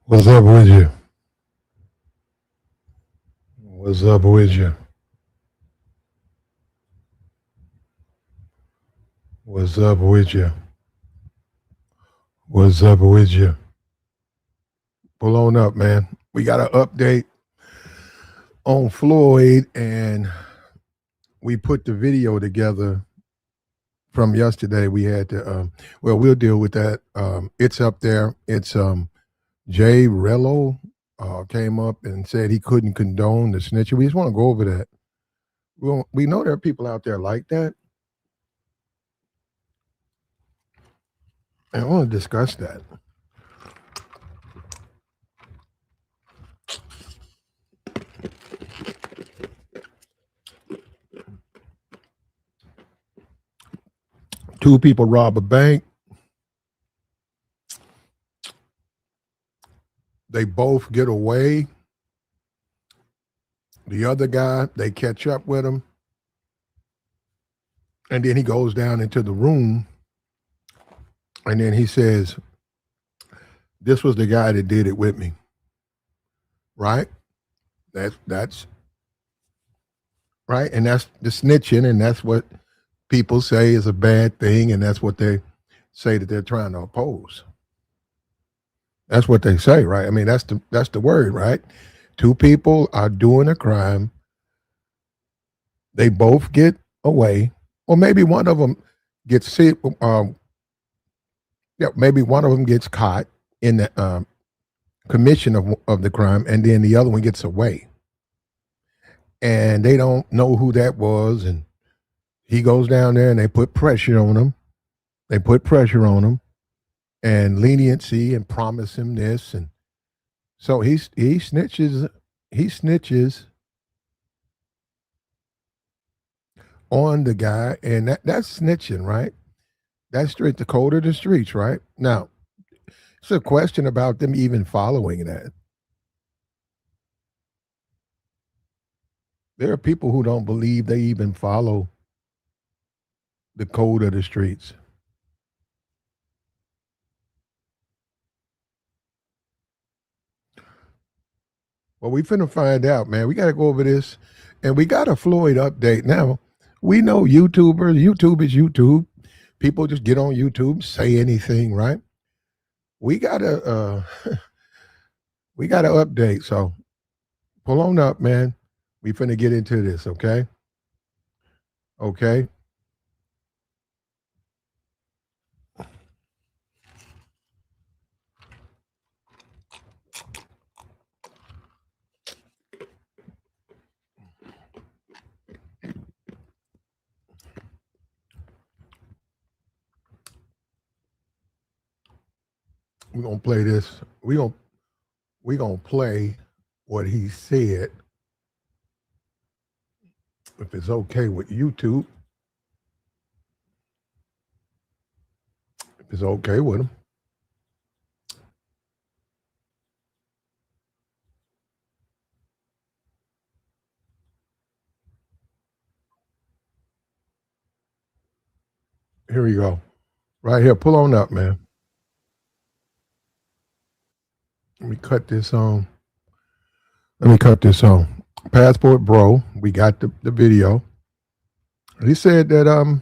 What's up with you? What's up with you? What's up with you? What's up with you? Pull on up, man. We got an update on Floyd, and we put the video together from yesterday. We had to, well, we'll deal with that. It's up there. It's Jrello came up and said he couldn't condone the snitching. We just want to go over that. We know there are people out there like that, and I want to discuss that. Two people rob a bank. They both get away. The other guy, they catch up with him. And then he goes down into the room. And then he says, this was the guy that did it with me. Right? That's right. And that's the snitching. And that's what people say is a bad thing. And that's what they say that they're trying to oppose. That's what they say, right? I mean, that's the word, right? Two people are doing a crime. They both get away, or maybe one of them gets sick. Maybe one of them gets caught in the commission of the crime, and then the other one gets away, and they don't know who that was. And he goes down there, and they put pressure on him. And leniency, and promise him this, and so he snitches. He snitches on the guy, and that's snitching, right? That's straight the code of the streets, right? Now, it's a question about them even following that. There are people who don't believe they even follow the code of the streets. Well, we finna find out, man. We got to go over this, and we got a Floyd update. Now, we know YouTubers. YouTube is YouTube. People just get on YouTube, say anything, right? We got to we got to update. So pull on up, man. We finna get into this, okay? Okay. We're gonna play this. We gonna play what he said. If it's okay with YouTube. If it's okay with him. Here we go. Right here. Pull on up, man. Let me cut this on. Passport Bro, we got the video. He said that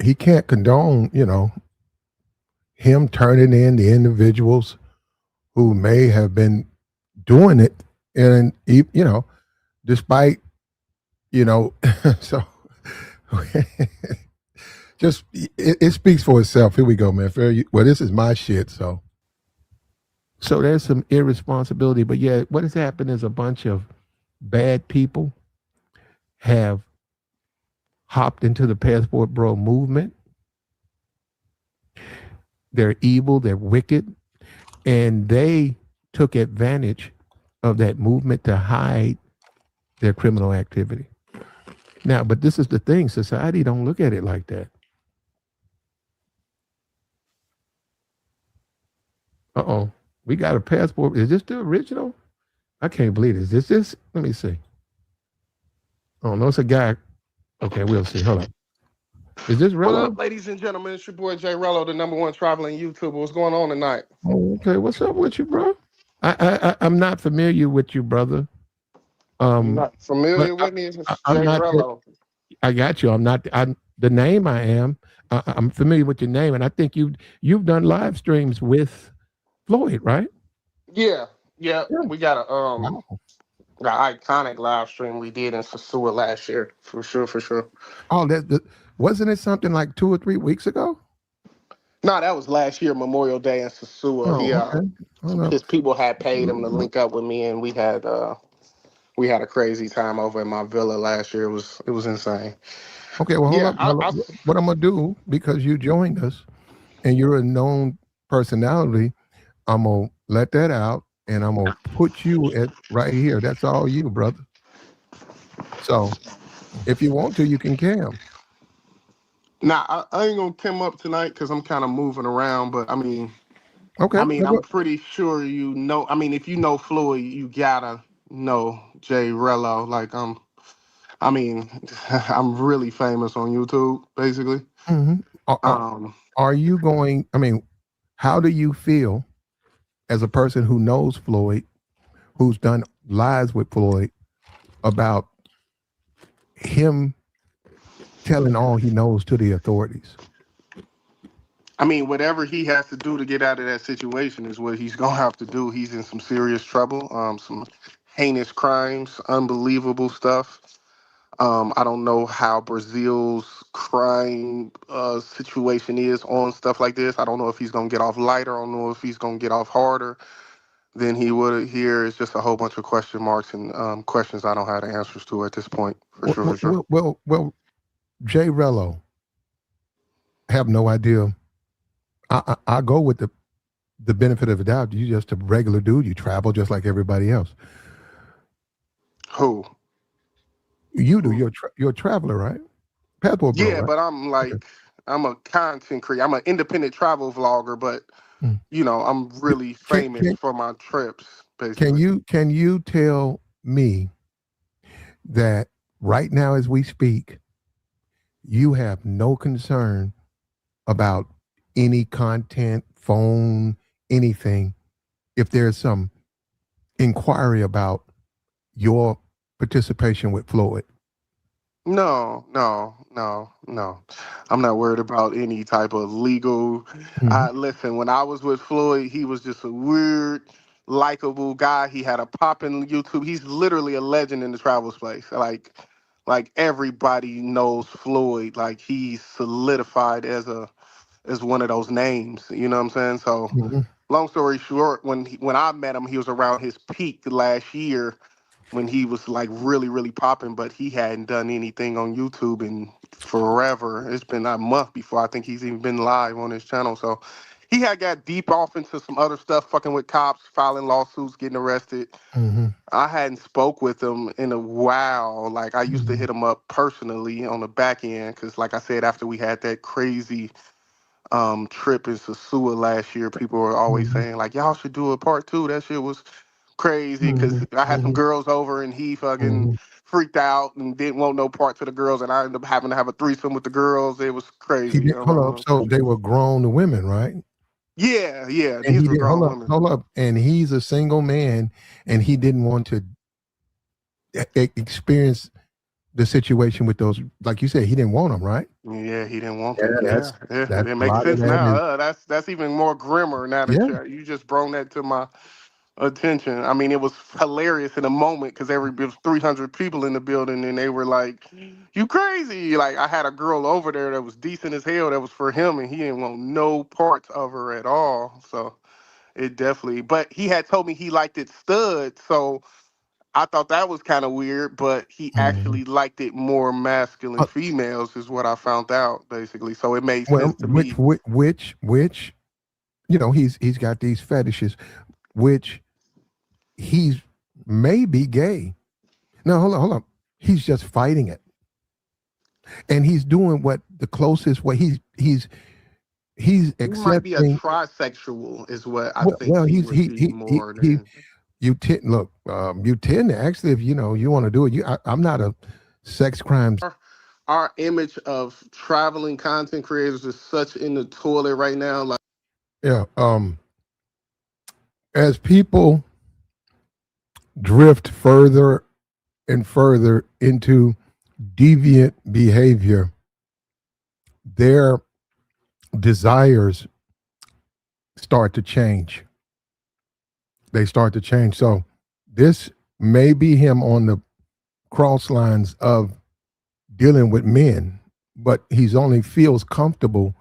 he can't condone, him turning in the individuals who may have been doing it, and despite, so just it speaks for itself. Here we go, man. Well, this is my shit, so there's some irresponsibility. But yeah, what has happened is a bunch of bad people have hopped into the Passport Bro movement. They're evil, they're wicked, and they took advantage of that movement to hide their criminal activity. Now, but this is the thing, society don't look at it like that. Uh-oh. We got a passport. Is this the original? I can't believe this. Is this? Let me see. Oh, no, it's a guy. Okay, we'll see. Hold on. Is this What up, Jrello? ladies and gentlemen? It's your boy Jrello, the #1 traveling YouTuber. What's going on tonight? Oh, okay. What's up with you, bro? I'm not familiar with you, brother. You're Um, not familiar but with me? It's I'm not. Jrello. I got you. I'm not. I'm the name. I am. I'm familiar with your name, and I think you've done live streams with Floyd, right? Yeah, yeah. Yeah. We got a Wow. the iconic live stream we did in Sasua last year, for sure, for sure. Oh, wasn't it something like 2 or 3 weeks ago? No, that was last year, Memorial Day in Sasua. Oh, okay. Hold up. His people had paid him to link up with me, and we had a crazy time over in my villa last year. It was insane. Okay, well, hold Yeah, up. What I'm gonna do, because you joined us and you're a known personality, I'm gonna let that out and I'm gonna put you at right here. That's all you, brother. So if you want to, you can cam. nah, I ain't gonna come up tonight because I'm kind of moving around. But Okay. I'm pretty sure you know. I mean, if you know Floyd, you gotta know Jrello. I mean, I'm really famous on YouTube, basically. Mm-hmm. Um, Are you going? I mean, how do you feel as a person who knows Floyd, who's done lives with Floyd, about him telling all he knows to the authorities? I mean, whatever he has to do to get out of that situation is what he's gonna have to do. He's in some serious trouble, some heinous crimes, unbelievable stuff. I don't know how Brazil's crime situation is on stuff like this. I don't know if he's gonna get off lighter. I don't know if he's gonna get off harder than he would here. It's just a whole bunch of question marks and questions I don't have the answers to at this point. For Well, sure, for sure. well, Jrello, have no idea. I go with the benefit of the doubt. You just a regular dude. You travel just like everybody else. Who? You do. You're a traveler, right? Passport bro, Yeah, right? but Okay. I'm a content creator. I'm an independent travel vlogger, but Mm. I'm really Can, famous can for my trips, can basically. you tell me that right now as we speak, you have no concern about any content, phone, anything, if there's some inquiry about your participation with Floyd? No, no, no, no. I'm not worried about any type of legal. Hmm. Listen, when I was with Floyd, he was just a weird, likable guy. He had a poppin' YouTube. He's literally a legend in the travel space. Like everybody knows Floyd. Like he's solidified as one of those names. You know what I'm saying? So, Hmm. long story short, when I met him, he was around his peak last year when he was like really, really popping, but he hadn't done anything on YouTube in forever. It's been a month before I think he's even been live on his channel. So he had got deep off into some other stuff, fucking with cops, filing lawsuits, getting arrested. Hmm. I hadn't spoke with him in a while. Like I used to Hmm. hit him up personally on the back end because, like I said, after we had that crazy trip in Sasua last year, people were always Hmm. saying like, y'all should do a part two. That shit was crazy because Hmm. I had some Hmm. girls over and he fucking Hmm. freaked out and didn't want no part to the girls, and I ended up having to have a threesome with the girls. It was He crazy. did. Hold up. So they were grown women, right? Yeah, yeah, And these he were did. grown women. Hold up. And he's a single man, and he didn't want to experience the situation with those. Like you said, he didn't want them, right? Yeah, he didn't want Yeah, them. Yeah, yeah, that's it a makes lot of sense that now. is. That's even more grimmer now that Yeah. you just brought that to my attention. I mean, it was hilarious in a moment because there was 300 people in the building and they were like, "You crazy!" Like I had a girl over there that was decent as hell. That was for him, and he didn't want no parts of her at all. So it definitely. But he had told me he liked it stud, so I thought that was kind of weird. But he Mhm. actually liked it more masculine Uh, females, is what I found out basically. So it made well, sense to me. which he's got these fetishes, which he's maybe gay. No, hold on. He's just fighting it, and he's doing what the closest way he's He might be a accepting. trisexual, is what I think Well, he he's would be more he than. you tend look you tend to actually, if you want to do it. I'm not a sex crimes. our image of traveling content creators is such in the toilet right now. Like, Yeah. As people drift further and further into deviant behavior, their desires start to change. They start to change. So this may be him on the cross lines of dealing with men, but he's only feels comfortable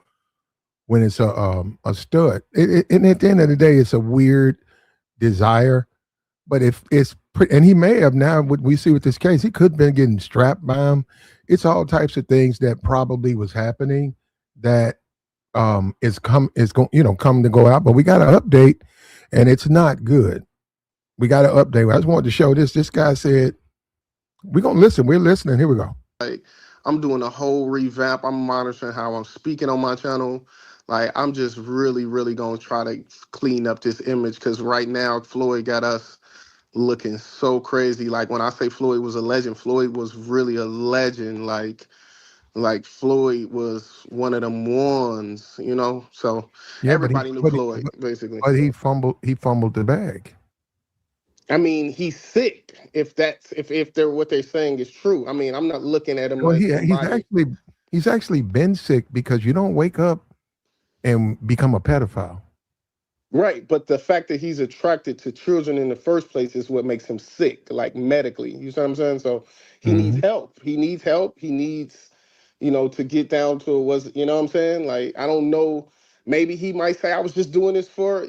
when it's a stud. And at the end of the day, it's a weird desire. But if it's and he may have now what we see with this case, he could have been getting strapped by him. It's all types of things that probably was happening that is going come to go out. But we got an update, and it's not good. We got an update. I just wanted to show this. This guy said, "We're gonna listen. We're listening. Here we go." I'm doing a whole revamp. I'm monitoring how I'm speaking on my channel. Like, I'm just really, really gonna try to clean up this image because right now Floyd got us looking so crazy. Like, when I say Floyd was a legend, Floyd was really a legend. Like Floyd was one of them ones, you know. So Yeah, everybody knew Floyd basically. but he fumbled. He fumbled the bag. I mean, he's sick. If that's if they're what they're saying is true. I mean, I'm not looking at him Well, like he's somebody. actually been sick because you don't wake up and become a pedophile. Right, but the fact that he's attracted to children in the first place is what makes him sick, like medically. You see what I'm saying? So he needs Mm-hmm. help. He needs help. He needs, to get down to was, you know what I'm saying? Like, I don't know. Maybe he might say, I was just doing this for,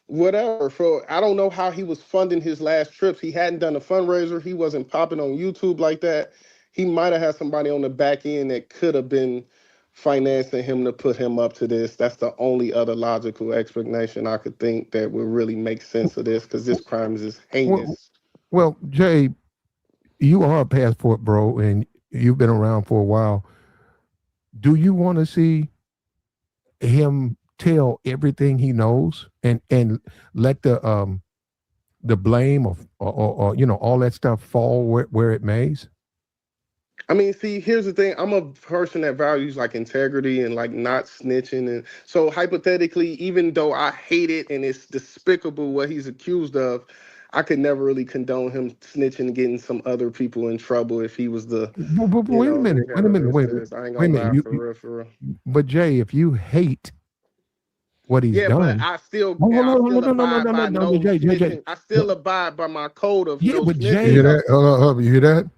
whatever. For I don't know how he was funding his last trips. He hadn't done a fundraiser. He wasn't popping on YouTube like that. He might have had somebody on the back end that could have been financing him to put him up to this. That's the only other logical explanation I could think that would really make sense of this, because this crime is Well, heinous. well, Jay, you are a passport bro, and you've been around for a while. Do you want to see him tell everything he knows and let the blame or all that stuff fall where it mays? I mean, see, here's the thing. I'm a person that values like integrity and like not snitching. And so hypothetically, even though I hate it and it's despicable what he's accused of, I could never really condone him snitching and getting some other people in trouble if he was the, But wait a who minute. had Wait a a minute. list Wait. to this. I ain't Wait a gonna minute. lie, for real, for real. But Jay, if you hate what he's Yeah, but done, I still, hold on, I no, still no, no, no, abide no, no, by no, no, no Jay. snitching. I No, still abide by my code of yeah, no but snitching. Jay, So Hold on, you hear that?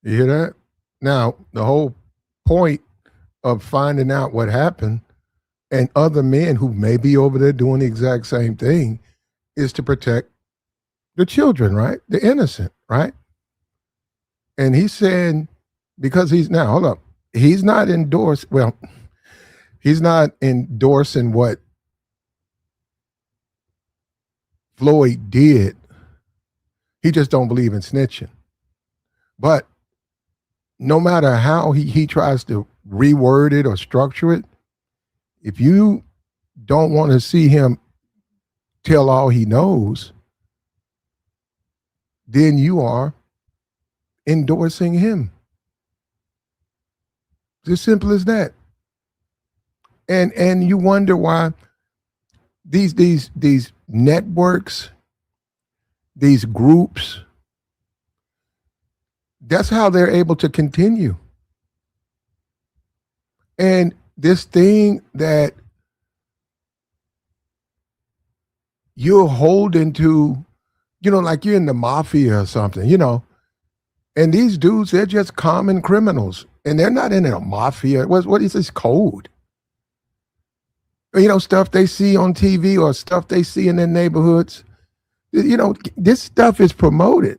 You hear that? Now, the whole point of finding out what happened and other men who may be over there doing the exact same thing is to protect the children, right? The innocent, right? And he's saying because he's now hold up, he's not endorsed. Well, he's not endorsing what Floyd did. He just don't believe in snitching. But no matter how he tries to reword it or structure it, if you don't want to see him tell all he knows, then you are endorsing him. It's as simple as that. And you wonder why these networks, these groups, that's how they're able to continue. And this thing that you're holding to, like you're in the mafia or something, and these dudes, they're just common criminals. And they're not in a mafia. What is this code? Stuff they see on TV or stuff they see in their neighborhoods. This stuff is promoted.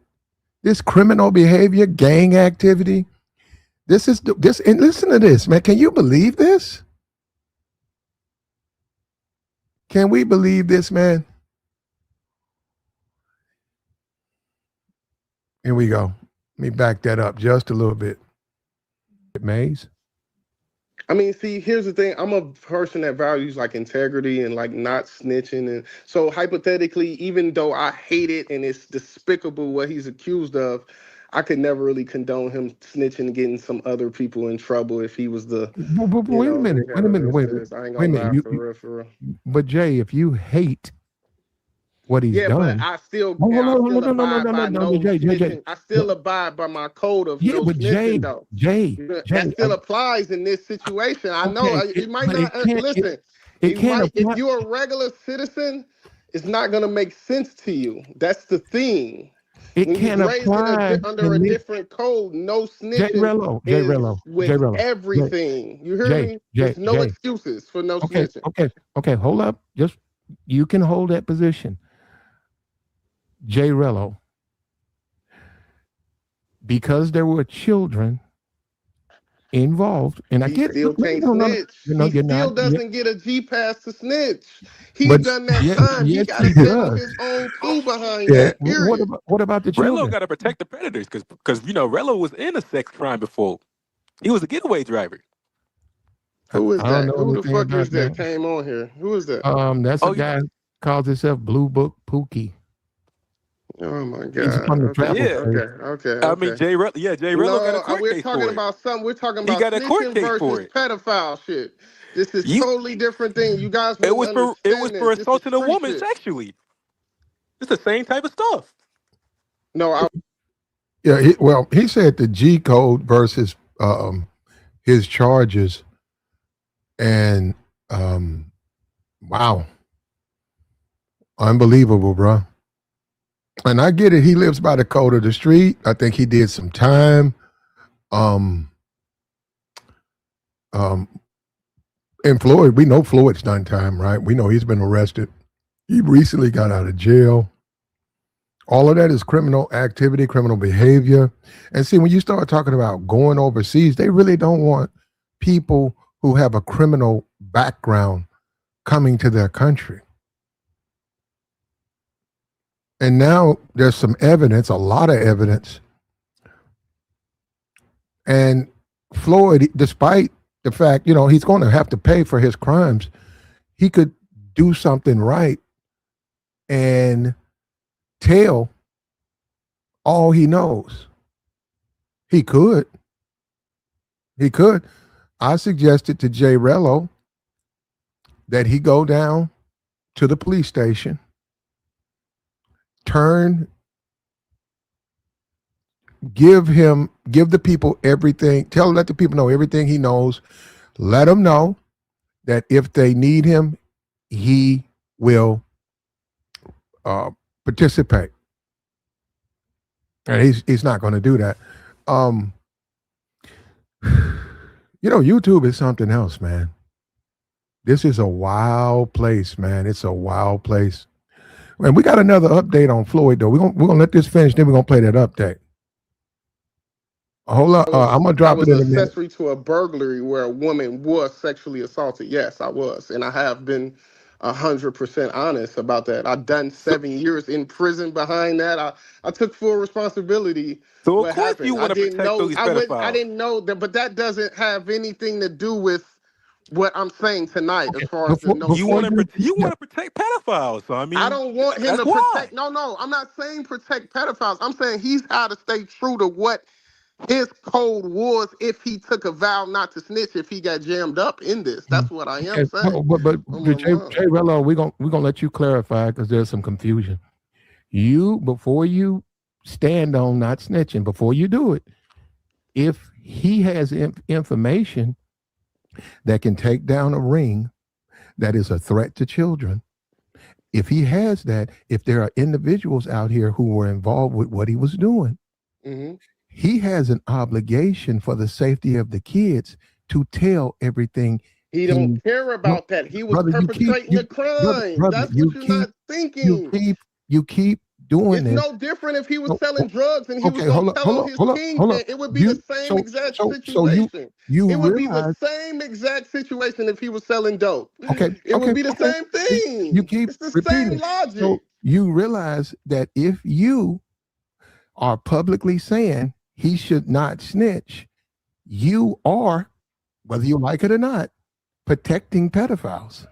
This criminal behavior, gang activity. This, and listen to this, man. Can you believe this? Can we believe this, man? Here we go. Let me back that up just a little bit. Maze. I mean, see, here's the thing. I'm a person that values like integrity and like not snitching. And so hypothetically, even though I hate it and it's despicable what he's accused of, I could never really condone him snitching and getting some other people in trouble if he was the, But you wait a know, minute. Wait a minute. Wait. I ain't Wait a gonna minute. lie, for real, for real. But Jay, if you hate what he's Yeah, but done, I still oh, hold on, no, no, no, no, abide no, by no, no, no Jay. snitching. I still abide by my code of Yeah, no but snitching, though. Jay, That still applies in this situation. I know okay, it might but not listen. it It can't might, if apply. you're a regular citizen, it's not gonna make sense to you. That's the thing. It When you're can't raised in apply under a in this. different code, no Jay snitching Rello, Jay is Rello, Jay with Rello, Jay, everything. You hear me? There's no Jay. excuses for no Okay, snitching. okay. Hold up. Just you can hold that position. Jay Rello, because there were children involved, and I He get it. still can't snitch. No, He you're still not. doesn't get a G pass to snitch. He's But done that yes, time. He yes, got he to stand on does. his own too behind Yeah. that. Period. What about the Rello children? got to protect the predators because you know Rello was in a sex crime before. He was a getaway driver. Who is I don't that? know Who the anything fuck about is that that. came on here? Who is that? That's a Oh guy calls himself Blue Book Pookie. Oh my He's God. from the Okay. travel yeah, space. I mean Okay. Jay Rello got a No, court we're case talking for it. about something. We're talking He about got a court snitching case for versus it. pedophile shit. This is You totally different thing. You guys it wouldn't was understand this. This is assaulting a street woman shit. sexually. It's the same type of stuff. No, Yeah. He said the G code versus his charges, and wow, unbelievable, bro. And I get it. He lives by the code of the street. I think he did some time. Um, and Floyd, we know Floyd's done time, right? We know he's been arrested. He recently got out of jail. All of that is criminal activity, criminal behavior. And see, when you start talking about going overseas, they really don't want people who have a criminal background coming to their country. And now there's some evidence, a lot of evidence. And Floyd, despite the fact, he's going to have to pay for his crimes, he could do something right and tell all he knows. He could. I suggested to Jrello that he go down to the police station, give the people everything, let the people know everything he knows, let them know that if they need him, he will participate. And he's not going to do that. YouTube is something else, man. This is a wild place, man. It's a wild place. And we got another update on Floyd, though. We're gonna let this finish, then we're gonna play that update. Hold up. I'm gonna drop it in a minute. accessory to a burglary where a woman was sexually assaulted. Yes, I was, and I have been 100% honest about that. I've done 7 years in prison behind that. I took full responsibility. So of What course you happened? I want to didn't protect know. those I pedophiles. didn't know that, but that doesn't have anything to do with what I'm saying tonight. Okay. As far as the no, You want to protect pedophiles. So I mean, I don't want him that's to why. protect. No, I'm not saying protect pedophiles. I'm saying he's got to stay true to what his code was if he took a vow not to snitch if he got jammed up in this. That's what I am Okay. saying. No, but Oh my mom. Jay Rello, we're gonna let you clarify because there's some confusion. Before you stand on not snitching, before you do it, if he has information that can take down a ring that is a threat to children, if he has that, if there are individuals out here who were involved with what he was doing, Mm-hmm. he has an obligation for the safety of the kids to tell everything. He don't care about that. He was Brother, perpetrating a crime. brother, That's what you're not thinking. you keep doing It's this. no different if he was No, selling drugs and he was okay, gonna hold tell on up, his hold kingpin. up. It would be the same exact situation. You It would be the realize, same exact situation if he was selling dope. okay, It would be the okay. same You thing. keep It's the repeating. same logic. So you realize that if you are publicly saying he should not snitch, you are, whether you like it or not, protecting pedophiles.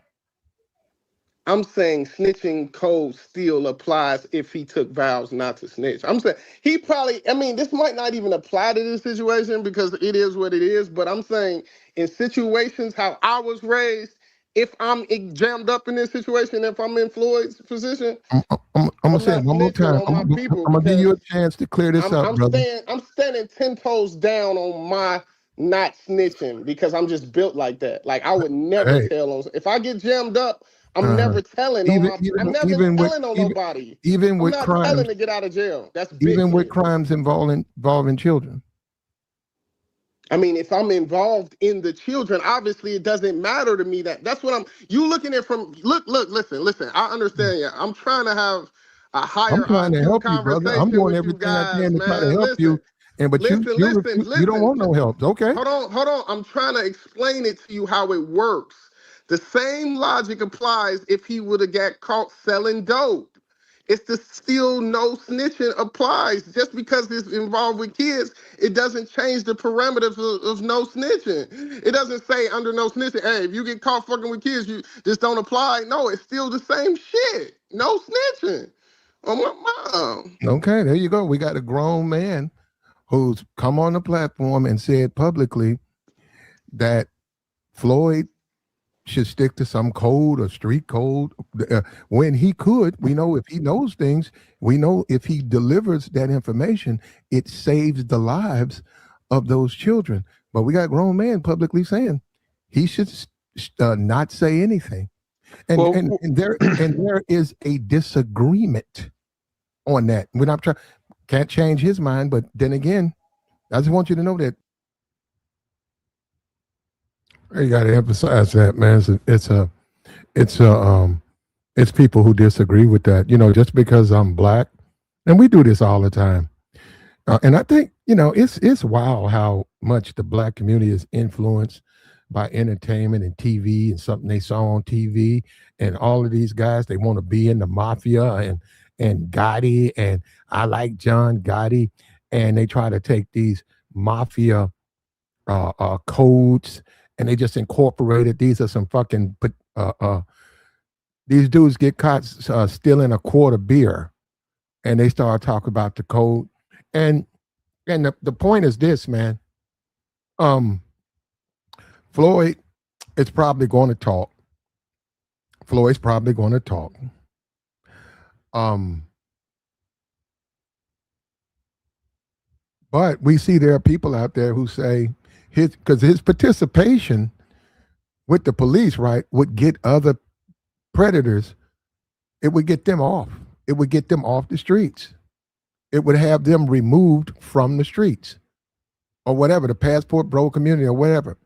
I'm saying snitching code still applies if he took vows not to snitch. I'm saying he probably, I mean, this might not even apply to this situation because it is what it is, but I'm saying in situations how I was raised, if I'm jammed up in this situation, if I'm in Floyd's position, I'm gonna I'm say it not one more snitching time. on my people I'm gonna give you because a chance to clear this up, brother. I'm standing 10 toes down on my not snitching because I'm just built like that. Like I would never Hey, tell on if I get jammed up, uh, I'm never telling on nobody. even I'm with not telling crimes, to get out of jail. That's big even for with me. crimes involving children. I mean, if I'm involved in the children, obviously it doesn't matter to me that's what I'm you looking at from listen. I understand you. I'm trying to have a I'm higher trying to IQ help you, brother. I'm conversation doing with you everything I guys, can to try to man. help you, but you refuse. You don't Listen. want no help. Okay. Hold on. I'm trying to explain it to you how it works. The same logic applies if he would have got caught selling dope. It's the still no snitching applies. Just because it's involved with kids, it doesn't change the parameters of no snitching. It doesn't say under no snitching, hey, if you get caught fucking with kids, you just don't apply. No, it's still the same shit. No snitching. Oh my mom. Okay. There you go. We got a grown man who's come on the platform and said publicly that Floyd should stick to some code or street code when he could. We know if he knows things, we know if he delivers that information, it saves the lives of those children. But we got grown man publicly saying he should not say anything. And, Well, and and there is a disagreement on that. We're not trying, can't change his mind, but then again, I just want you to know that you got to emphasize that, man. It's a it's people who disagree with that. Just because I'm black, and we do this all the time. And I think it's wild how much the black community is influenced by entertainment and TV and something they saw on TV, and all of these guys they want to be in the mafia and Gotti, and I like John Gotti, and they try to take these mafia codes and they just incorporated. These are some fucking these dudes get caught stealing a quart of beer, and they start talking about the code. And the point is this, man. Um, Floyd is probably going to talk. Floyd's probably going to talk. But we see there are people out there who say his participation with the police, right, would get other predators. It would get them off. It would get them off the streets. It would have them removed from the streets or whatever, the passport bro community or whatever.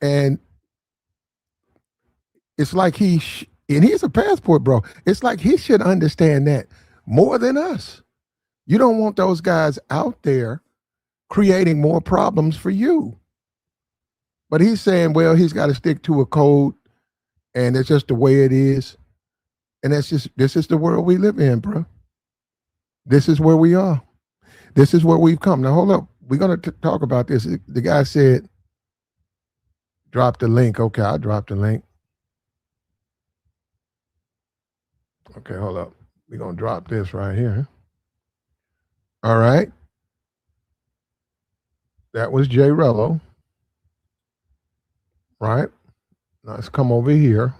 And it's like and he's a passport bro. It's like he should understand that more than us. You don't want those guys out there creating more problems for you. But he's saying, well, he's got to stick to a code and it's just the way it is. And this is the world we live in, bro. This is where we are. This is where we've come. Now, hold up. We're going to talk about this. The guy said, drop the link. Okay, I'll drop the link. Okay, hold up. We're going to drop this right here. All right. That was Jrello. Right. Now let's come over here.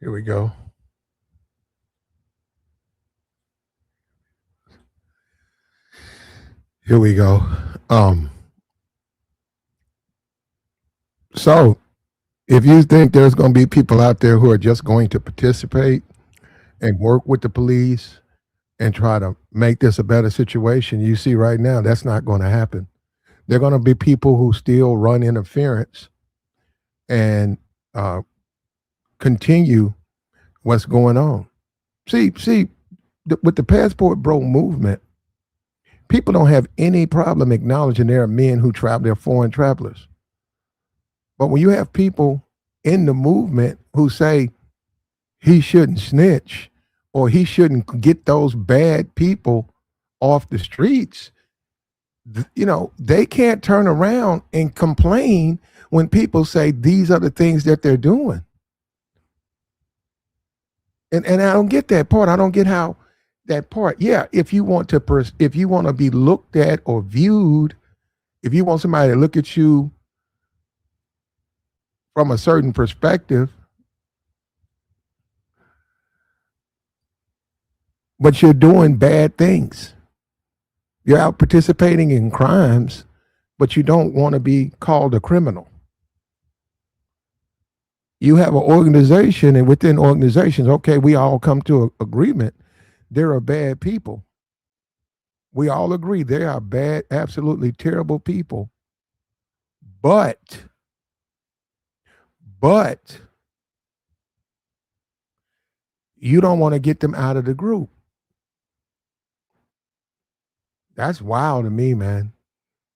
Here we go. Here we go. So if you think there's going to be people out there who are just going to participate and work with the police and try to make this a better situation, you see right now that's not going to happen. There are going to be people who still run interference and continue what's going on. See, with the passport bro movement, people don't have any problem acknowledging there are men who travel, they're foreign travelers. But when you have people in the movement who say he shouldn't snitch or he shouldn't get those bad people off the streets, they can't turn around and complain when people say these are the things that they're doing. And I don't get that part. I don't get how that part. Yeah, if you want to be looked at or viewed, if you want somebody to look at you from a certain perspective, but you're doing bad things. You're out participating in crimes, but you don't want to be called a criminal. You have an organization, and within organizations, okay, we all come to an agreement. There are bad people. We all agree there are bad, absolutely terrible people. But you don't want to get them out of the group. That's wild to me, man.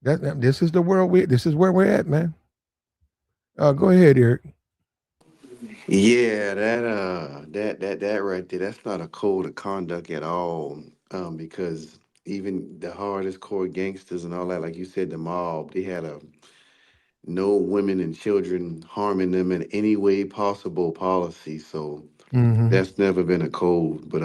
This is the world this is where we're at, man. Go ahead, Eric. Yeah, that right there, that's not a code of conduct at all. Because even the hardest core gangsters and all that, like you said, the mob, they had a no women and children harming them in any way possible policy. So Mm-hmm. that's never been a code. But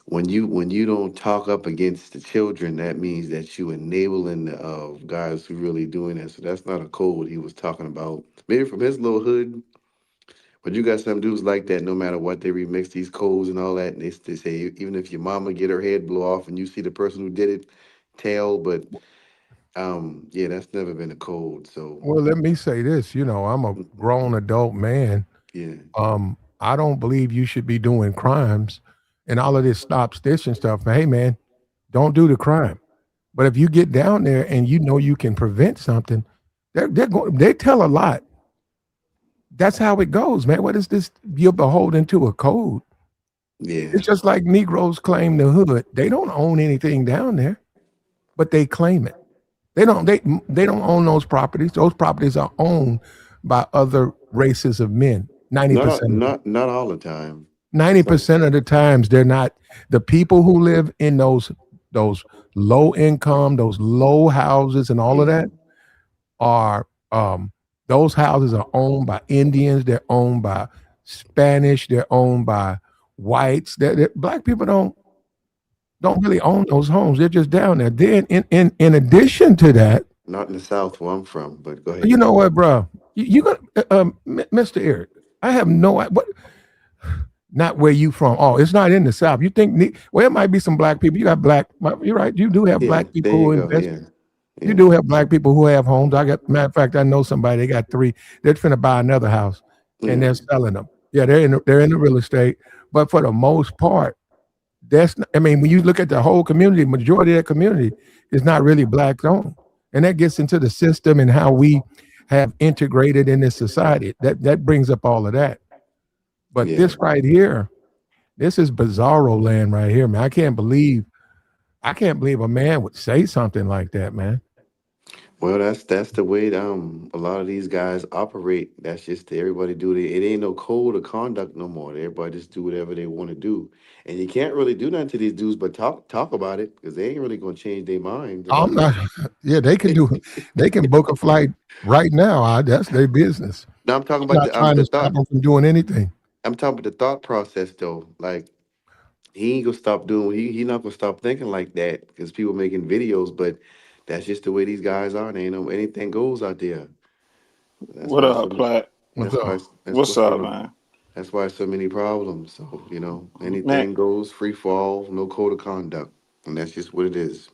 when you don't talk up against the children, that means that you enabling the guys who really doing that. So that's not a code he was talking about. Maybe from his little hood. But you got some dudes like that, no matter what they remix these codes and all that, and they say even if your mama get her head blow off and you see the person who did it, tell. But yeah, that's never been a code. So Well, let me say this. I'm a grown adult man. yeah, I don't believe you should be doing crimes and all of this stop stitch and stuff. Hey, man, don't do the crime. But if you get down there and you know you can prevent something, they tell a lot. That's how it goes, man. What is this? You're beholden to a code. yeah, It's just like Negroes claim the hood. They don't own anything down there, but they claim it. They don't own those properties. Those properties are owned by other races of men. Ninety not percent. not all the time. Ninety Some percent of the times, they're not. The people who live in those low income, those low houses, and all of yeah, that are those houses are owned by Indians. They're owned by Spanish. They're owned by whites. Black people don't really own those homes. They're just down there. Then in addition to that, not in the South where I'm from. But go you ahead. know what, bro? You got Mr. Eric. I have no idea what. Not where you from. Oh, it's not in the South. You think well, it might be some black people. You got black. You're right. You do have Yeah, black there people you who go. invest. Yeah, You yeah, do have black people who have homes. Matter of fact, I know somebody. They got 3. They're finna buy another house, and yeah. they're selling them. Yeah, they're in the real estate. But for the most part, I mean, when you look at the whole community, majority of that community is not really black owned, and that gets into the system and how we have integrated in this society. That brings up all of that. But Yeah. this right here, this is bizarro land right here, man. I can't believe a man would say something like that, man. Well, that's the way a lot of these guys operate. That's just everybody do it. It ain't no code of conduct no more. Everybody just do whatever they want to do, and you can't really do nothing to these dudes but talk about it because they ain't really gonna change their minds I'm about not. nothing. Yeah, they can book a flight right now. That's their business. Now I'm talking I'm about not trying the to stop thought. them from doing anything. I'm talking about the thought process though. Like he ain't gonna stop doing. He not gonna stop thinking like that because people making videos. But that's just the way these guys are. They ain't no anything goes out there. That's What why up, so. Plat? What's That's why. up? That's What's what's up, going on. man? That's why so many problems. So, Man, anything goes, free fall, no code of conduct. And that's just what it is.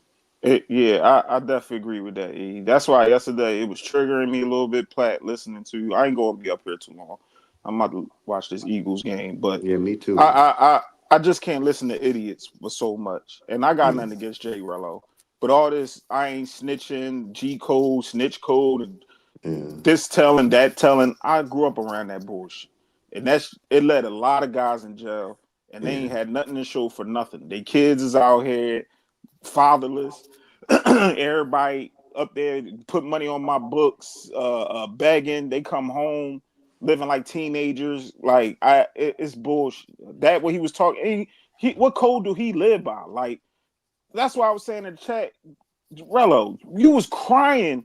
yeah, I definitely agree with that. E. That's why yesterday it was triggering me a little bit, Plat, listening to you. I ain't gonna be up here too long. I'm about to watch this Eagles game, but Yeah, me I too. I I, I just can't listen to idiots for so much. And I got Yeah. nothing against Jrello, but all this I ain't snitching, G code, snitch code, and Yeah. this telling, that telling. I grew up around that bullshit. and it led a lot of guys in jail, and they ain't had nothing to show for nothing. Their kids is out here fatherless. Everybody up there put money on my books, begging. They come home living like teenagers. Like it's bullshit. That what he was talking. What code do he live by? Like that's why I was saying in the chat, Jrello, you was crying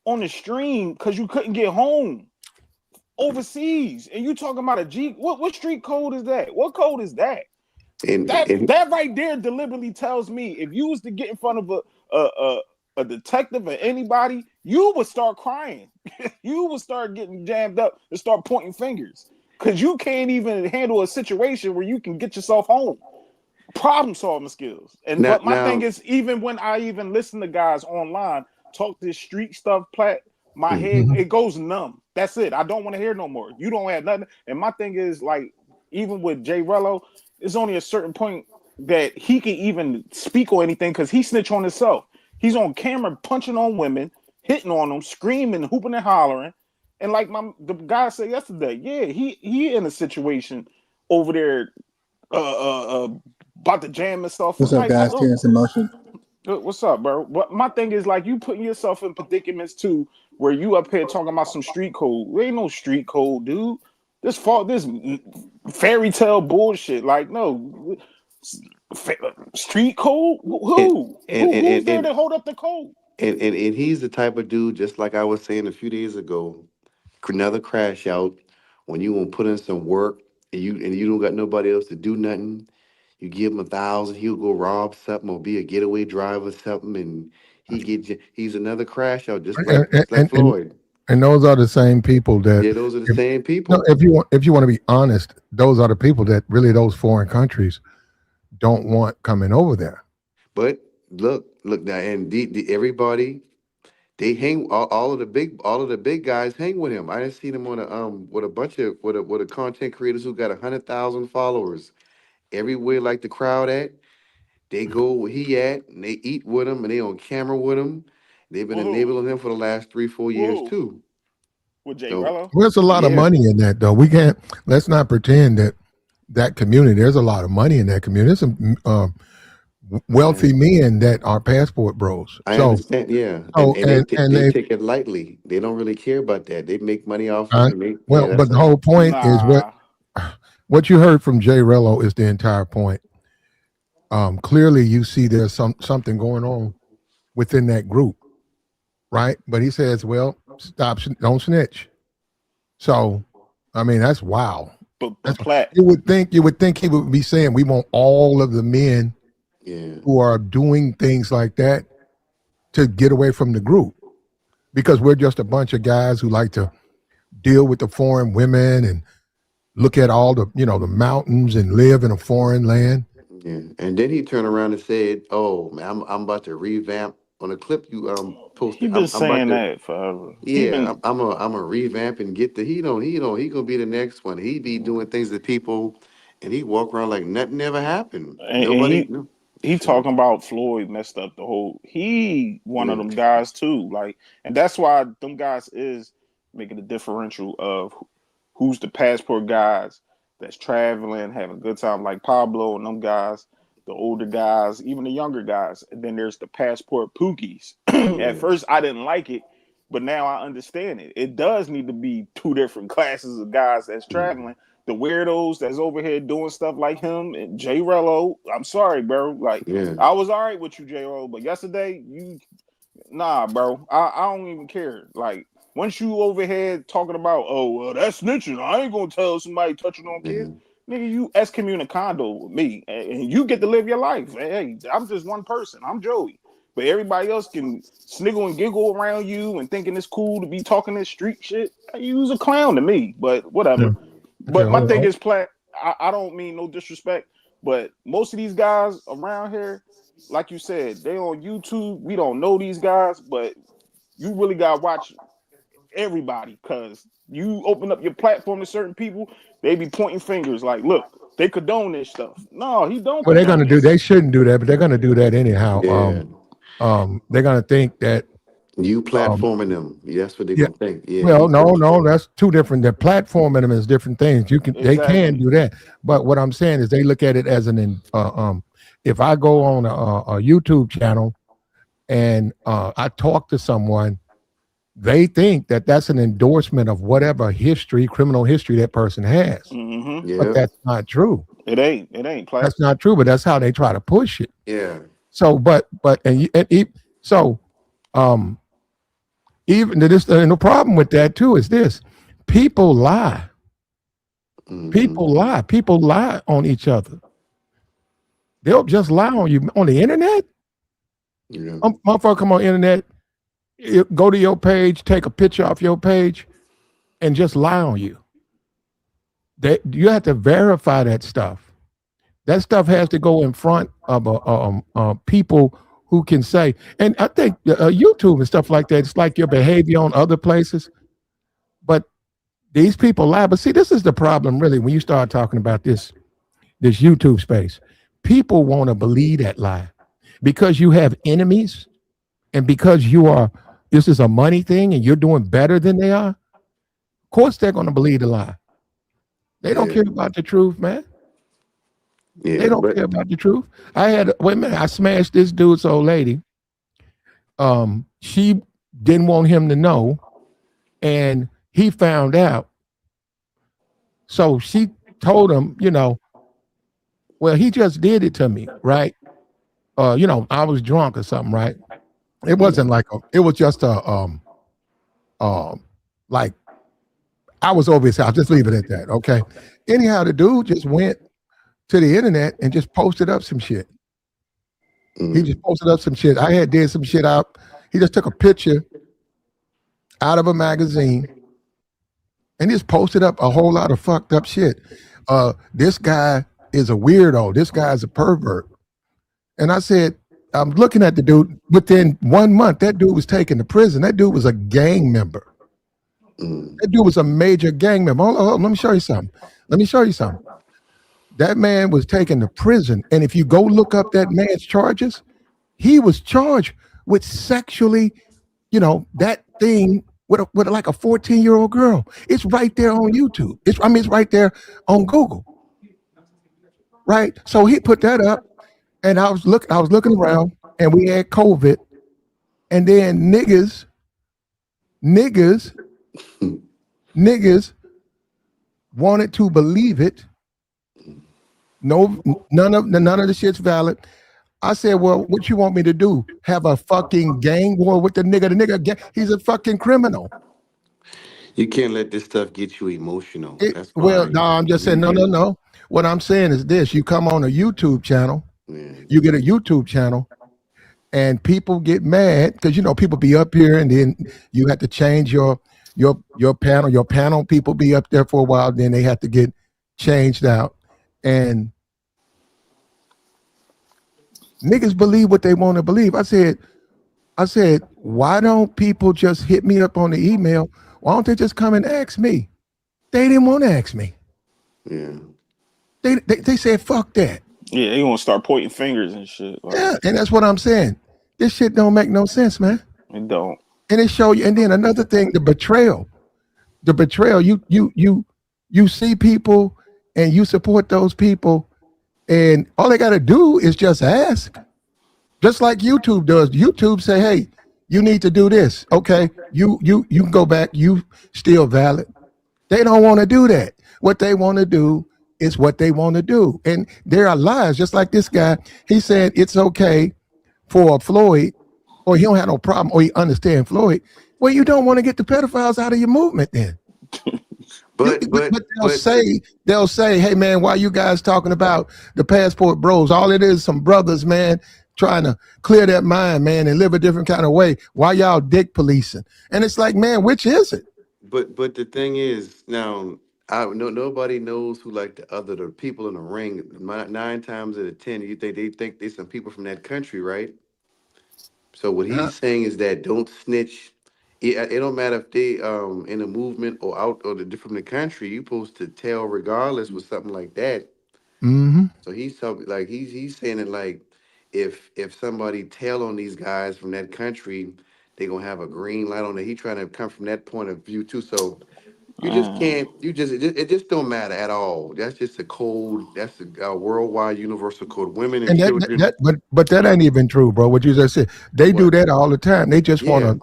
on the stream because you couldn't get home overseas, and you talking about a G. What street code is that? What code is that? And That right there deliberately tells me if you was to get in front of a detective or anybody, you would start crying. You would start getting jammed up and start pointing fingers because you can't even handle a situation where you can get yourself home. Problem solving skills. And but my thing is, even when I even listen to guys online talk this street stuff, my head it goes numb. That's it. I don't want to hear no more. You don't have nothing. And my thing is like, even with Jrello, it's only a certain point that he can even speak or anything because he snitch on himself. He's on camera punching on women, hitting on them, screaming, hooping and hollering. And like the guy said yesterday, yeah, he in a situation over there about to jam himself. What's up, guys? Terrence in motion. What's up, bro? But my thing is like you putting yourself in predicaments too, where you up here talking about some street code. There ain't no street code, dude. This fairy tale bullshit. Like no street code. Who's there to hold up the code? And he's the type of dude, just like I was saying a few days ago, another crash out. When you want to put in some work and you don't got nobody else to do nothing, you give him 1,000, he'll go rob something or be a getaway driver or something, and he's another crash out, just like Floyd. And those are the same people that. Yeah, those are the same people. No, if you want to be honest, those are the people that really those foreign countries don't want coming over there. But look now, and everybody. They hang all of the big guys hang with him. I done seen him on with a bunch of with a content creators who got 100,000 followers. Everywhere like the crowd at, they go where he at and they eat with him and they on camera with him. They've been enabling him for the last 3-4 years too. With Jrello? Well, there's a lot of money in that though. Let's not pretend that community. There's a lot of money in that community. There's some wealthy men that are passport bros. I understand, yeah. And they take it lightly. They don't really care about that. They make money off of it. But the whole point is what you heard from Jrello is the entire point. Clearly you see there's something going on within that group, right? But he says, well, don't snitch. So, I mean, that's wow. But Platt, you would think he would be saying we want all of the men who are doing things like that to get away from the group, because we're just a bunch of guys who like to deal with the foreign women and look at all the the mountains and live in a foreign land. Yeah, and then he turned around and said, "Oh man, I'm about to revamp." On a clip you posted, he's been saying that forever. Yeah, I'm a revamp and get the he gonna be the next one. He be doing things to people, and he walk around like nothing ever happened. He talking about Floyd messed up the whole. He one of them guys too. Like, and that's why them guys is making a differential of who's the passport guys that's traveling, having a good time, like Pablo and them guys, the older guys, even the younger guys. And then there's the passport pookies. At first, I didn't like it, but now I understand it. It does need to be two different classes of guys that's traveling. The weirdos that's over here doing stuff like him and Jrello. I'm sorry, bro. Like, I was all right with you, Jrello, but yesterday, nah, bro. I don't even care. Like, once you over here talking about, that's snitching, I ain't gonna tell somebody touching on kids. Nigga, you excommunicado with me, and you get to live your life. Hey, I'm just one person. I'm Joey. But everybody else can sniggle and giggle around you and thinking it's cool to be talking this street shit. You was a clown to me, but whatever. Yeah. But my thing is, Platt, I don't mean no disrespect, but most of these guys around here, like you said, they on YouTube. We don't know these guys, but you really got to watch everybody, because you open up your platform to certain people, they be pointing fingers like, look, they condone this stuff. No, he don't. Well, they're going to do, they shouldn't do that, but they're going to do that anyhow. They're going to think that You Um, platforming them. That's what they're yeah. gonna think. Yeah, Well, he's no, that's two different. The platform and them is different things. They can Exactly. do that, but what I'm saying is they look at it as if I go on a YouTube channel and I talk to someone, they think that that's an endorsement of whatever history, criminal history that person has, Mm-hmm. but yeah, that's not true. It ain't. It ain't That's plastic. not true, but that's how they try to push it. yeah. So, um, even this, and the problem with that too is this: people lie. Mm-hmm. People lie. People lie on each other. They'll just lie on you on the internet. Yeah. Motherfucker, come on the internet, go to your page, take a picture off your page, and just lie on you. You have to verify that stuff. That stuff has to go in front of people who can say. And I think YouTube and stuff like that. It's like your behavior on other places, but these people lie. But see, this is the problem, really, when you start talking about this YouTube space. People want to believe that lie because you have enemies and because this is a money thing and you're doing better than they are. Of course, they're going to believe the lie. They don't Yeah. care about the truth, man. They Yeah. don't But care about the truth. Wait a minute, I smashed this dude's old lady. She didn't want him to know, and he found out. So she told him, well, he just did it to me, right? I was drunk or something, right? It wasn't like it was just like I was over his house. Just leave it at that, okay? Anyhow, the dude just went to the internet and just posted up some shit. He just posted up some shit. I had did some shit out. He just took a picture out of a magazine and just posted up a whole lot of fucked up shit. This guy is a weirdo. This guy's a pervert. And I said, I'm looking at the dude. Within 1 month, that dude was taken to prison. That dude was a gang member. That dude was a major gang member. Hold on, let me show you something. Let me show you something. That man was taken to prison. And if you go look up that man's charges, he was charged with sexually, that thing with like a 14-year-old girl. It's right there on YouTube. It's right there on Google. Right. So he put that up and I was looking around and we had COVID. And then niggas, niggas wanted to believe it. No, none of the shit's valid. I said, well, what you want me to do? Have a fucking gang war with the nigga? The nigga, he's a fucking criminal. you can't let this stuff get you emotional. That's Well, why no, I'm just saying, you no, no, can. no. What I'm saying is this: you come on a YouTube channel, Yeah. you get a YouTube channel, and people get mad because people be up here, and then you have to change your panel. Your panel people be up there for a while, then they have to get changed out, and niggas believe what they want to believe. I said, why don't people just hit me up on the email? Why don't they just come and ask me? They didn't want to ask me. Yeah. They said, fuck that. Yeah, they gonna start pointing fingers and shit. Like, Yeah, and that's what I'm saying. This shit don't make no sense, man. it don't. And it show you. And then another thing, the betrayal. The betrayal. You see people and you support those people, and all they got to do is just ask. Just like YouTube does. YouTube say, hey, you need to do this. Okay, you can go back. You still valid. They don't want to do that. What they want to do is what they want to do. And there are lies, just like this guy. He said it's okay for Floyd, or he don't have no problem, or he understand Floyd. Well, you don't want to get the pedophiles out of your movement then. But But they'll say, hey man, why you guys talking about the passport bros? All it is some brothers, man, trying to clear that mind, man, and live a different kind of way. Why y'all dick policing? And it's like, man, which is it? but the thing is now, I no nobody knows who like the people in the ring. 9 times out of 10, you think they some people from that country, right? So what Uh, he's saying is that don't snitch. It don't matter if they in a movement or out or from the country. You supposed to tell regardless with something like that. mm-hmm. So he's talking like he's saying it like if somebody tell on these guys from that country, they're gonna have a green light on it. He trying to come from that point of view too. So you just Mm. can't. It just don't matter at all. That's just a code. That's a worldwide universal code. Women and And children. but that ain't even true, bro. What you just said, they do What? that all the time. They just Yeah. want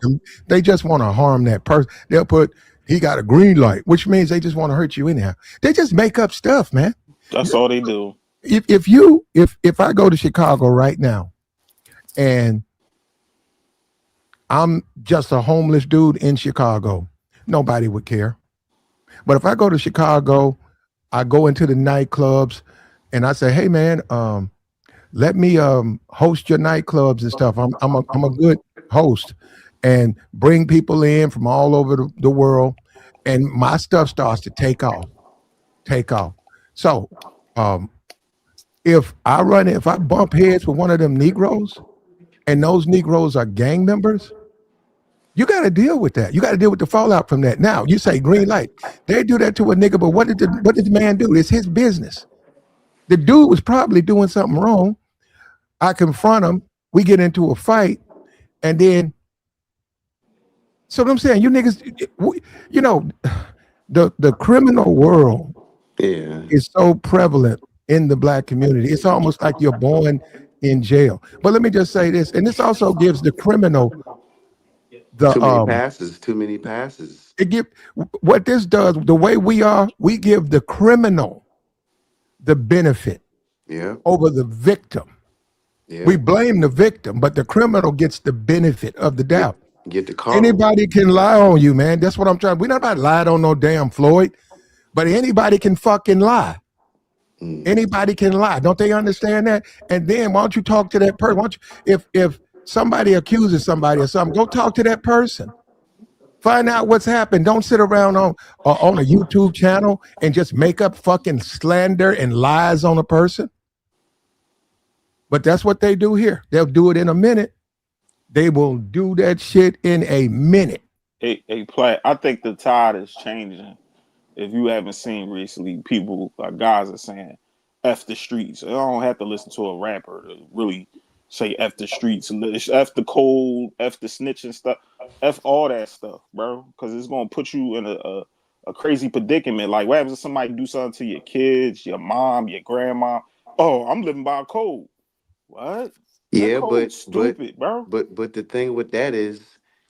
to harm that person. They'll put he got a green light, which means they just want to hurt you anyhow. They just make up stuff, man. That's all they do. If I go to Chicago right now and I'm just a homeless dude in Chicago, nobody would care. But if I go to Chicago, I go into the nightclubs and I say, hey man, let me host your nightclubs and stuff. I'm a good host and bring people in from all over the world, and my stuff starts to take off. So if I bump heads with one of them Negroes and those Negroes are gang members, you got to deal with that. You got to deal with the fallout from that. Now you say green light. They do that to a nigga, but what did the man do? It's his business. The dude was probably doing something wrong. I confront him. We get into a fight, and then. So what I'm saying, you niggas, you know, the criminal world Yeah. is so prevalent in the black community. It's almost like you're born in jail. But let me just say this, and this also gives the criminal the Too many passes. Too many passes. it give what this does. The way we give the criminal the benefit Yeah. over the victim. Yeah. We blame the victim, but the criminal gets the benefit of the doubt. Get the car. Anybody can lie on you, man. That's what I'm trying. We're not about lied on no damn Floyd, but anybody can fucking lie. Anybody can lie. Don't they understand that? And then why don't you talk to that person? Why don't you, if somebody accuses somebody of something, go talk to that person. Find out what's happened. Don't sit around on a YouTube channel and just make up fucking slander and lies on a person. But that's what they do here. They'll do it in a minute. They will do that shit in a minute. I think the tide is changing. If you haven't seen recently, people guys are saying "f the streets." I don't have to listen to a rapper to really say "f the streets," "f the cold," "f the snitching stuff," "f all that stuff, bro. Because it's gonna put you in a crazy predicament. Like, what happens if somebody do something to your kids, your mom, your grandma? Oh, I'm living by a code. What? That Yeah, code's stupid, bro. but the thing with that is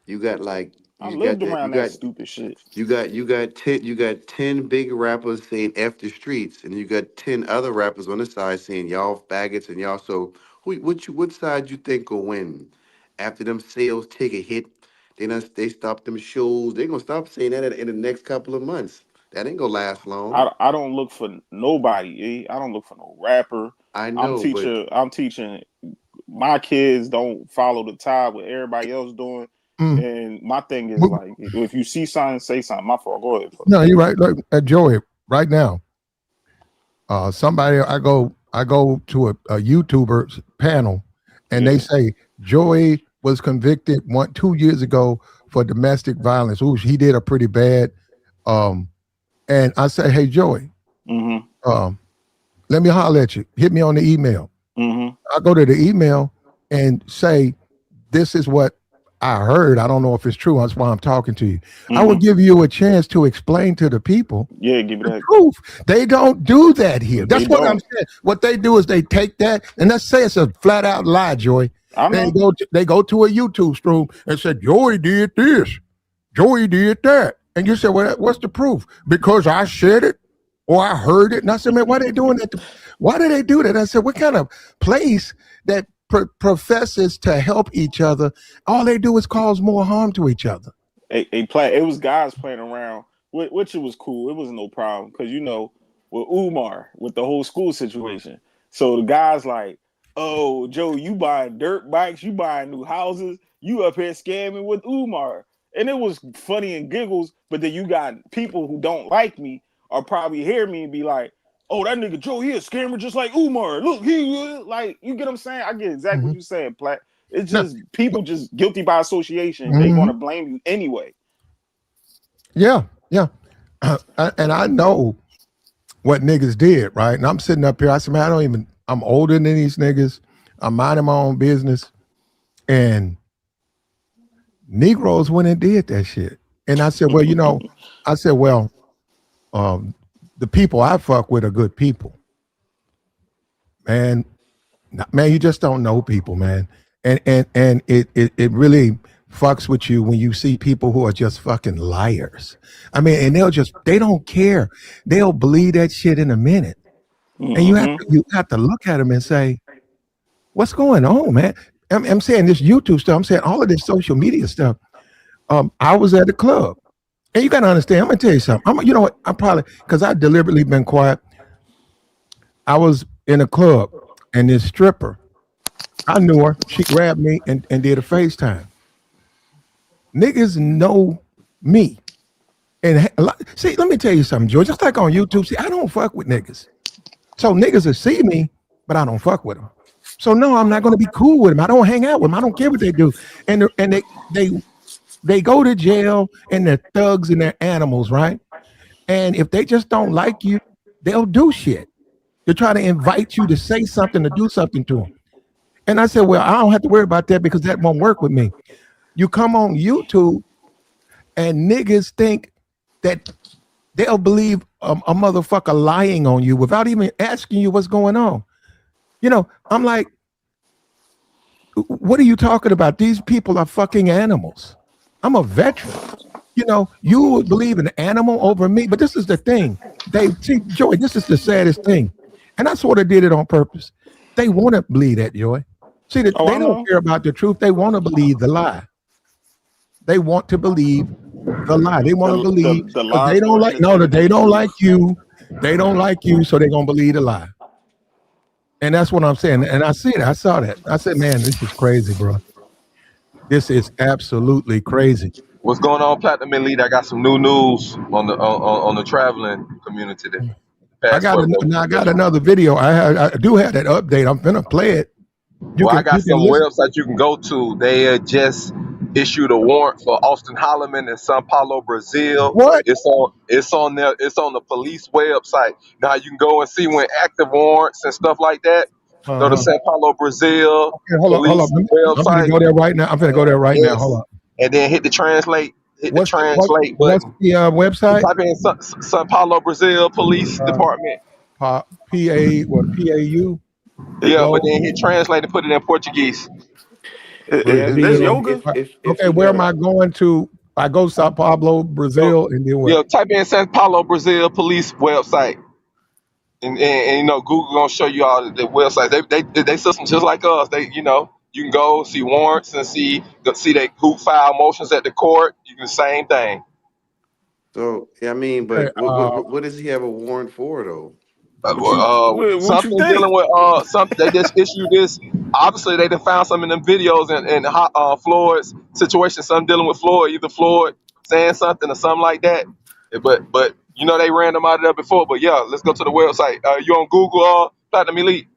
you got I you got lived that around that stupid shit. you got 10 big rappers saying F the streets, and you got 10 other rappers on the side saying y'all faggots and y'all. So what side you think will win? After them sales take a hit, they stop them shows. They gonna stop saying that in the next couple of months. That ain't gonna last long. I don't look for nobody. I don't look for no rapper. I I'm know, but teaching my kids don't follow the tide what everybody else doing. Mm. And my thing is like, if you see something, say something. My fault. Go ahead. No, you're right. Look, Joey, right now, somebody I go to a YouTuber panel, and they say Joey was convicted 2 years ago for domestic violence. Ooh, he did a pretty bad. And I say, hey Joey, let me holler at you. Hit me on the email. I go to the email and say, this is what I heard. I don't know if it's true. That's why I'm talking to you. I will give you a chance to explain to the people. Yeah, give me the that proof. They don't do that here. That's They what don't. I'm saying. What they do is they take that, and let's say it's a flat out lie, Joey. They go to a YouTube stream and say, Joey did this, Joey did that. And you say, well, what's the proof? Because I said it or I heard it. And I said, man, why are they doing that? Why do they do that? I said, what kind of place that professes to help each other, all they do is cause more harm to each other? It was guys playing around, which it was cool. It was no problem because with Umar with the whole school situation. So the guys like, oh Joe, you buying dirt bikes, you buying new houses, you up here scamming with Umar, and it was funny and giggles. But then you got people who don't like me or probably hear me and be like, oh, that nigga Joe, he a scammer just like Umar. Look, he like, you get what I'm saying? I get exactly what you're saying, Platt. It's just people just guilty by association. They gonna blame you anyway. Yeah. And I know what niggas did, right? And I'm sitting up here. I said, man, I'm older than these niggas. I'm minding my own business. And Negroes went and did that shit. And I said, well, the people I fuck with are good people. Man, you just don't know people, man. And it really fucks with you when you see people who are just fucking liars. I mean, and they don't care. They'll believe that shit in a minute. And you have to look at them and say, what's going on, man? I'm saying this YouTube stuff. I'm saying all of this social media stuff. I was at the club, and you got to understand. I'm gonna tell you something. I'm probably because I deliberately been quiet. I was in a club, and this stripper, I knew her. She grabbed me and did a FaceTime. Niggas know me, and see, let me tell you something, George. Just like on YouTube, see, I don't fuck with niggas. So niggas will see me, but I don't fuck with them. So no, I'm not going to be cool with them. I don't hang out with them. I don't care what they do. And they go to jail and they're thugs and they're animals, right? And if they just don't like you, they'll do shit. They'll try to invite you to say something, to do something to them. And I said, well, I don't have to worry about that because that won't work with me. You come on YouTube and niggas think that they'll believe a motherfucker lying on you without even asking you what's going on. I'm like, what are you talking about? These people are fucking animals. I'm a veteran. You would believe an animal over me, but this is the thing. Joey, this is the saddest thing. And I sort of did it on purpose. They want to believe that, Joey. See, they don't care about the truth. They want to believe the lie. They want to believe the lie. They want to believe the lie. They don't like you. They don't like you, so they're gonna believe the lie. And that's what I'm saying. And I see that. I saw that. I said, man, this is crazy, bro. This is absolutely crazy. What's going on, Platinum Elite? I got some new news on the traveling community. I got another video. I do have that update. I'm gonna play it. I got some websites you can go to. They just issued a warrant for Austin Holloman in São Paulo, Brazil. What? It's on the police website. Now you can go and see when active warrants and stuff like that. Go to São Paulo, Brazil. Okay, hold on. Website. I'm gonna go there right now. Now. Hold on. And then hit the translate. What's button. What's the website? Type in São Paulo, Brazil Police Department. PAU? Yeah, but then hit translate and put it in Portuguese. There's yoga. Okay, where am I going to? I go to Sao Paulo, Brazil, and then what? Yeah, type in São Paulo, Brazil Police website. And Google gonna show you all the websites. They system just like us. You can go see warrants and see who filed motions at the court. You can same thing. So I mean, but what does he have a warrant for though? Something dealing with something. They just issued this. Obviously, they done found some in them videos and Floyd's situation. Something dealing with Floyd, either Floyd saying something or something like that. But they ran them out of there before. But yeah, let's go to the website. You on Google Platinum Elite?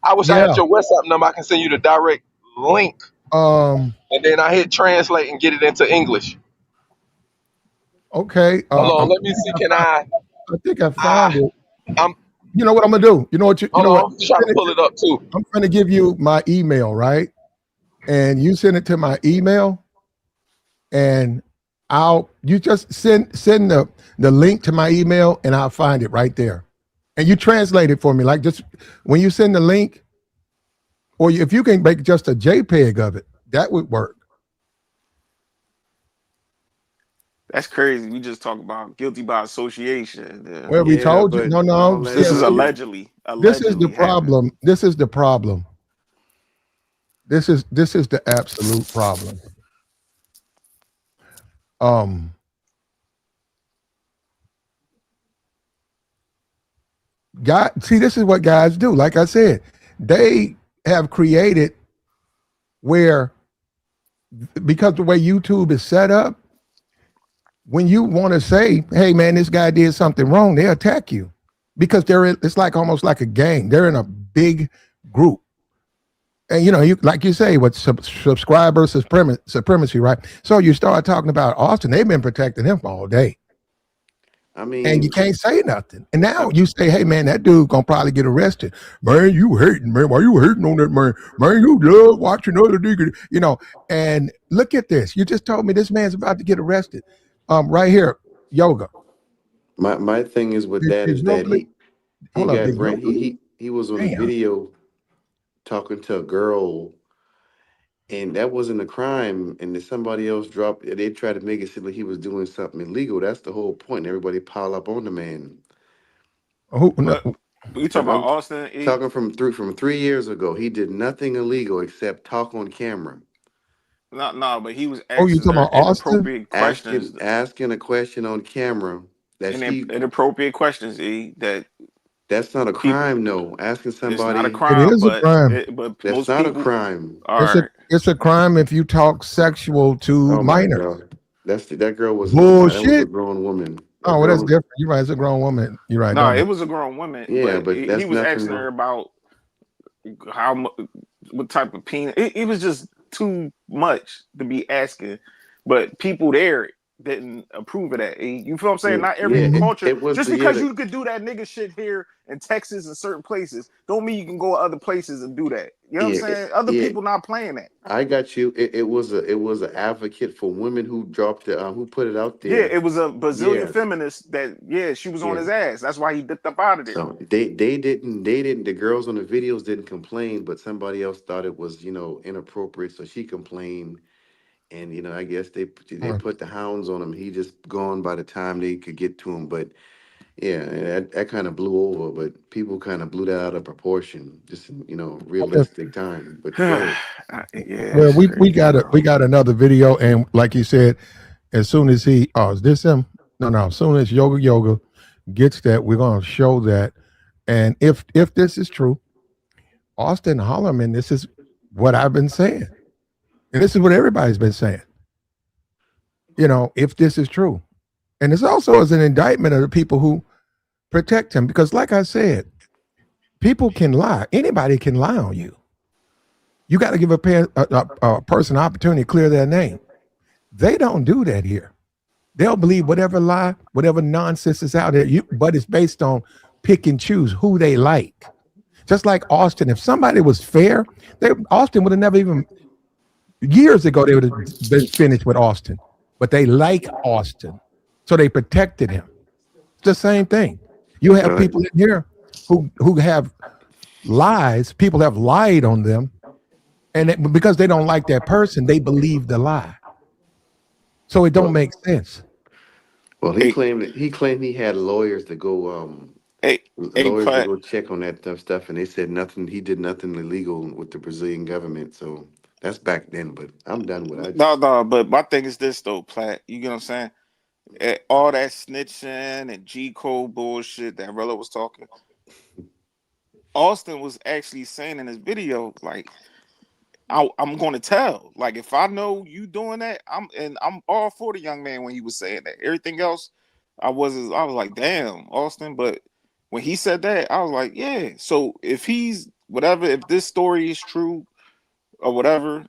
I wish I had your WhatsApp number. I can send you the direct link. And then I hit translate and get it into English. Okay. Hold on, let me see. I think I found it. You know what I'm gonna do? You know what? I'm trying to pull it up too. I'm gonna give you my email, right? And you send it to my email, and you just send the link to my email, and I'll find it right there. And you translate it for me, like just when you send the link, or if you can make just a JPEG of it, that would work. That's crazy. We just talk about guilty by association. Well, we told you. No. This is allegedly. This is the problem. This is the problem. This is the absolute problem. See, this is what guys do. Like I said, they have created where, because the way YouTube is set up, when you want to say, hey man, this guy did something wrong, they attack you because it's like almost like a gang. They're in a big group. And you like you say, with subscriber supremacy, right? So you start talking about Austin, they've been protecting him all day. I And you mean, can't say nothing. And now you say, hey man, that dude gonna probably get arrested. Man, you hating, man. Why you hating on that man? Man, you love watching other niggas, you know. And look at this. You just told me this man's about to get arrested. Right here, yoga. my thing is with that Did is that yoga he hold up, got did brand yoga he was on a damn. video talking to a girl, and that wasn't a crime, and then somebody else dropped, they tried to make it seem like he was doing something illegal. That's the whole point. Everybody pile up on the man. Who no, But you talking about I'm Austin? talking from 3 years ago. He did nothing illegal except talk on camera, No, but he was oh, you asking talking her about Austin? inappropriate questions asking a question on camera that and she. inappropriate questions. That That's not a people. crime, no. Asking It's not a somebody. It crime, is a but crime. That's most not a people. crime. All right. It's a crime if you talk sexual to Oh my minors. God. That girl wasn't a minor. That was a Bullshit. grown woman. A Oh, well, that's grown. different. You're right. It's a grown woman. You're right. No, Don't it be. was a grown woman, Yeah, but but he that's was nothing asking her wrong. about what type of penis. It was just too much to be asking, but people there didn't approve of that. You feel what I'm saying? Yeah, Not every yeah. Mhm. culture, It was just the year because that you could do that nigga shit here in Texas and certain places, don't mean you can go to other places and do that. You know what I'm yeah, saying? Other yeah. people not playing that. I got you. It was an advocate for women who dropped it, who put it out Yeah, there. it was a Brazilian Yeah, feminist that she was on yeah. his ass. That's why he dipped up out of there. So they didn't the girls on the videos didn't complain, but somebody else thought it was inappropriate, so she complained, and I guess they put the hounds on him. He just gone by the time they could get to him, but yeah, that kind of blew over. But people kind of blew that out of proportion, just in, realistic time. But go ahead. Yeah, Well, it's we got another video, and like you said, as soon as is this him? No. As soon as Yoga gets that, we're gonna show that. And if this is true, Austin Hollerman, this is what I've been saying, and this is what everybody's been saying. If this is true, and it's also as an indictment of the people who protect him, because like I said, people can lie. Anybody can lie on you. You got to give a person an opportunity to clear their name. They don't do that here. They'll believe whatever lie, whatever nonsense is out there, but it's based on pick and choose who they like. Just like Austin, if somebody was fair, Austin would have never even, years ago, they would have been finished with Austin. But they like Austin, so they protected him. It's the same thing. You have Right. people in here who have lies. People have lied on them, and because they don't like that person, they believe the lie. So it don't Well, make sense. well, hey, he claimed he had lawyers to go hey, hey, lawyers to Platt. go check on that stuff, and they said nothing. He did nothing illegal with the Brazilian government. So that's back then. But I'm done with it. No, but my thing is this though, Platt. You get what I'm saying? All that snitching and G code bullshit that Rello was talking. Austin was actually saying in his video, like, I'm going to tell. Like, if I know you doing that, I'm all for the young man when he was saying that. Everything else, I was like, damn, Austin. But when he said that, I was like, yeah. So if he's whatever, if this story is true or whatever,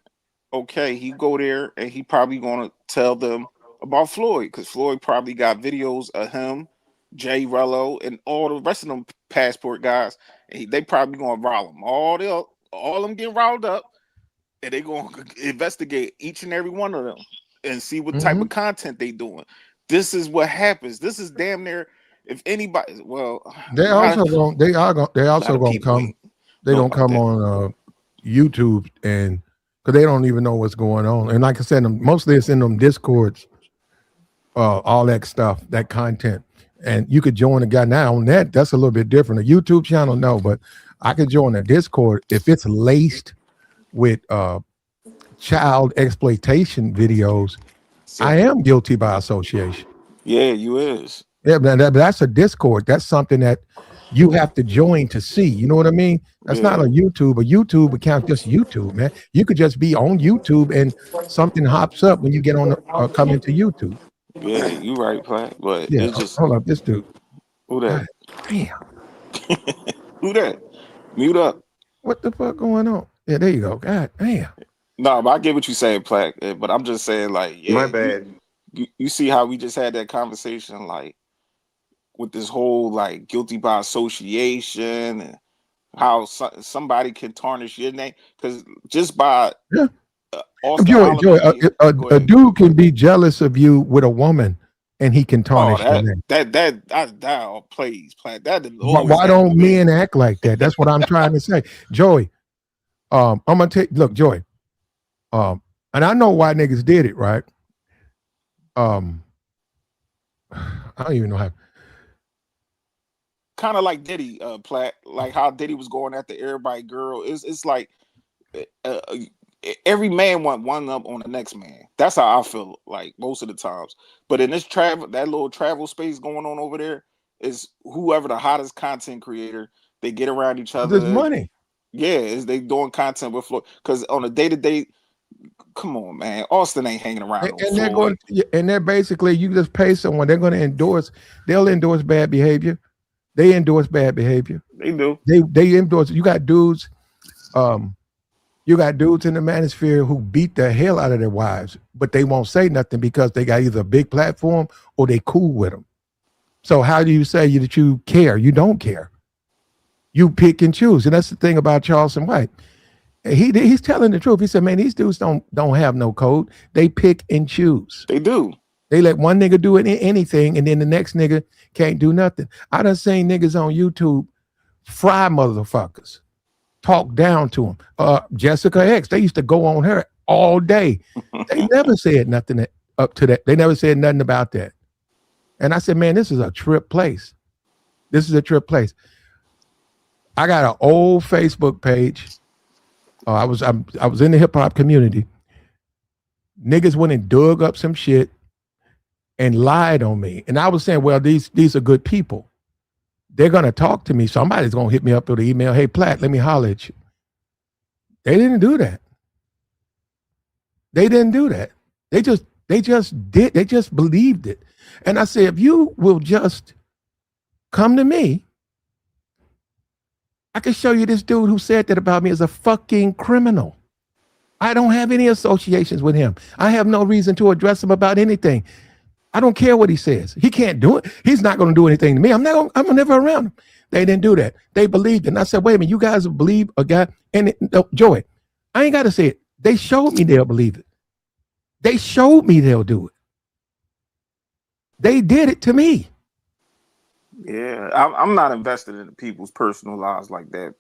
okay, he go there and he probably gonna tell them about Floyd because Floyd probably got videos of him, Jrello, and all the rest of them passport guys, and they probably gonna rile them. All them getting riled up, and they gonna investigate each and every one of them and see what type Mhm. of content they doing. This is what happens. This is damn near. If anybody, well, They a lot also of going. They also going to people come. ain't They know gonna about come that. on YouTube, and because they don't even know what's going on. And like I said, mostly it's in them discords, all that stuff, that content. And you could join the guy now on that. That's a little bit different. A YouTube channel, no, but I could join a Discord if it's laced with child exploitation videos. I am guilty by association. Yeah, you is. Yeah, but that's a Discord. That's something that you have to join to see. You know what I mean? That's not Yeah. a YouTube. A YouTube account, just YouTube, man. You could just be on YouTube and something hops up when you get on come into YouTube. Yeah, you right, Platt. But Yeah, it's just hold up, this dude. who that? God damn, Who that? Mute up. what the fuck going on? Yeah, there you go. God damn. No, but I get what you saying, Platt. But I'm just saying, like, My yeah, bad. you see how we just had that conversation, like, with this whole like guilty by association and how somebody can tarnish your name because just by Austin Joy, Holliman a dude can be jealous of you with a woman, and he can tarnish your name. Please, that Why don't men act like that? That's what I'm trying to say, Joey. I'm gonna look, Joey. And I know why niggas did it, right? I don't even know how. Kind of like Diddy, Platt, like how Diddy was going after everybody girl. It's like every man want one up on the next man. That's how I feel like most of the times. But in this that little travel space going on over there is whoever the hottest content creator, they get around each other. There's money. Yeah, is they doing content with Floyd because on a day-to-day, come on, man, Austin ain't hanging around. And they're basically, you just pay someone, they're going to endorse. They'll endorse bad behavior. They endorse bad behavior. They do. They endorse. You got dudes. You got dudes in the manosphere who beat the hell out of their wives, but they won't say nothing because they got either a big platform or they cool with them. So how do you say that you care? You don't care. You pick and choose, and that's the thing about Charleston White. He's telling the truth. He said, "Man, these dudes don't have no code. They pick and choose. They do. They let one nigga do anything, and then the next nigga can't do nothing." I done seen niggas on YouTube fry motherfuckers, talk down to them. Jessica X, they used to go on her all day. They never said nothing up to that. They never said nothing about that. And I said, man, this is a trip place. This is a trip place. I got an old Facebook page. I was in the hip hop community. Niggas went and dug up some shit and lied on me. And I was saying, well, these are good people. They're gonna talk to me. Somebody's gonna hit me up with an email. Hey, Platt, let me holler at you. They didn't do that. They didn't do that. They just believed it. And I said, if you will just come to me, I can show you this dude who said that about me as a fucking criminal. I don't have any associations with him. I have no reason to address him about anything. I don't care what he says. He can't do it. He's not going to do anything to me. I'm never around him. They didn't do that. They believed it. And I said, wait a minute, you guys believe a guy? And Joey, I ain't got to say it. They showed me they'll believe it. They showed me they'll do it. They did it to me. Yeah, I'm not invested in people's personal lives like that.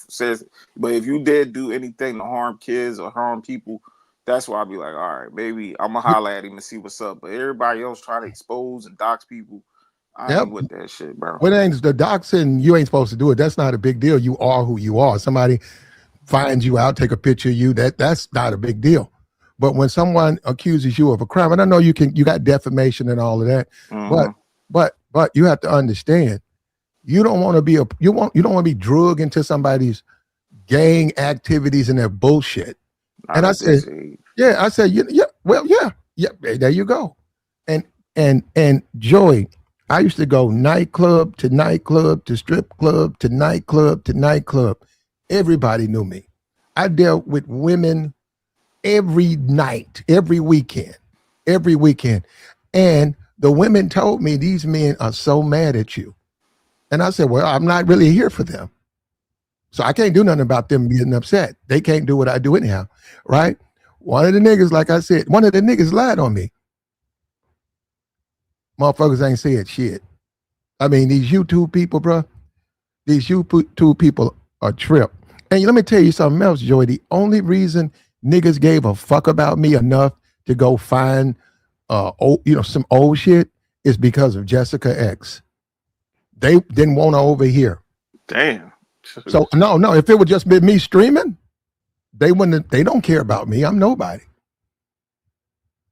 Says, but if you did do anything to harm kids or harm people, that's why I'd be like, all right, maybe I'm gonna holler at him and see what's up. But everybody else trying to expose and dox people, I ain't with that shit, bro. When it ain't the doxing, you ain't supposed to do it. That's not a big deal. You are who you are. Somebody finds you out, take a picture of you. That's not a big deal. But when someone accuses you of a crime, and I know you got defamation and all of that, but you have to understand, you don't want to be you don't want to be drugged into somebody's gang activities and their bullshit. And I said, yeah, there you go. And Joey, I used to go nightclub to nightclub to strip club to nightclub to nightclub. Everybody knew me. I dealt with women every night, every weekend. And the women told me, these men are so mad at you. And I said, well, I'm not really here for them. So I can't do nothing about them being upset. They can't do what I do anyhow, right? One of the niggas, like I said, lied on me. Motherfuckers ain't said shit. I mean, these YouTube people, bro, these YouTube people are trip. And let me tell you something else, Joey. The only reason niggas gave a fuck about me enough to go find some old shit is because of Jessica X. They didn't want to overhear. Damn. So no, if it would just be me streaming, they don't care about me. I'm nobody.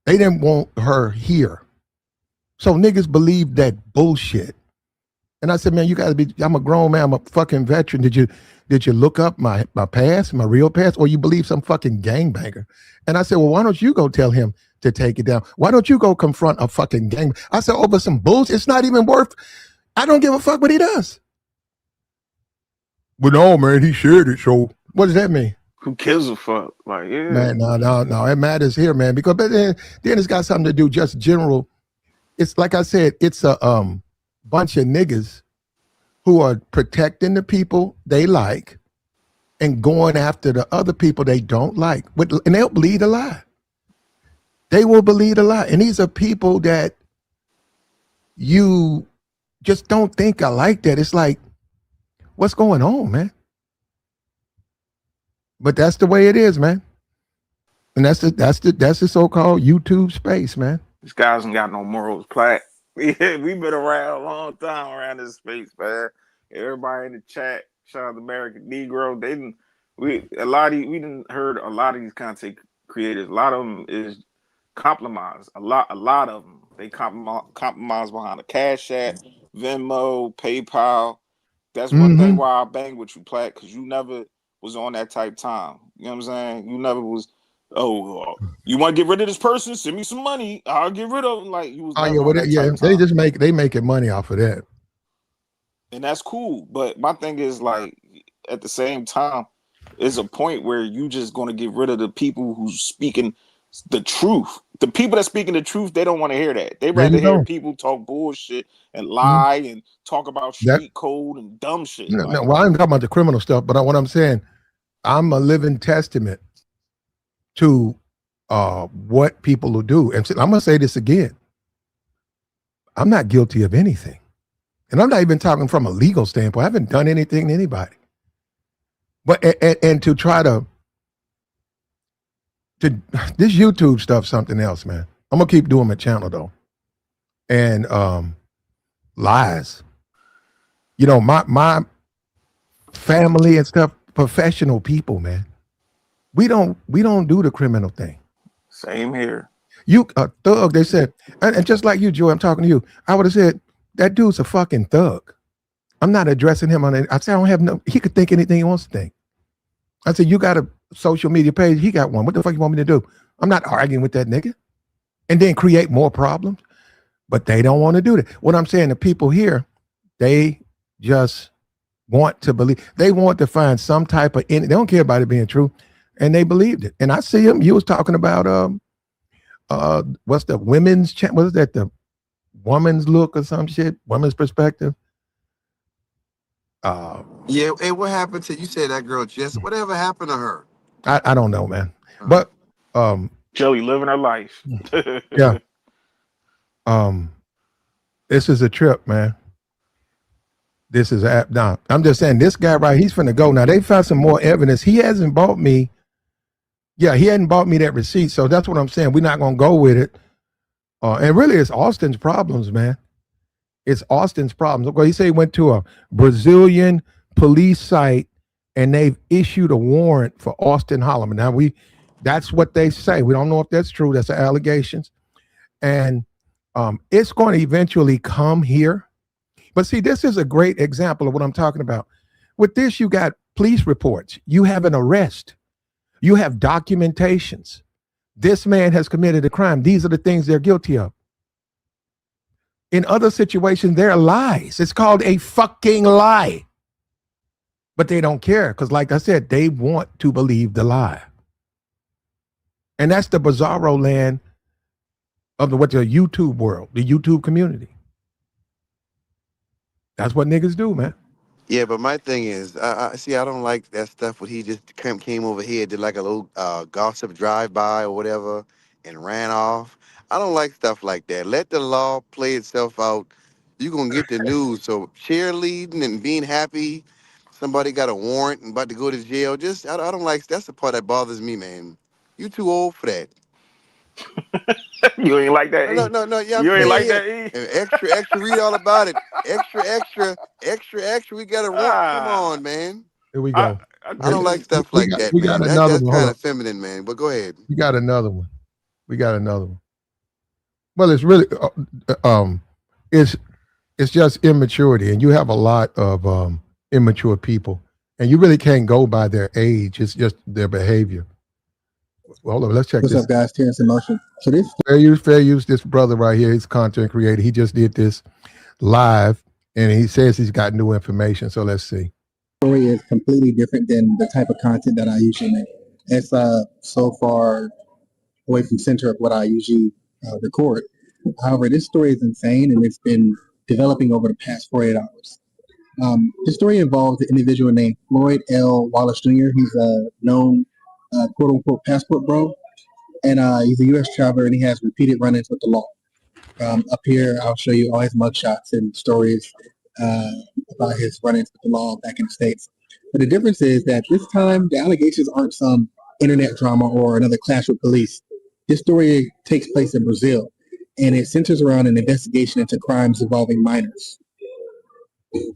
They didn't want her here. So niggas believe that bullshit. And I said, man, you gotta be, I'm a grown man, I'm a fucking veteran. Did you look up my past, my real past, or you believe some fucking gangbanger? And I said, well, why don't you go tell him to take it down? Why don't you go confront a fucking gang? I said, over some bullshit, it's not even worth, I don't give a fuck what he does. But no, man, he shared it. So what does that mean? Who gives a fuck? Like, yeah. Man, no, it matters here, man. Because then it's got something to do just general. It's like I said, it's a bunch of niggas who are protecting the people they like and going after the other people they don't like. And they'll believe a lie. They will believe a lie. And these are people that you just don't think are like that. It's like, what's going on, man? But that's the way it is, man. And that's the so-called YouTube space, man. These guys ain't got no morals, Platt. We've been around a long time around this space, man. Everybody in the chat, shout out to American Negro. We didn't heard a lot of these content creators. A lot of them is compromise. A lot of them they compromise behind a Cash App, Venmo, PayPal. That's one thing why I bang with you, Platt, because you never was on that type time. You know what I'm saying? You never was. Oh, you want to get rid of this person? Send me some money. I'll get rid of them. Like you was. They just making money off of that, and that's cool. But my thing is like, at the same time, there's a point where you just going to get rid of the people who's speaking the truth. The people that speaking the truth, they don't want to hear that. They rather hear people talk bullshit and lie and talk about street code and dumb shit. No, well, I'm talking about the criminal stuff, but what I'm saying, I'm a living testament to what people will do. And I'm gonna say this again. I'm not guilty of anything. And I'm not even talking from a legal standpoint. I haven't done anything to anybody. But and to try to this YouTube stuff, something else, man. I'm gonna keep doing my channel though. And lies. You know, my family and stuff, professional people, man. We don't do the criminal thing. Same here. You a thug, they said, and just like you, Joey, I'm talking to you. I would have said, that dude's a fucking thug. I'm not addressing him on it. I said, I don't have no, he could think anything he wants to think. I said, you got a social media page, he got one. What the fuck you want me to do? I'm not arguing with that nigga. And then create more problems. But they don't want to do that. What I'm saying, the people here, they just want to believe. They want to find some type of, they don't care about it being true. And they believed it. And I see him, you was talking about, what's the women's, what is that, the woman's look or some shit, woman's perspective? Yeah, hey, what happened to, you said that girl, Jess, whatever happened to her? I don't know, man. But Joey living her life. Yeah. This is a trip, man. This is now. I'm just saying, this guy right, he's finna go. Now they found some more evidence. He hasn't bought me. Yeah, he hadn't bought me that receipt. So that's what I'm saying. We're not gonna go with it. And really, it's Austin's problems, man. It's Austin's problems. Okay, he said he went to a Brazilian police site and they've issued a warrant for Austin Holloman. Now that's what they say. We don't know if that's true. That's the allegations. And it's going to eventually come here. But see, this is a great example of what I'm talking about. With this, you got police reports. You have an arrest. You have documentations. This man has committed a crime. These are the things they're guilty of. In other situations, they're lies. It's called a fucking lie. But they don't care because, like I said, they want to believe the lie. And that's the bizarro land of the YouTube world, the YouTube community. That's what niggas do, man. Yeah, but my thing is, I don't like that stuff when he just came over here, did like a little gossip drive-by or whatever, and ran off. I don't like stuff like that. Let the law play itself out. You're going to get the news. So cheerleading and being happy, somebody got a warrant and about to go to jail, I don't like, that's the part that bothers me, man. You too old for that. You ain't like that. No. Yeah, you ain't like that. Extra. Read all about it. Extra. We got a warrant. Come on, man. Here we go. I don't like stuff like that, man. That's kind of feminine, man. But go ahead. We got another one. Well, it's really, it's just immaturity, and you have a lot of immature people, and you really can't go by their age. It's just their behavior. Well, let's check this. What's up, guys? Terrence in motion. So this fair use. This brother right here, he's a content creator. He just did this live, and he says he's got new information. So let's see. Story is completely different than the type of content that I usually make. It's so far away from center of what I usually record. However, this story is insane, and it's been developing over the past 48 hours. The story involves an individual named Floyd L. Wallace Jr. He's a known quote-unquote passport bro, and he's a U.S. traveler, and he has repeated run-ins with the law. Up here, I'll show you all his mugshots and stories about his run-ins with the law back in the States. But the difference is that this time, the allegations aren't some internet drama or another clash with police. This story takes place in Brazil, and it centers around an investigation into crimes involving minors.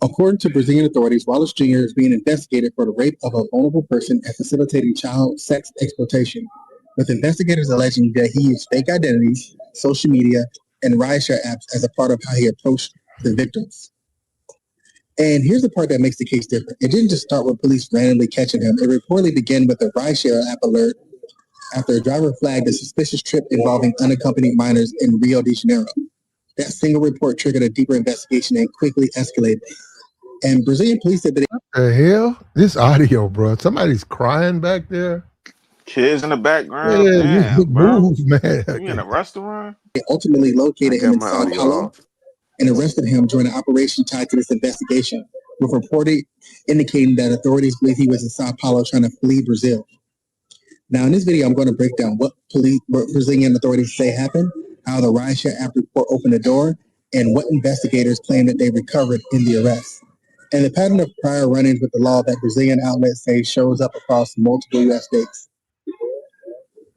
According to Brazilian authorities, Wallace Jr. is being investigated for the rape of a vulnerable person and facilitating child sex exploitation, with investigators alleging that he used fake identities, social media, and rideshare apps as a part of how he approached the victims. And here's the part that makes the case different. It didn't just start with police randomly catching him. It reportedly began with a rideshare app alert after a driver flagged a suspicious trip involving unaccompanied minors in Rio de Janeiro. That single report triggered a deeper investigation and quickly escalated. And Brazilian police said that The hell? This audio, bro. Somebody's crying back there. Kids in the background. Yeah, Damn, bro. move, man. You in a restaurant? they ultimately located him in my São audio Paulo off. and arrested him during an operation tied to this investigation, with reported indicating that authorities believe he was in Sao Paulo trying to flee Brazil. Now, in this video, I'm going to break down what Brazilian authorities say happened, how the rideshare app report opened the door, and what investigators claim that they recovered in the arrest. And the pattern of prior run-ins with the law that Brazilian outlets say shows up across multiple U.S. states.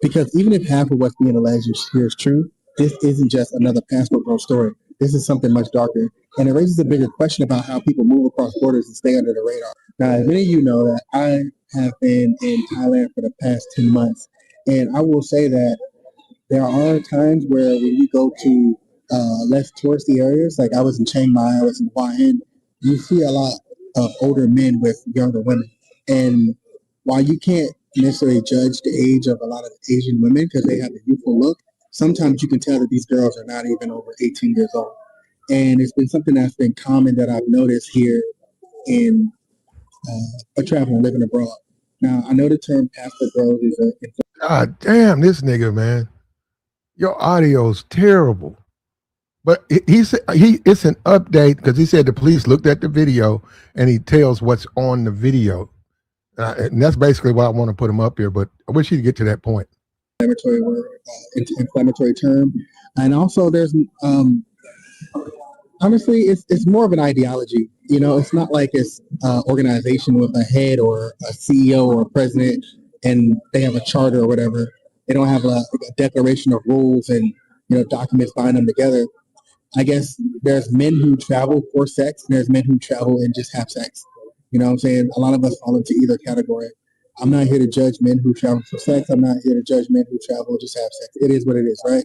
Because even if half of what's being alleged here is true, this isn't just another passport bro story. This is something much darker, and it raises a bigger question about how people move across borders and stay under the radar. Now, as many of you know, that I have been in Thailand for the past 10 months, and I will say that there are times where when you go to less touristy areas, like I was in Chiang Mai, I was in Hua Hin, you see a lot of older men with younger women. And while you can't necessarily judge the age of a lot of Asian women because they have a youthful look, sometimes you can tell that these girls are not even over 18 years old. And it's been something that's been common that I've noticed here in traveling, living abroad. Now, I know the term passport bros is a God damn, this nigga, man. Your audio's terrible. But it's an update because he said the police looked at the video and he tells what's on the video. And that's basically why I want to put him up here, but I wish he'd get to that point. Inflammatory word, inflammatory term. And also there's, honestly, it's more of an ideology. You know, it's not like it's an organization with a head or a CEO or a president and they have a charter or whatever. They don't have a declaration of rules and, you know, documents bind them together. I guess there's men who travel for sex and there's men who travel and just have sex. You know what I'm saying? A lot of us fall into either category. I'm not here to judge men who travel for sex. I'm not here to judge men who travel and just have sex. It is what it is, right?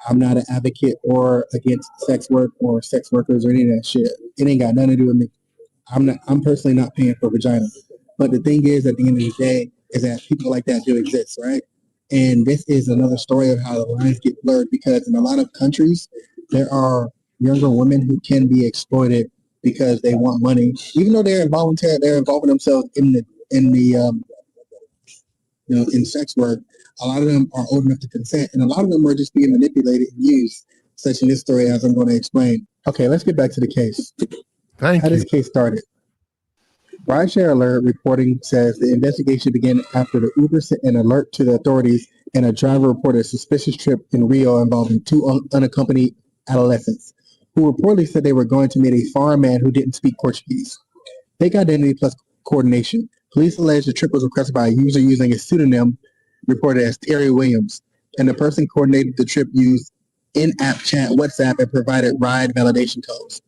I'm not an advocate or against sex work or sex workers or any of that shit. It ain't got nothing to do with me. I'm personally not paying for vagina. But the thing is, at the end of the day, is that people like that do exist, right? And this is another story of how the lines get blurred because in a lot of countries, there are younger women who can be exploited because they want money, even though they're involuntary. They're involving themselves in sex work. A lot of them are old enough to consent, and a lot of them are just being manipulated and used, such in this story as I'm going to explain. Okay, let's get back to the case. Thank How you. this case started. Rideshare Alert reporting says the investigation began after the Uber sent an alert to the authorities and a driver reported a suspicious trip in Rio involving two unaccompanied adolescents who reportedly said they were going to meet a foreign man who didn't speak Portuguese. Fake identity plus coordination. Police allege the trip was requested by a user using a pseudonym reported as Terry Williams, and the person coordinated the trip used in-app chat WhatsApp and provided ride validation codes.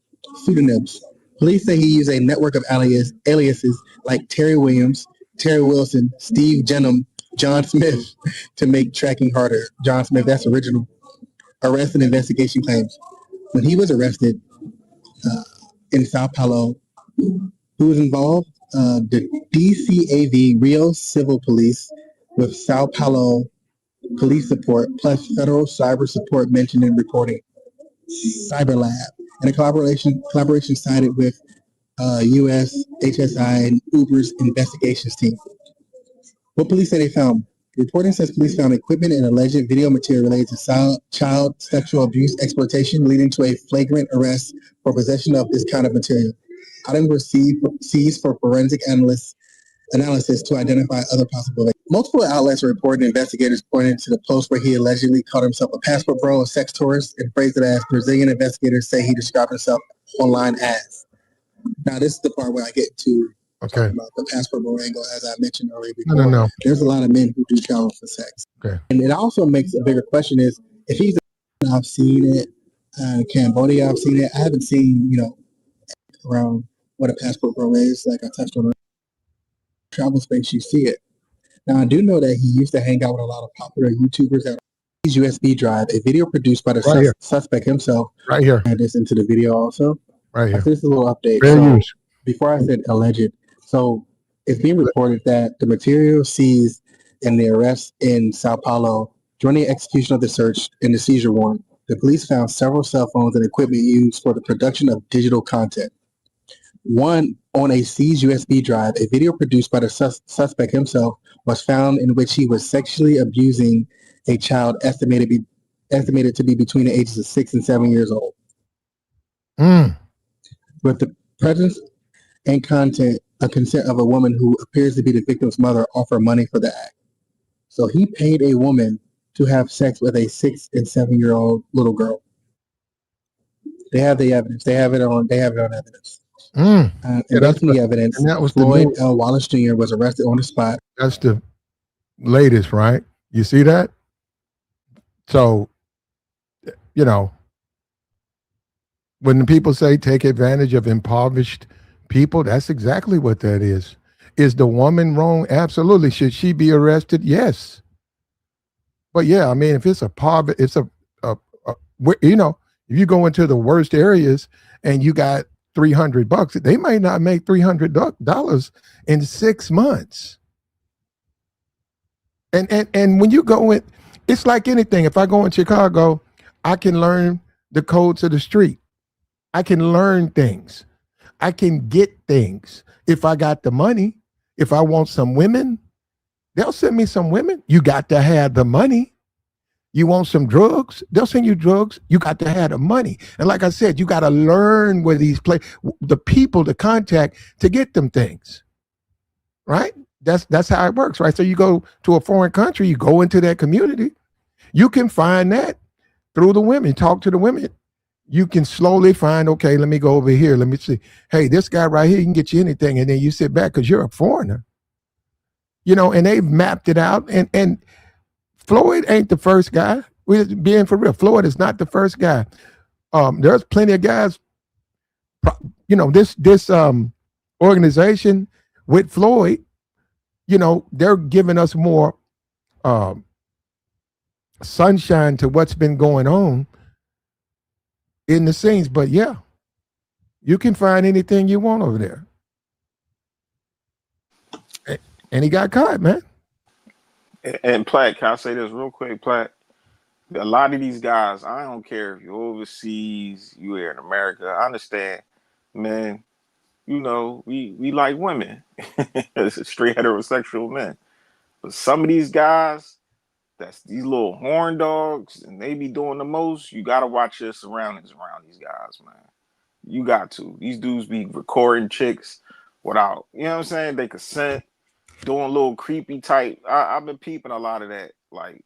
Pseudonyms. Police say he used a network of aliases like Terry Williams, Terry Wilson, Steve Jenham, John Smith to make tracking harder. John Smith, that's original. Arrest and investigation claims. When he was arrested in Sao Paulo, who was involved? The DCAV Rio Civil Police with Sao Paulo Police Support plus Federal Cyber Support mentioned in reporting. Cyber Lab and a collaboration sided with U.S. HSI and Uber's investigations team. What police say they found? Reporting says police found equipment and alleged video material related to child sexual abuse exploitation, leading to a flagrant arrest for possession of this kind of material. Items were seized for forensic analysis to identify other possible. Multiple outlets reported investigators pointed to the post where he allegedly called himself a passport bro, a sex tourist, and phrased it as Brazilian investigators say he described himself online as. Now, this is the part where I get to talk about the passport bro angle, as I mentioned earlier before. No. There's a lot of men who do travel for sex. Okay. And it also makes a bigger question is, if he's, I've seen it, Cambodia, I've seen it. I haven't seen, around what a passport bro is. Like I touched on travel space, you see it. Now, I do know that he used to hang out with a lot of popular YouTubers at his USB drive, a video produced by the suspect himself. Right here. Add this into the video also. Right here. This is a little update. So, before I said alleged, so it's being reported that the material seized in the arrest in São Paulo during the execution of the search and the seizure warrant, the police found several cell phones and equipment used for the production of digital content. One on a seized USB drive, a video produced by the suspect himself was found in which he was sexually abusing a child estimated to be between the ages of 6 and 7 years old. With the presence and consent of a woman who appears to be the victim's mother offer money for the act. So he paid a woman to have sex with a 6 and 7 year old little girl. They have the evidence. They have it on evidence. And that's the evidence. And that was Floyd L. Wallace Jr. was arrested on the spot. That's the latest, right? You see that? So, when the people say take advantage of impoverished people, that's exactly what that is. Is the woman wrong? Absolutely. Should she be arrested? Yes. But yeah, I mean, if it's if you go into the worst areas and you got $300, they might not make $300 in 6 months. And when you go in, it's like anything. If I go in Chicago, I can learn the codes of the street. I can learn things. I can get things. If I got the money, if I want some women, they'll send me some women. You got to have the money. You want some drugs? They'll send you drugs. You got to have the money. And like I said, you got to learn where the people to contact to get them things. Right? That's how it works, right? So you go to a foreign country, you go into that community, you can find that through the women, talk to the women. You can slowly find, okay, let me go over here. Let me see. Hey, this guy right here, he can get you anything. And then you sit back because you're a foreigner. And they've mapped it out. And Floyd ain't the first guy. We're being for real. Floyd is not the first guy. There's plenty of guys, this organization with Floyd, they're giving us more sunshine to what's been going on in the scenes. But yeah, you can find anything you want over there. And he got caught, man. And Platt, can I say this real quick, Platt? A lot of these guys, I don't care if you're overseas, you here in America. I understand, man. We like women. It's straight heterosexual men. But some of these guys, that's these little horn dogs, and they be doing the most. You gotta watch your surroundings around these guys, man. You got to. These dudes be recording chicks without, they consent, doing little creepy type. I've been peeping a lot of that. Like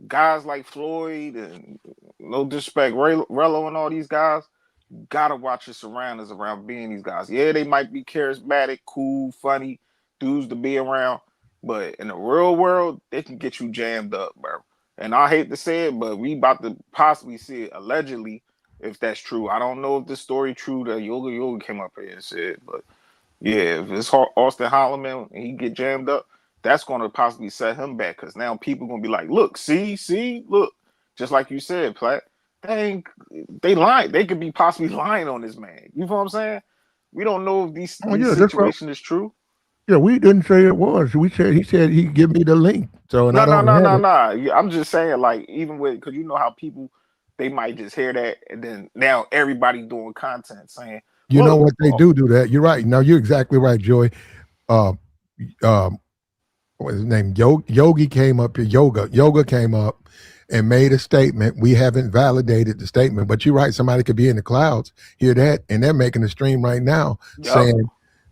guys like Floyd and no disrespect, Jrello and all these guys, you gotta watch your surroundings around being these guys. Yeah, they might be charismatic, cool, funny dudes to be around, but in the real world, they can get you jammed up, bro. And I hate to say it, but we about to possibly see it allegedly, if that's true. I don't know if this story true that Yoga came up here and said, but yeah, if it's Austin Holloman and he get jammed up, that's going to possibly set him back, because now people going to be like, look, see, look, just like you said, Platt, they lying. They could be possibly lying on this man. You know what I'm saying? We don't know if these situation is true. Yeah, we didn't say it was. He said he'd give me the link. So no. I'm just saying, like, even with, because you know how people, they might just hear that, and then now everybody doing content saying, you know what they do that. You're right. No, you're exactly right, Joy. what's his name? Yogi came up here. Yoga came up and made a statement. We haven't validated the statement, but you're right. Somebody could be in the clouds, hear that, and they're making a stream right now saying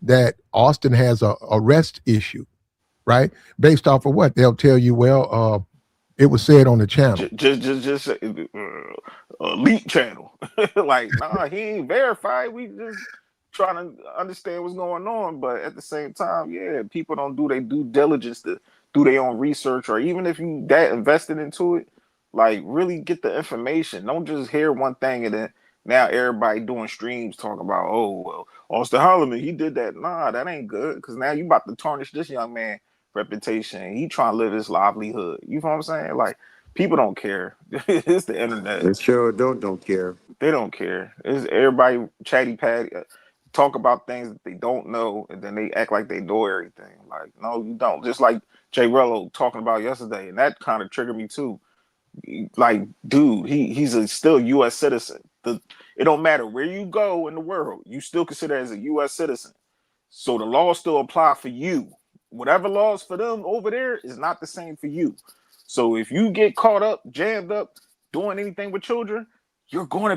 that Austin has a arrest issue, right? Based off of what? They'll tell you, well, it was said on the channel. Just leak channel. Like, nah, he ain't verified. We just trying to understand what's going on. But at the same time, yeah, people don't do their due diligence to do their own research, or even if you that invested into it, like really get the information. Don't just hear one thing and then now everybody doing streams talking about, oh well, Austin Holloman, he did that. Nah, that ain't good, because now you about to tarnish this young man reputation. He trying to live his livelihood. You know what I'm saying? Like, people don't care. It's the internet. They sure don't care. They don't care. It's everybody chatty patty, talk about things that they don't know, and then they act like they know everything. Like, no, you don't. Just like Jrello talking about yesterday, and that kind of triggered me too. Like, dude, he's still U.S. citizen. It don't matter where you go in the world, you still consider as a U.S. citizen. So the laws still apply for you. Whatever laws for them over there is not the same for you. So if you get caught up, jammed up, doing anything with children, you're gonna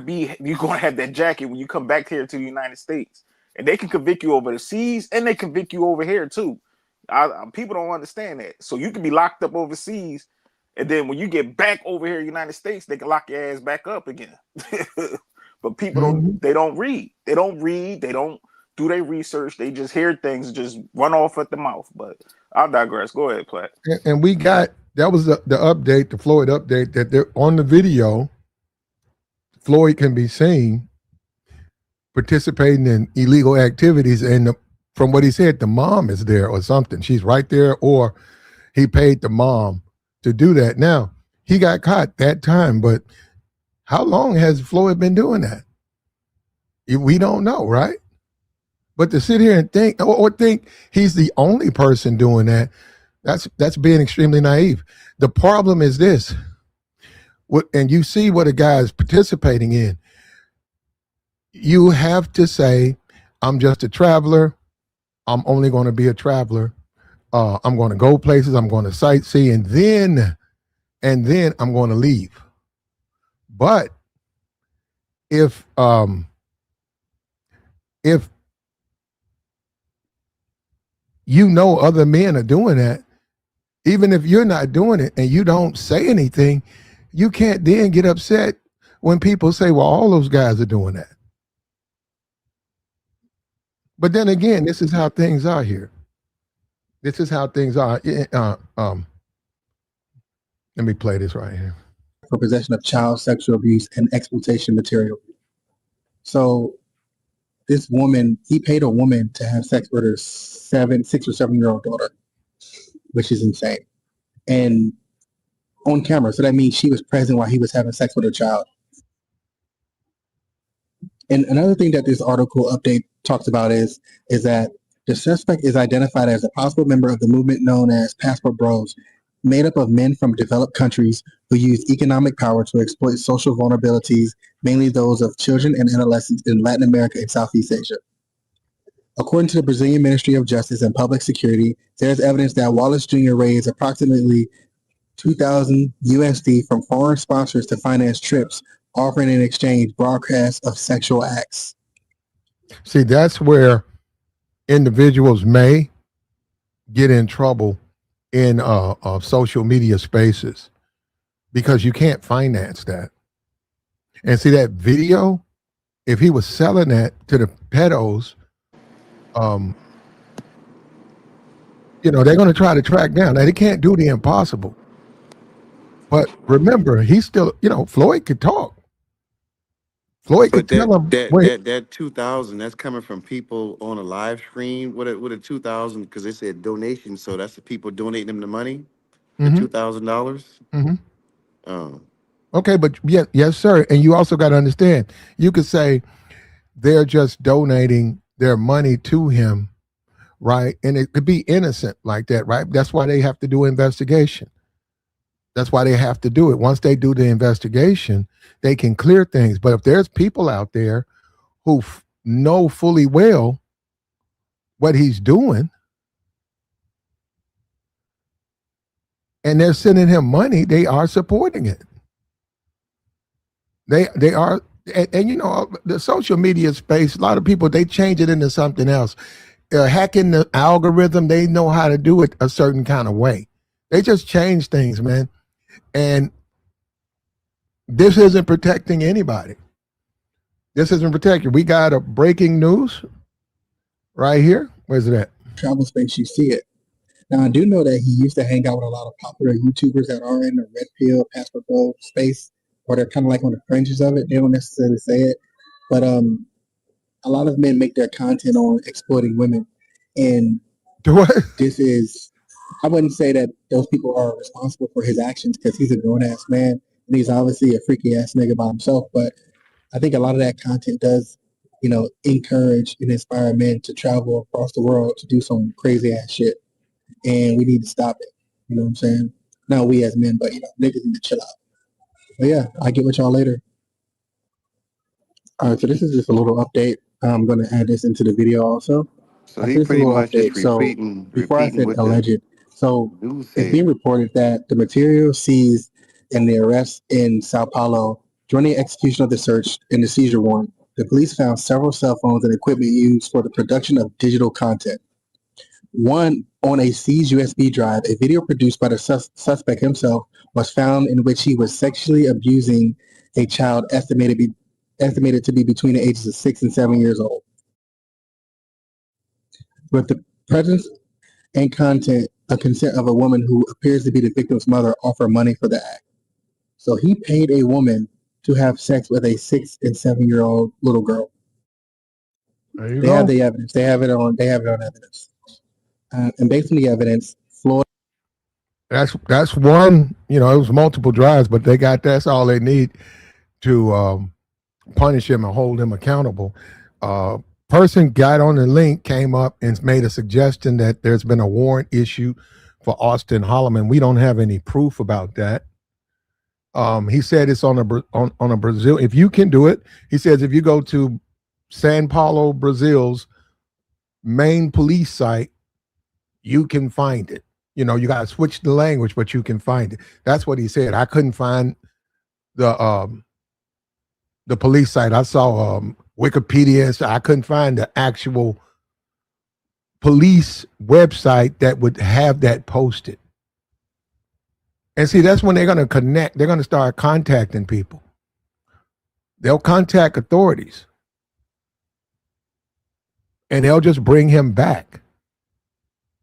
have that jacket when you come back here to the United States, and they can convict you over the seas, and they convict you over here too. People don't understand that. So you can be locked up overseas, and then when you get back over here in the United States, they can lock your ass back up again. But people don't read. They don't do their research. They just hear things, just run off at the mouth. But I'll digress. Go ahead, Platt. And we got, that was the update, the Floyd update, that they're on the video. Floyd can be seen participating in illegal activities, and from what he said, the mom is there or something. She's right there, or he paid the mom to do that. Now, he got caught that time, but how long has Floyd been doing that? We don't know, right? But to sit here and think, or think he's the only person doing that, that's being extremely naive. The problem is this, and you see what a guy is participating in. You have to say, I'm just a traveler. I'm only going to be a traveler. I'm going to go places. I'm going to sightsee, and then I'm going to leave. But if you know other men are doing that, even if you're not doing it and you don't say anything, you can't then get upset when people say, well, all those guys are doing that. But then again, this is how things are here. This is how things are. Let me play this right here. For possession of child sexual abuse and exploitation material. So this woman, he paid a woman to have sex with her 6 or 7 year old daughter, which is insane. And on camera. So that means she was present while he was having sex with her child. And another thing that this article update talks about is that the suspect is identified as a possible member of the movement known as Passport Bros, made up of men from developed countries who use economic power to exploit social vulnerabilities, mainly those of children and adolescents in Latin America and Southeast Asia. According to the Brazilian Ministry of Justice and Public Security, there is evidence that Wallace Jr. raised approximately $2,000 USD from foreign sponsors to finance trips, offering in exchange broadcasts of sexual acts. See, that's where individuals may get in trouble in social media spaces, because you can't finance that. And see, that video, if he was selling that to the pedos, they're going to try to track down. Now, they can't do the impossible. But remember, he's still, Floyd could talk. Floyd could tell him. That 2,000, that's coming from people on a live stream with a 2,000, because they said donation, so that's the people donating them the money, the $2,000. Mm-hmm. Okay, but yes, sir. And you also got to understand, you could say they're just donating their money to him, right? And it could be innocent like that, right? That's why they have to do investigation. That's why they have to do it. Once they do the investigation, they can clear things. But if there's people out there who know fully well what he's doing, and they're sending him money, they are supporting it. They are, and you know, the social media space, a lot of people, they change it into something else. Hacking the algorithm, they know how to do it a certain kind of way. They just change things, man. And this isn't protecting anybody. This isn't protecting. We got a breaking news right here. Where's it at? Travel space, you see it. Now, I do know that he used to hang out with a lot of popular YouTubers that are in the red pill, passport gold space, or they're kind of like on the fringes of it. They don't necessarily say it, but a lot of men make their content on exploiting women, and this is, I wouldn't say that those people are responsible for his actions because he's a grown-ass man, and he's obviously a freaky-ass nigga by himself, but I think a lot of that content does, you know, encourage and inspire men to travel across the world to do some crazy-ass shit. And we need to stop it. You know what I'm saying? Not we as men, but you know, niggas need to chill out. But yeah, I'll get with y'all later. All right, so this is just a little update. I'm gonna add this into the video also. So he This is a pretty little much just update. So before I repeating said what the alleged, so news it's said. being reported that the material seized in the arrest in Sao Paulo during the execution of the search and the seizure warrant, the police found several cell phones and equipment used for the production of digital content. One on a seized USB drive, a video produced by the suspect himself was found in which he was sexually abusing a child estimated to be between the ages of 6 and 7 years old. With the presence and consent of a woman who appears to be the victim's mother offer money for the act. So he paid a woman to have sex with a 6 and 7 year old little girl. There you They go. have the evidence. They have it on evidence. And based on the evidence, Floyd. That's one. You know, it was multiple drives, but they got that's all they need to punish him and hold him accountable. Person got on the link, came up and made a suggestion that there's been a warrant issue for Austin Holloman. We don't have any proof about that. He said it's on a Brazil. If you can do it, he says if you go to São Paulo, Brazil's main police site, you can find it. You know, you got to switch the language, but you can find it. That's what he said. I couldn't find the police site. I saw Wikipedia, so I couldn't find the actual police website that would have that posted. And see, that's when they're going to connect. They're going to start contacting people. They'll contact authorities. And they'll just bring him back.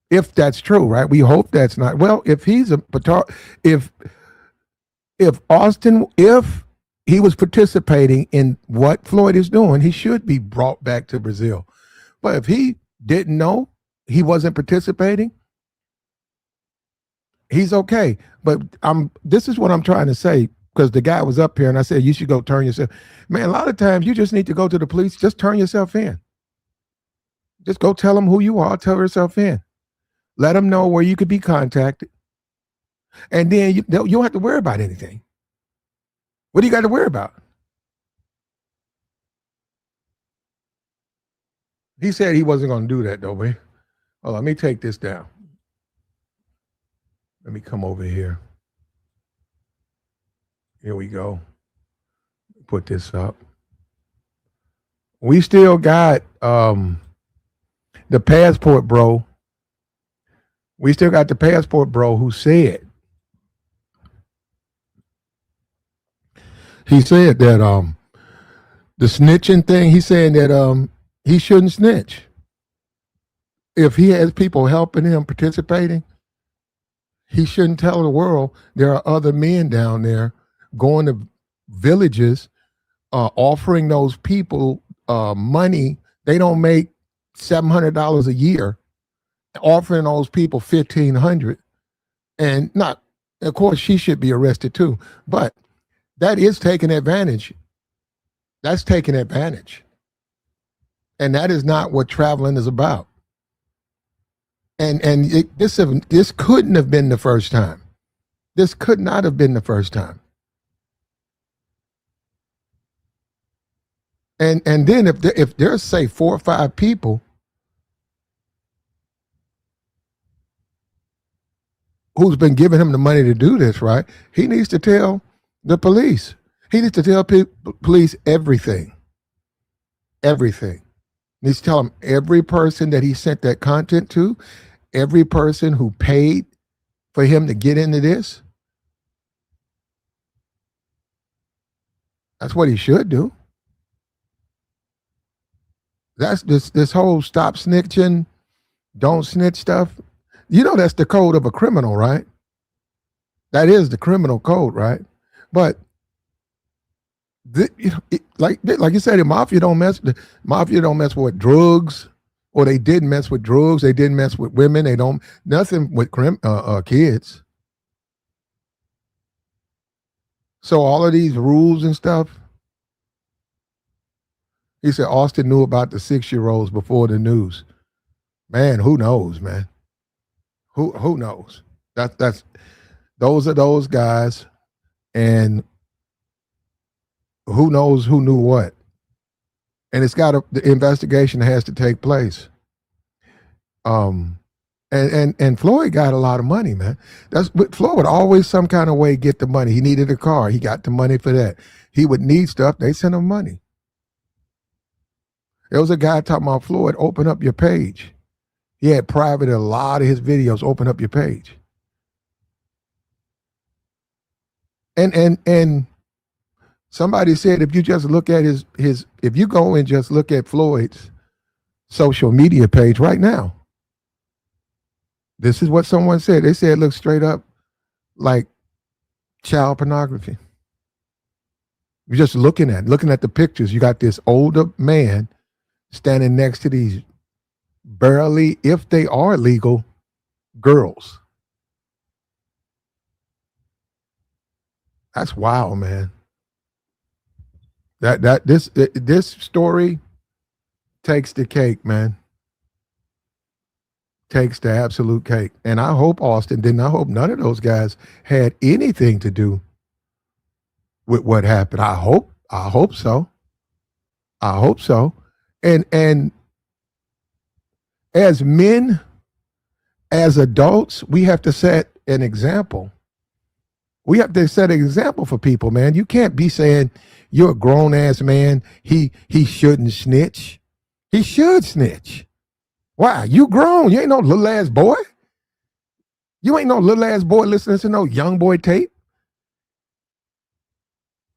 If that's true, right? We hope that's not. Well, if he's if he was participating in what Floyd is doing, he should be brought back to Brazil. But if he didn't know, he wasn't participating, he's okay. But this is what I'm trying to say, because the guy was up here and I said, you should go turn yourself. Man, a lot of times you just need to go to the police, just turn yourself in. Just go tell them who you are, tell yourself in. Let them know where you could be contacted. And then you don't have to worry about anything. What do you got to worry about? He said he wasn't going to do that, though, man. Oh, let me take this down. Let me come over here. Here we go. Put this up. We still got the passport bro. We still got the passport bro who said, he said that the snitching thing, he's saying that he shouldn't snitch. If he has people helping him, participating, he shouldn't tell the world there are other men down there going to villages, offering those people money. They don't make $700 a year, offering those people $1,500, and not. Of course, she should be arrested too, but that is taking advantage. That's taking advantage, and that is not what traveling is about. And this couldn't have been the first time. This could not have been the first time. And then if there's say 4 or 5 people, who's been giving him the money to do this, right? He needs to tell the police. He needs to tell police everything. Everything. He needs to tell them every person that he sent that content to, every person who paid for him to get into this. That's what he should do. That's this whole stop snitching, don't snitch stuff. You know that's the code of a criminal, right? That is the criminal code, right? But like you said, the mafia don't mess with drugs, or they didn't mess with drugs. They didn't mess with women. They don't nothing with kids. So all of these rules and stuff. He said Austin knew about the 6-year-olds before the news. Man, who knows, man? Who knows? That's those are those guys, and who knows who knew what? And it's got the investigation has to take place. And Floyd got a lot of money, man. Floyd would always some kind of way get the money. He needed a car. He got the money for that. He would need stuff. They sent him money. There was a guy talking about Floyd, open up your page. He had private a lot of his videos, open up your page. And somebody said if you just look at his if you go and just look at Floyd's social media page right now, this is what someone said. They said it looks straight up like child pornography. You're just looking at the pictures. You got this older man standing next to these barely, if they are legal, girls. That's wild, man. This story takes the cake, man. Takes the absolute cake. And I hope Austin didn't. I hope none of those guys had anything to do with what happened. I hope so. I hope so. And as men, as adults, we have to set an example. We have to set an example for people, man. You can't be saying you're a grown ass man. He shouldn't snitch. He should snitch. Why? You grown. You ain't no little ass boy. You ain't no little ass boy listening to no young boy tape.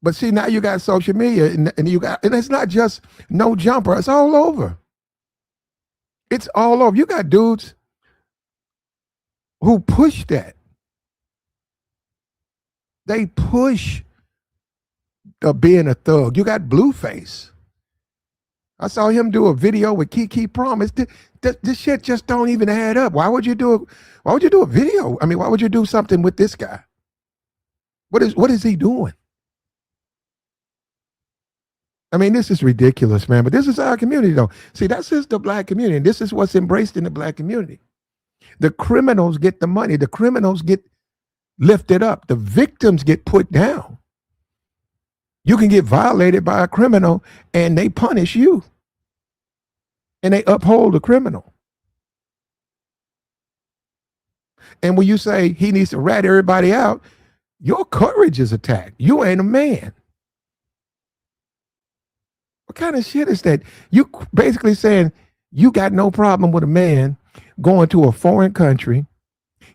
But see, now you got social media, and it's not just No Jumper. It's all over. It's all over. You got dudes who push that. They push being a thug. You got Blueface. I saw him do a video with Keke Promise. This shit just don't even add up. Why would you do a video? I mean, why would you do something with this guy? What is he doing? I mean, this is ridiculous, man. But this is our community, though. See, that's just the black community. And this is what's embraced in the black community. The criminals get the money. The criminals get lifted up. The victims get put down. You can get violated by a criminal and they punish you. And they uphold the criminal. And when you say he needs to rat everybody out, your courage is attacked. You ain't a man. What kind of shit is that? You basically saying you got no problem with a man going to a foreign country,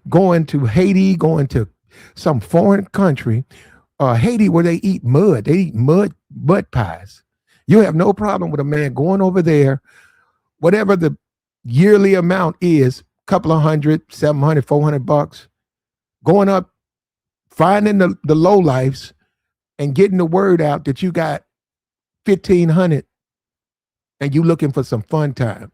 going to Haiti, going to some foreign country, Haiti, where they eat mud. They eat mud pies. You have no problem with a man going over there, whatever the yearly amount is, couple of $100, $700, $400, going up, finding the lowlifes and getting the word out that you got $1,500 and you looking for some fun time.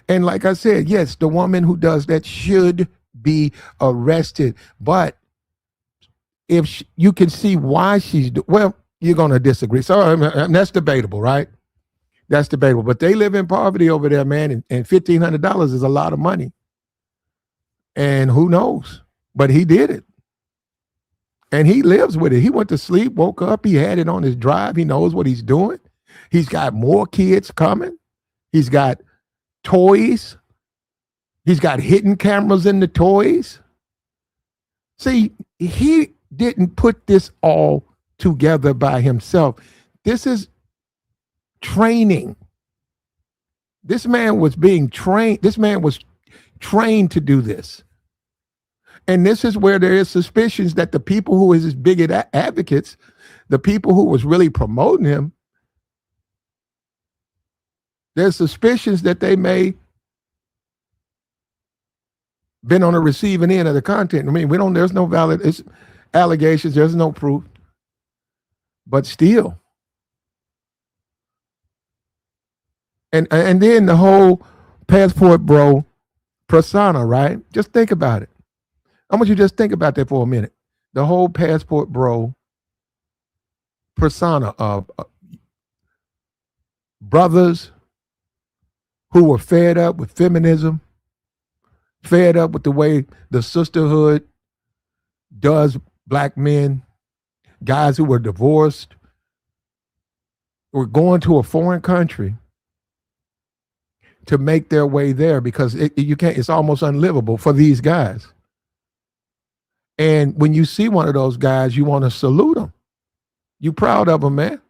And like I said, yes, the woman who does that should be arrested. But if you can see why well, you're going to disagree. So that's debatable, right? That's debatable. But they live in poverty over there, man. And $1,500 is a lot of money. And who knows? But he did it. And he lives with it. He went to sleep, woke up, he had it on his drive. He knows what he's doing. He's got more kids coming. He's got toys. He's got hidden cameras in the toys. See, he didn't put this all together by himself. This is training. This man was being trained. This man was trained to do this. And this is where there is suspicions that the people who is his bigot advocates, the people who was really promoting him, there's suspicions that they may been on the receiving end of the content. I mean, there's no valid allegations, there's no proof. But still. And then the whole passport bro persona, right? Just think about it. I want you to just think about that for a minute. The whole passport bro persona of brothers who were fed up with feminism, fed up with the way the sisterhood does black men, guys who were divorced, were going to a foreign country to make their way there because you can't. It's almost unlivable for these guys. And when you see one of those guys, you want to salute them. You proud of them, man.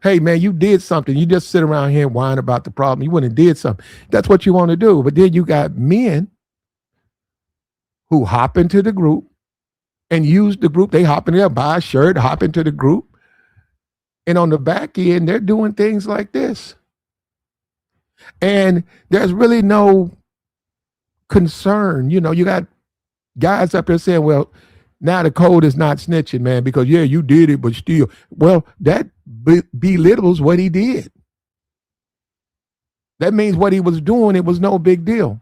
Hey, man, you did something. You just sit around here and whine about the problem. You went and did something. That's what you want to do. But then you got men who hop into the group and use the group. They hop in there, buy a shirt, hop into the group. And on the back end, they're doing things like this. And there's really no concern. You know, you got guys up there saying, well, now the code is not snitching, man, because, yeah, you did it, but still. Well, that belittles what he did. That means what he was doing, it was no big deal.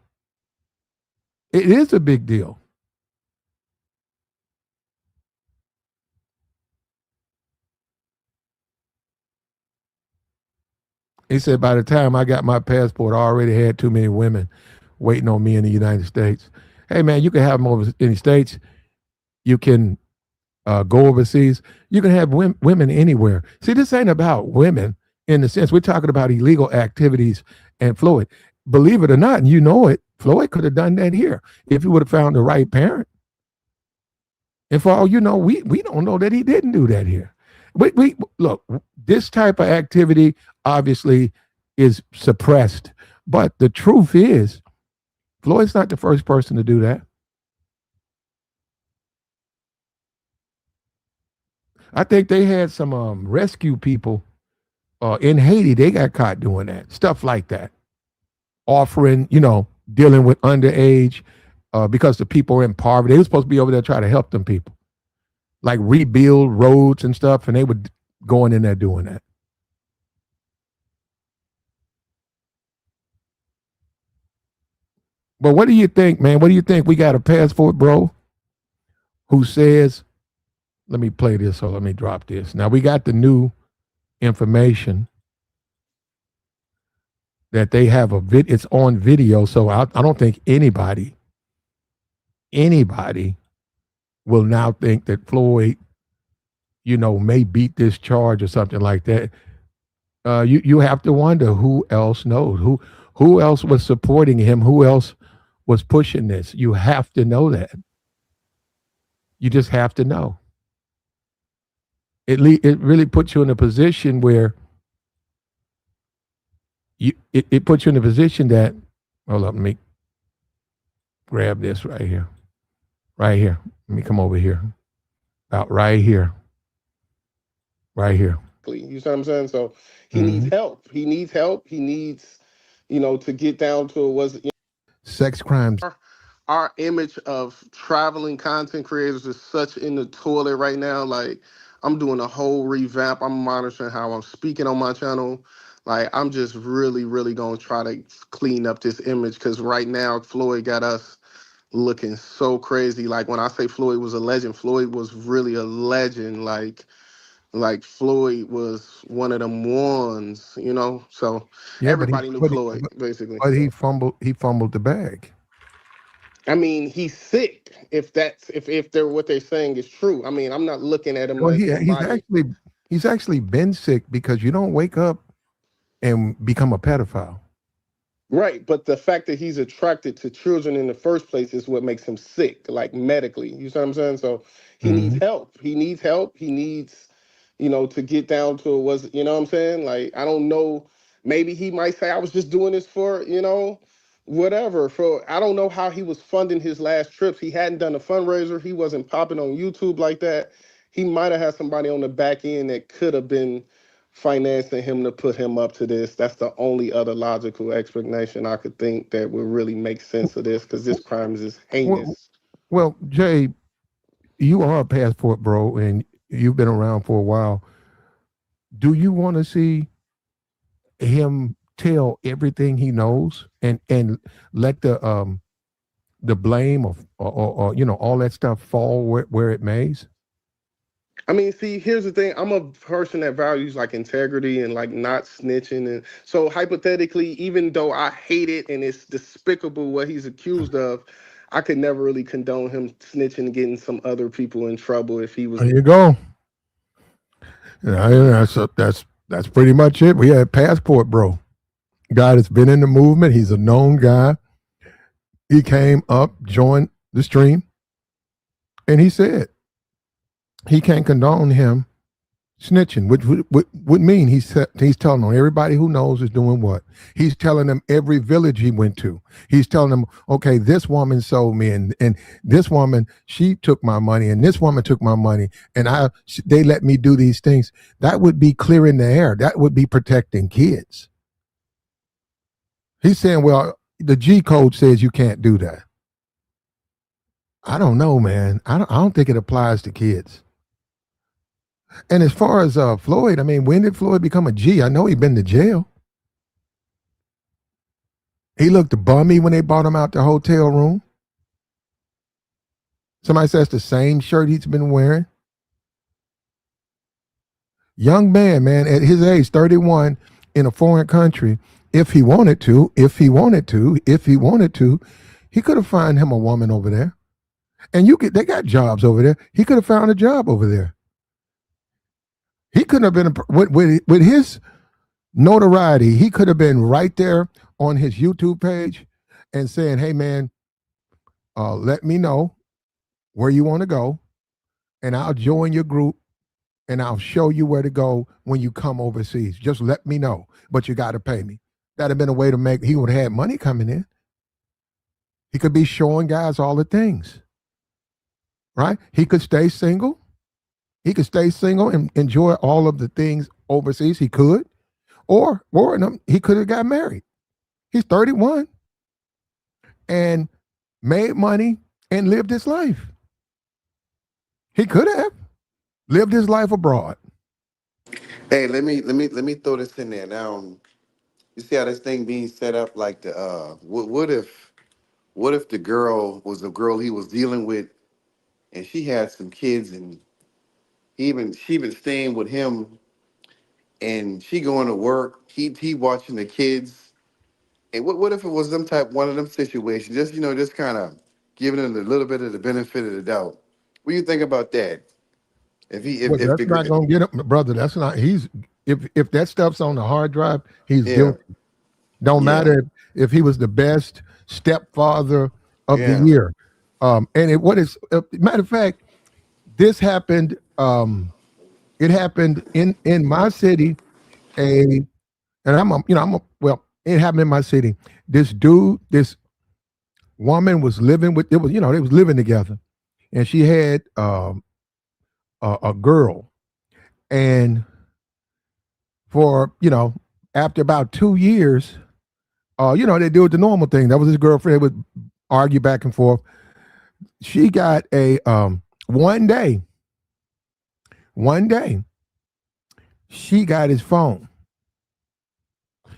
It is a big deal. He said, by the time I got my passport, I already had too many women waiting on me in the United States. Hey, man, you can have them over in the States. You can go overseas. You can have women anywhere. See, this ain't about women in the sense we're talking about illegal activities. And Floyd, believe it or not, and you know it, Floyd could have done that here if he would have found the right parent. And for all you know, we don't know that he didn't do that here. We look, this type of activity obviously is suppressed. But the truth is, Floyd's not the first person to do that. I think they had some rescue people in Haiti. They got caught doing that, stuff like that, offering, dealing with underage because the people are in poverty. They were supposed to be over there trying to help them people, like rebuild roads and stuff, and they were going in there doing that. But what do you think, man? What do you think? We got a passport bro who says, let me play this, or let me drop this. Now we got the new information that they have it's on video. So I don't think anybody will now think that Floyd, may beat this charge or something like that. You have to wonder who else knows, who else was supporting him, who else was pushing this. You have to know that. You just have to know. It really puts you in a position where it puts you in a position that, hold up, let me grab this right here. Right here. Let me come over here. About right here. Right here. You know what I'm saying? So he needs help. He needs help. He needs, to get down to sex crimes. Our image of traveling content creators is such in the toilet right now. Like, I'm doing a whole revamp. I'm monitoring how I'm speaking on my channel. Like, I'm just really, really going to try to clean up this image because right now Floyd got us looking so crazy. Like, when I say Floyd was a legend, Floyd was really a legend. Like Floyd was one of them ones, So yeah, everybody knew Floyd, basically. But he fumbled the bag. I mean, he's sick. If they're what they're saying is true. I mean, I'm not looking at him. Well, he's actually been sick because you don't wake up and become a pedophile. Right, but the fact that he's attracted to children in the first place is what makes him sick, like medically. You see what I'm saying? So he needs Mhm. help. He needs help. He needs, to get down to was, you know what I'm saying? Like, I don't know. Maybe he might say I was just doing this for, whatever. For I don't know how he was funding his last trips. He hadn't done a fundraiser. He wasn't popping on YouTube like that. He might have had somebody on the back end that could have been financing him to put him up to this. That's the only other logical explanation I could think that would really make sense of this, because this crime is just Well, heinous. well, Jay, you are a passport bro, and you've been around for a while. Do you want to see him tell everything he knows and let the blame or all that stuff fall where it mays? I mean, see, here's the thing. I'm a person that values like integrity and like not snitching. And so hypothetically, even though I hate it and it's despicable what he's accused of, I could never really condone him snitching and getting some other people in trouble if he was. There you go. Yeah, that's pretty much it. We had passport bro, guy that's been in the movement. He's a known guy. He came up, joined the stream, and he said he can't condone him snitching, which would mean he's telling on everybody who knows is doing what. He's telling them every village he went to. He's telling them, okay, this woman sold me, and this woman, she took my money, and this woman took my money, and they let me do these things. That would be clearing the air. That would be protecting kids. He's saying, well, the G code says you can't do that. I don't know, man. I don't think it applies to kids. And as far as Floyd, I mean, when did Floyd become a G? I know he'd been to jail. He looked bummy when they brought him out the hotel room. Somebody says the same shirt he's been wearing. Young man, at his age, 31, in a foreign country, if he wanted to, he could have found him a woman over there. And they got jobs over there. He could have found a job over there. He couldn't have been, with his notoriety, he could have been right there on his YouTube page and saying, hey, man, let me know where you want to go, and I'll join your group, and I'll show you where to go when you come overseas. Just let me know, but you got to pay me. That'd have been a way to he would have had money coming in. He could be showing guys all the things, right? He could stay single. He could stay single and enjoy all of the things overseas. He could, or he could have got married. He's 31 and made money and lived his life. He could have lived his life abroad. Hey, let me throw this in there. Now, you see how this thing being set up? Like what if the girl was the girl he was dealing with, and she had some kids, and she been staying with him, and she going to work, he watching the kids, and what if it was one of them situations? Just kind of giving him a little bit of the benefit of the doubt. What do you think about that? Well, If that's not gonna get him, brother. That's not. If that stuff's on the hard drive, he's yeah, guilty. Don't yeah, matter if he was the best stepfather of the yeah. year. Matter of fact, this happened. It happened in my city. It happened in my city. This woman was living with. They was living together, and she had a girl, and for after about 2 years, they do it the normal thing. That was his girlfriend. They would argue back and forth. She got a one day, she got his phone.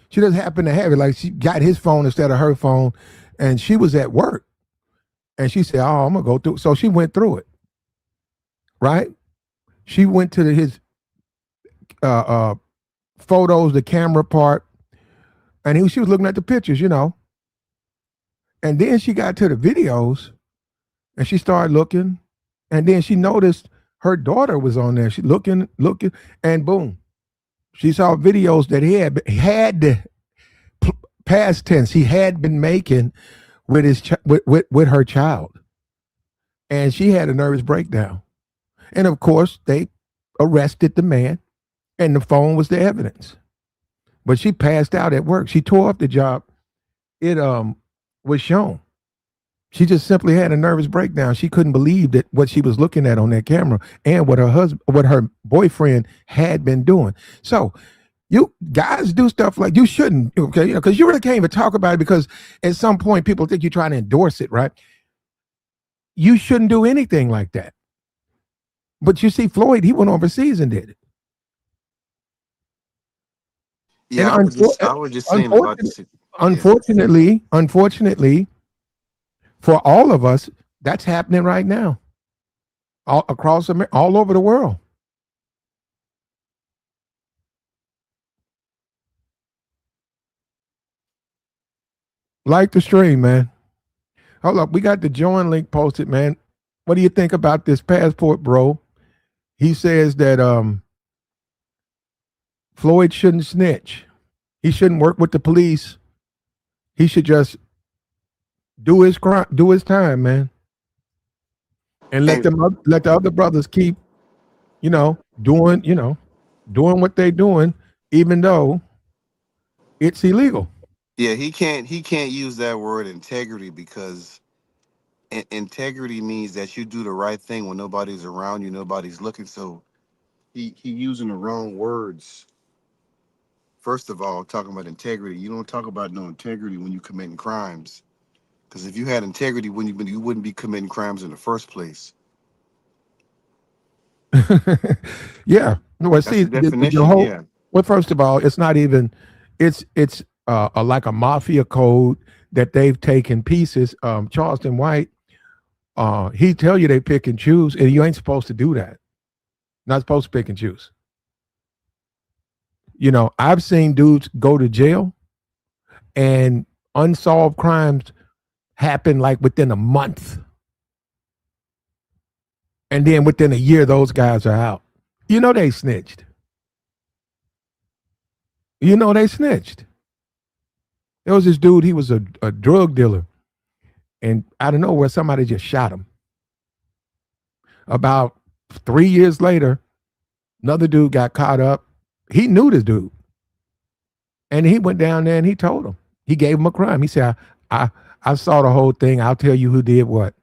She just happened to have it. Like, she got his phone instead of her phone, and she was at work. And she said, "Oh, I'm gonna go through." So she went through it. Right? She went to his photos, the camera part, and she was looking at the pictures, And then she got to the videos, and she started looking, and then she noticed her daughter was on there. She looking, and boom, she saw videos that he had past tense, he had been making with his with her child, and she had a nervous breakdown. And of course, they arrested the man, and the phone was the evidence. But she passed out at work. She tore up the job. It was shown. She just simply had a nervous breakdown. She couldn't believe that what she was looking at on that camera and what her boyfriend had been doing. So you guys do stuff like you shouldn't, okay? Because you really can't even talk about it because at some point people think you're trying to endorse it, right? You shouldn't do anything like that. But you see, Floyd, he went overseas and did it. Yeah, And I was just saying about this. unfortunately, for all of us, that's happening right now, all across America, all over the world. Like the stream, man. Hold up, we got the join link posted, man. What do you think about this passport, bro? He says that Floyd shouldn't snitch. He shouldn't work with the police. He should just do his crime, do his time, man, and let the other brothers keep, doing what they're doing, even though it's illegal. Yeah, he can't use that word integrity because integrity means that you do the right thing when nobody's around you, nobody's looking. So he using the wrong words. First of all, talking about integrity, you don't talk about no integrity when you committing crimes. Because if you had integrity, you wouldn't be committing crimes in the first place. Yeah. Well, That's see, the definition. Yeah. well, first of all, it's not even. It's like a mafia code that they've taken pieces. Charleston White, he tell you they pick and choose, and you ain't supposed to do that. Not supposed to pick and choose. I've seen dudes go to jail, and unsolved crimes happen like within a month. And then within a year, those guys are out. They snitched. They snitched. There was this dude, he was a drug dealer. And out of nowhere, somebody just shot him. About 3 years later, another dude got caught up. He knew this dude. And he went down there and he told him. He gave him a crime. He said, I saw the whole thing. I'll tell you who did what.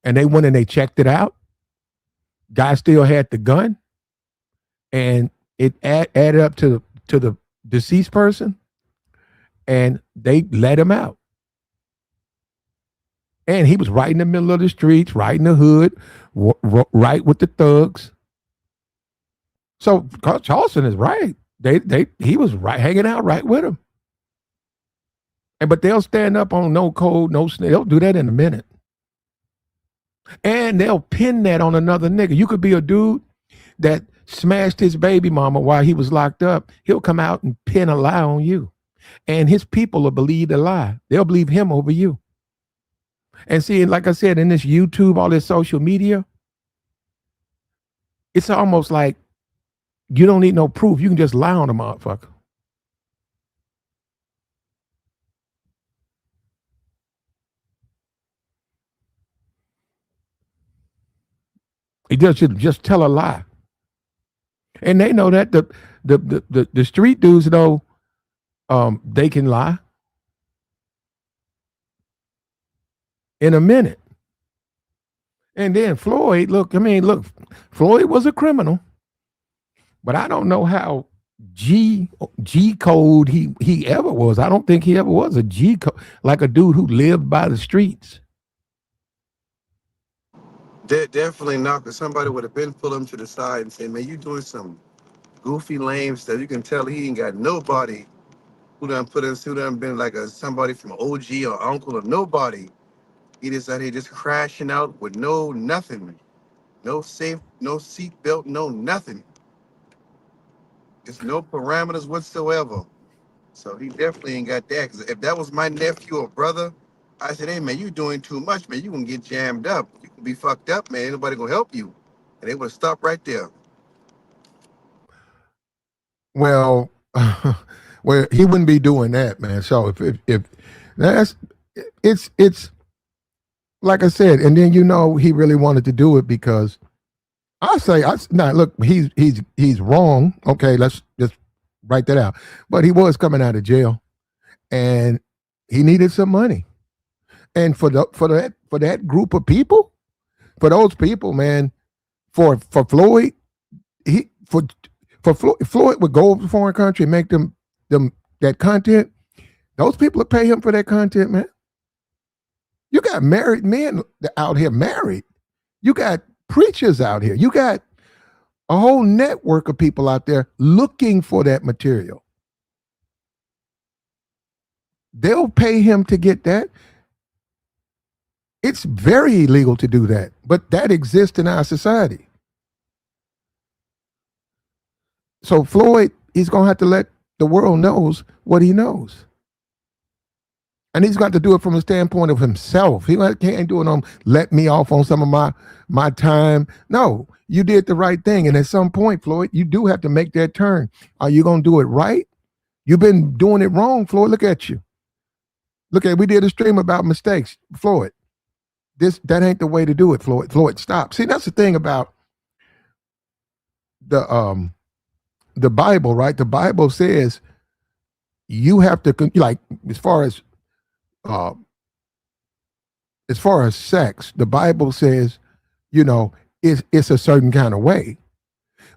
And they went and they checked it out. Guy still had the gun. And it added up to the deceased person. And they let him out. And he was right in the middle of the streets, right in the hood, right with the thugs. So Charleston is right. He was right, hanging out right with him. But they'll stand up on no code, no snitch. They'll do that in a minute. And they'll pin that on another nigga. You could be a dude that smashed his baby mama while he was locked up. He'll come out and pin a lie on you. And his people will believe the lie. They'll believe him over you. And see, like I said, in this YouTube, all this social media, it's almost like you don't need no proof. You can just lie on a motherfucker. He just tell a lie. And they know that the street dudes know they can lie in a minute. And then Floyd, look, Floyd was a criminal, but I don't know how G code he ever was. I don't think he ever was a G code, like a dude who lived by the streets. Definitely not, because somebody would have been pull him to the side and say, man, you doing some goofy lame stuff. You can tell he ain't got nobody who done been like somebody from OG or uncle or nobody. He just out here just crashing out with nothing. No safe, no seat belt, no nothing. Just no parameters whatsoever. So he definitely ain't got that. Because if that was my nephew or brother, I said, hey, man, you doing too much, man. You gonna get jammed up. You can be fucked up, man. Ain't nobody gonna help you. And they would stop right there. Well, Well, he wouldn't be doing that, man. So if that's it's like I said, and then he really wanted to do it because now look, he's wrong. Okay, let's just write that out. But he was coming out of jail, and he needed some money, and for that group of people, for those people, man, for Floyd, Floyd would go over to a foreign country and make them that content. Those people would pay him for that content, man. You got married men out here married. You got preachers out here. You got a whole network of people out there looking for that material. They'll pay him to get that. It's very illegal to do that, but that exists in our society. So Floyd, he's going to have to let the world knows what he knows. And he's got to do it from a standpoint of himself. He can't do it on let me off on some of my time. No, you did the right thing. And at some point, Floyd, you do have to make that turn. Are you going to do it right? You've been doing it wrong, Floyd. Look at you. We did a stream about mistakes. Floyd, that ain't the way to do it, Floyd. Floyd, stop. See, that's the thing about the Bible, right? The Bible says you have to, like, as far as sex, the Bible says, it's a certain kind of way.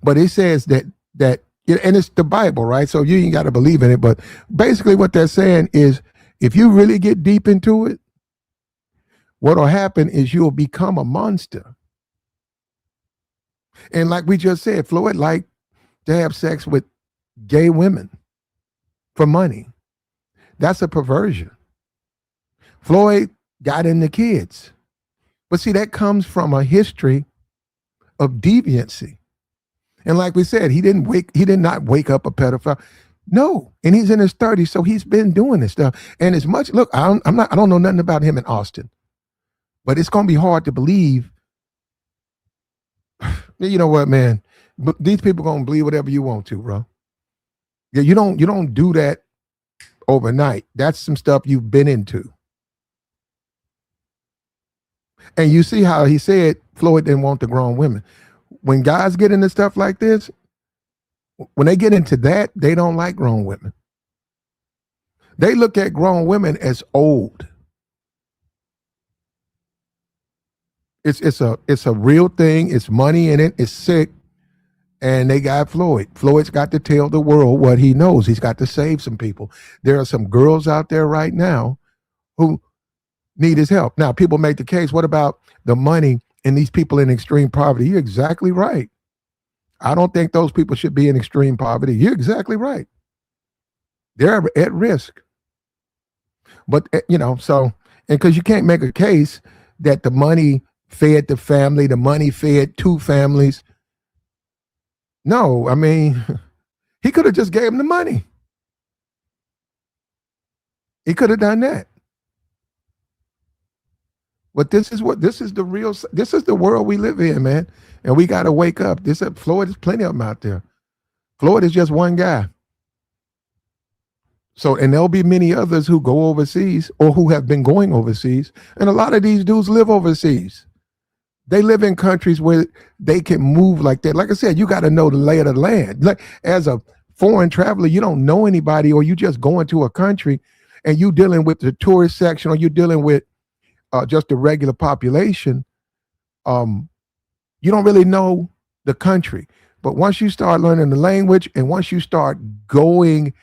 But it says that, and it's the Bible, right? So you ain't got to believe in it. But basically what they're saying is, if you really get deep into it, what'll happen is you'll become a monster. And like we just said, Floyd liked to have sex with gay women for money. That's a perversion. Floyd got into kids. But see, that comes from a history of deviancy. And like we said, he did not wake up a pedophile. No, and he's in his 30s, so he's been doing this stuff. And as much, look, I don't know nothing about him in Austin, but it's gonna be hard to believe. You know what, man? But these people gonna believe whatever you want to, bro. Yeah, you don't do that overnight. That's some stuff you've been into. And you see how he said Floyd didn't want the grown women. When guys get into stuff like this, when they get into that, they don't like grown women. They look at grown women as old. It's a real thing. It's money in it. It's sick. And they got Floyd. Floyd's got to tell the world what he knows. He's got to save some people. There are some girls out there right now who need his help. Now, people make the case, what about the money and these people in extreme poverty? You're exactly right. I don't think those people should be in extreme poverty. You're exactly right. They're at risk. But, and because you can't make a case that the money fed the family, the money fed two families. No, I mean, he could have just gave him the money. He could have done that. But this is the world we live in, man. And we got to wake up. Floyd, there's plenty of them out there. Floyd is just one guy. So, and there'll be many others who go overseas or who have been going overseas. And a lot of these dudes live overseas. They live in countries where they can move like that. Like I said, you got to know the lay of the land. Like, as a foreign traveler, you don't know anybody, or you just go into a country and you dealing with the tourist section, or you're dealing with just the regular population. You don't really know the country. But once you start learning the language, and once you start going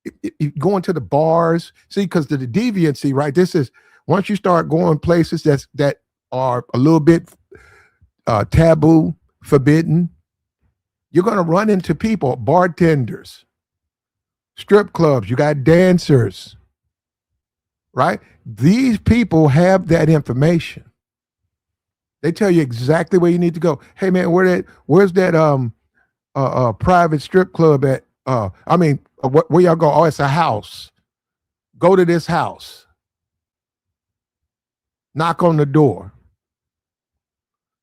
to the bars, see, because the deviancy, right? This is once you start going places that are a little bit taboo, forbidden, you're going to run into people, bartenders, strip clubs, you got dancers, right? These people have that information. They tell you exactly where you need to go. Hey man, where's that private strip club at? Where y'all go? Oh, it's a house. Go to this house. Knock on the door.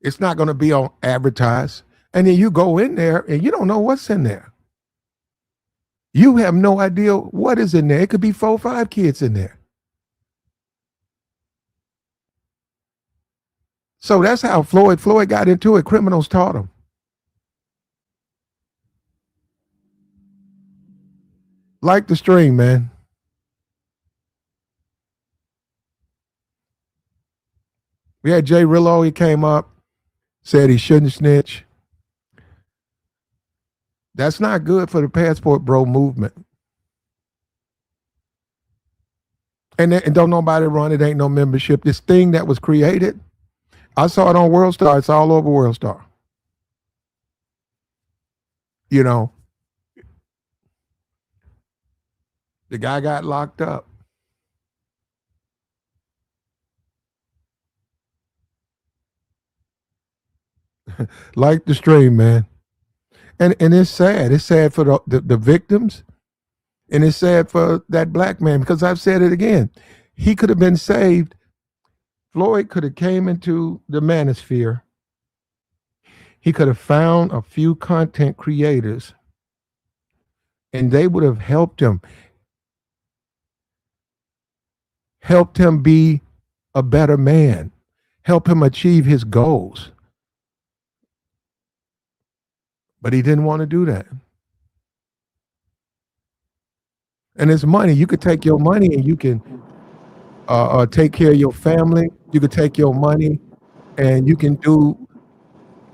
It's not going to be on advertised. And then you go in there and you don't know what's in there. You have no idea what is in there. It could be 4 or 5 kids in there. So that's how Floyd got into it. Criminals taught him. Like the stream, man. We had Jrello. He came up, said he shouldn't snitch. That's not good for the passport bro movement. And don't nobody run it. Ain't no membership. This thing that was created, I saw it on World Star. It's all over World Star. You know, the guy got locked up. Like the stream, man. And it's sad. It's sad for the victims. And it's sad for that black man, because I've said it again. He could have been saved. Floyd could have came into the manosphere. He could have found a few content creators, and they would have helped him be a better man, help him achieve his goals. But he didn't want to do that. And it's money. You could take your money and you can take care of your family. You could take your money and you can do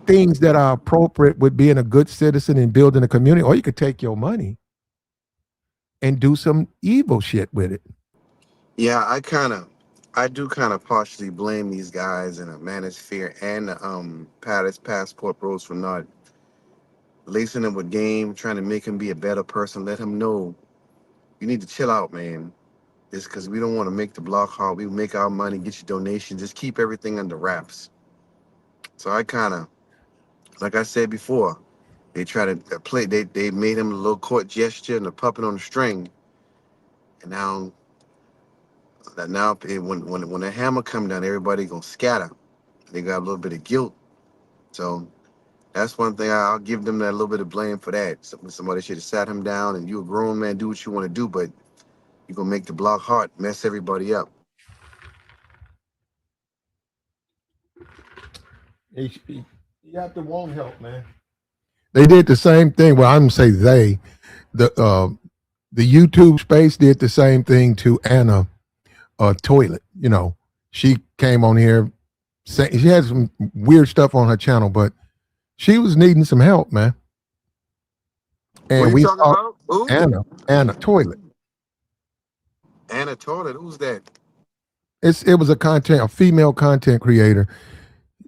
things that are appropriate with being a good citizen and building a community. Or you could take your money and do some evil shit with it. Yeah, I do kind of partially blame these guys in the manosphere and the Paris passport bros for not lacing him with game, trying to make him be a better person. Let him know you need to chill out, man. It's because we don't want to make the block hard. We make our money, get your donations, just keep everything under wraps. So I kind of, like I said before, they try to play. They made him a little court gesture and a puppet on the string, and now when the hammer come down, everybody gonna scatter. They got a little bit of guilt. So that's one thing I'll give them that little bit of blame for that. Somebody should have sat him down, and you a grown man, do what you want to do, but you're gonna make the block hard, mess everybody up. You have to want help, man. They did the same thing. Well, I'm gonna say they. The YouTube space did the same thing to Anna Toilet. You know, she came on here saying she had some weird stuff on her channel, but she was needing some help, man. And What are you we talking about? Who? Anna Toilet. Anna Toilet. Who's that? It was a female content creator.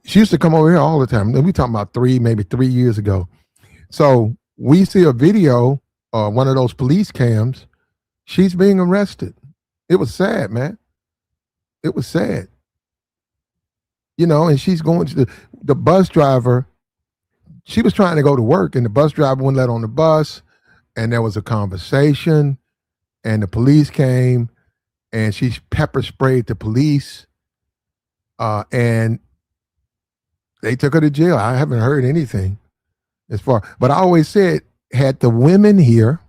She used to come over here all the time. We talking about maybe 3 years ago. So we see a video, one of those police cams. She's being arrested. It was sad, man. It was sad. You know, and she's going to the bus driver. She was trying to go to work, and the bus driver wouldn't let her on the bus. And there was a conversation, and the police came, and she pepper sprayed the police, and they took her to jail. I haven't heard anything as far, but I always said, had the women here,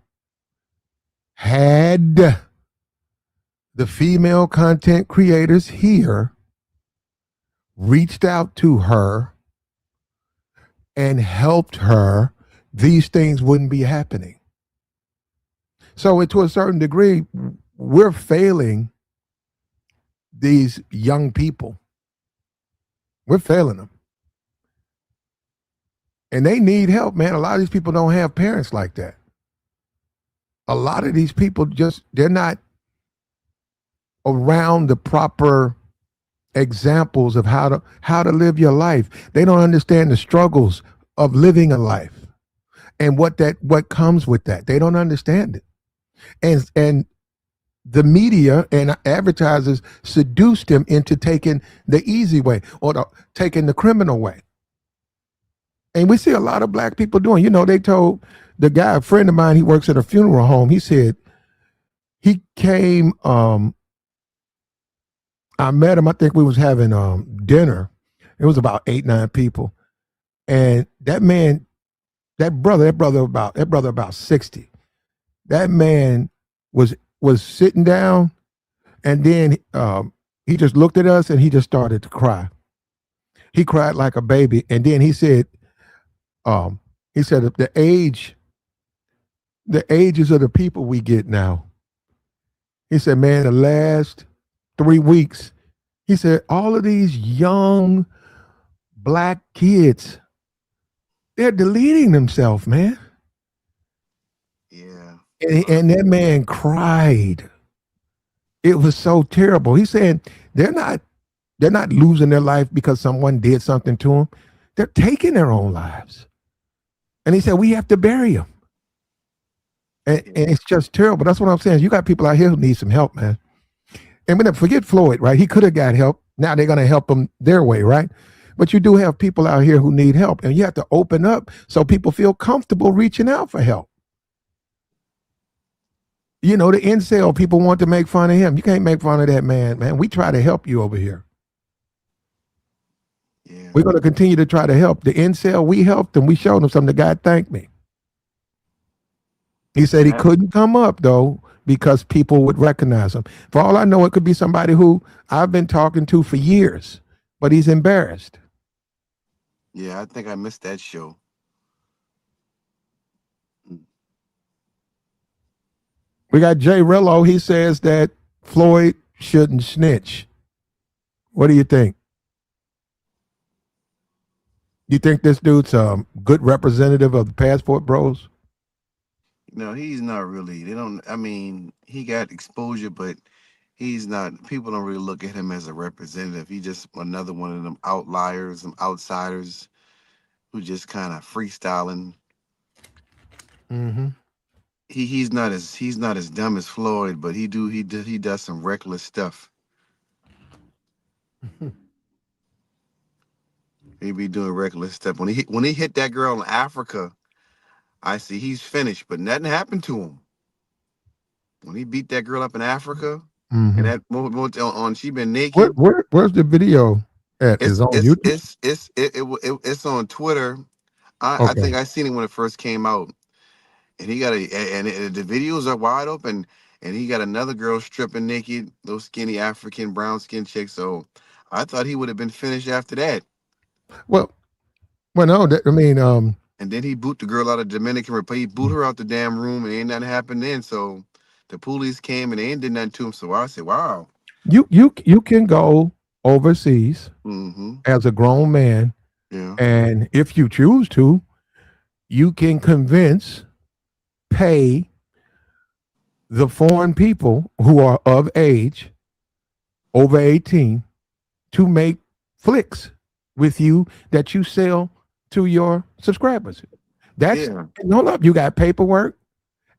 had the female content creators here reached out to her and helped her, these things wouldn't be happening. So to a certain degree, we're failing these young people. We're failing them. And they need help, man. A lot of these people don't have parents like that. A lot of these people they're not around the proper examples of how to live your life. They don't understand the struggles of living a life and what comes with that. They don't understand it. And the media and advertisers seduced them into taking the easy way or taking the criminal way. And we see a lot of black people doing, they told the guy, a friend of mine, he works at a funeral home. He said he came, I met him, I think we was having dinner. It was about 8, 9 people. And that man, that brother about 60. That man was sitting down, and then he just looked at us and he just started to cry. He cried like a baby, and then he said the ages of the people we get now. He said, man, the last 3 weeks, he said, all of these young black kids, they're deleting themselves, man. Yeah. And that man cried. It was so terrible. He said they're not losing their life because someone did something to them. They're taking their own lives. And he said, we have to bury them. And it's just terrible. That's what I'm saying. You got people out here who need some help, man. And when forget Floyd, right? He could have got help. Now they're going to help him their way, right? But you do have people out here who need help, and you have to open up so people feel comfortable reaching out for help. You know, the incel people want to make fun of him. You can't make fun of that man. We try to help you over here. Yeah. We're going to continue to try to help. The incel, we helped him. We showed him something. The guy thanked me. He said he couldn't come up, though, because people would recognize him. For all I know, it could be somebody who I've been talking to for years, but he's embarrassed. Yeah, I think I missed that show. We got Jrello. He says that Floyd shouldn't snitch. What do you think? You think this dude's a good representative of the Passport Bros? No, he's not really. He got exposure, but he's not. People don't really look at him as a representative. He's just another one of them outliers, some outsiders who just kind of freestyling. Mm-hmm. He's not as dumb as Floyd, but he does some reckless stuff. He be doing reckless stuff. When he hit that girl in Africa, I see he's finished, but nothing happened to him. When he beat that girl up in Africa, and that moment on she been naked. Where's the video at? Is on YouTube? It's on Twitter. I think I seen it when it first came out. And he got the videos are wide open, and he got another girl stripping naked, those skinny African brown skin chicks. So I thought he would have been finished after that. Well, no, and then he boot the girl out of Dominican Republic. He boot her out the damn room, and ain't nothing happened then. So the police came and they ain't did nothing to him. So I said, wow. You can go overseas as a grown man, and if you choose to, you can pay the foreign people who are of age, over 18, to make flicks with you that you sell to your subscribers. That's hold up, you got paperwork,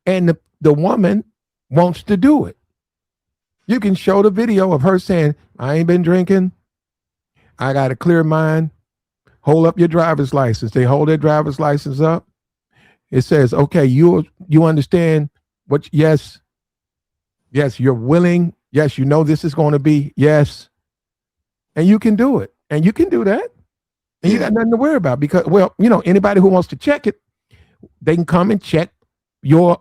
and the woman wants to do it. You can show the video of her saying, I ain't been drinking, I got a clear mind, hold up your driver's license. They hold their driver's license up. It says, okay, you understand what, yes, you're willing, yes, you know this is going to be, yes, and you can do it. And you can do that. And you got nothing to worry about because, well, you know, anybody who wants to check it, they can come and check your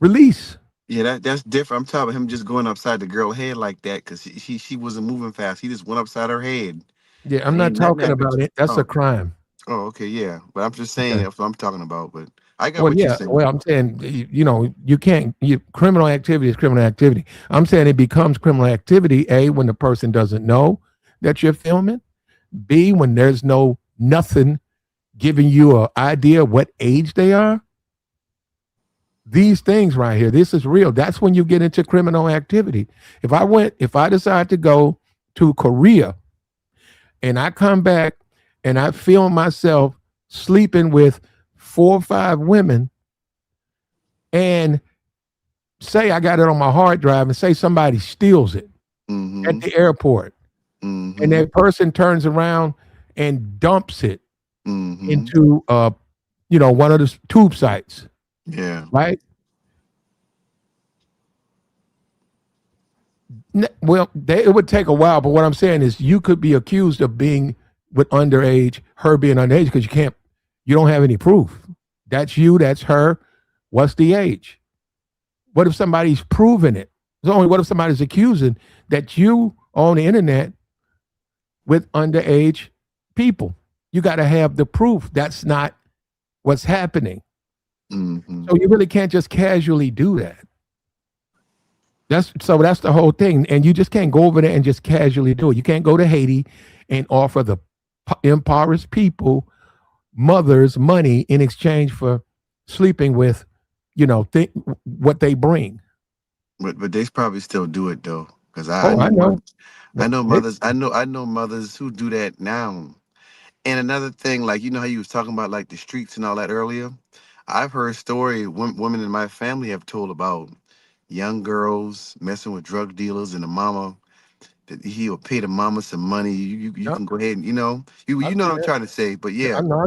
release. Yeah, that's different. I'm talking about him just going upside the girl's head like that because she wasn't moving fast. He just went upside her head. Yeah, I'm not talking about it. That's a crime. Oh, okay, yeah. But I'm just saying that's what I'm talking about. But I got what you're saying. Well, I'm saying, you know, you can't, criminal activity is criminal activity. I'm saying it becomes criminal activity, A, when the person doesn't know that you're filming, B, when there's nothing giving you an idea of what age they are. These things right here, this is real. That's when you get into criminal activity. If I decide to go to Korea and I come back and I film myself sleeping with 4 or 5 women and say I got it on my hard drive and say somebody steals it at the airport and that person turns around and dumps it into one of the tube sites. Yeah. Right. Well, it would take a while, but what I'm saying is you could be accused of being with underage, her being underage, because you don't have any proof. That's you, that's her. What's the age? What if somebody's proven it? What if somebody's accusing that you on the internet with underage people? You got to have the proof. That's not what's happening. Mm-hmm. So you really can't just casually do that. That's the whole thing. And you just can't go over there and just casually do it. You can't go to Haiti and offer the impoverished people mothers money in exchange for sleeping with, what they bring. But they probably still do it though, because I Oh, I know know. I know mothers. I know mothers who do that now. And another thing, like how you was talking about like the streets and all that earlier. I've heard story women in my family have told about young girls messing with drug dealers, and the mama that he'll pay the mama some money. You Yep. can go ahead and you I know see what I'm that. trying to say. But Yeah, yeah, I know.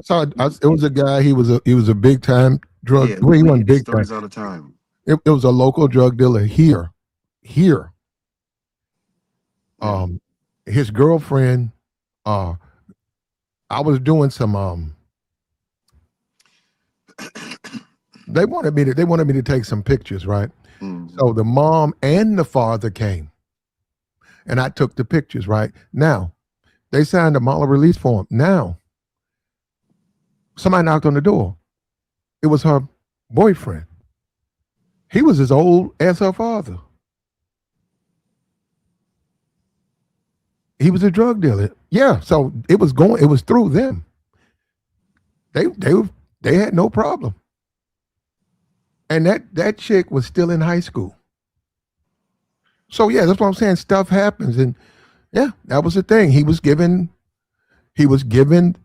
It was a guy. He was a big time drug. yeah, Well, he we hear wasn't these big time. stories all the time. It was a local drug dealer here. Yeah. His girlfriend. I was doing some. They wanted me to take some pictures, right? Mm-hmm. So the mom and the father came, and I took the pictures. Right now, they signed a model release form. Now, somebody knocked on the door. It was her boyfriend. He was as old as her father. He was a drug dealer. Yeah, so it was through them. They had no problem. And that chick was still in high school. So yeah, that's what I'm saying. Stuff happens, and yeah, that was the thing. He was giving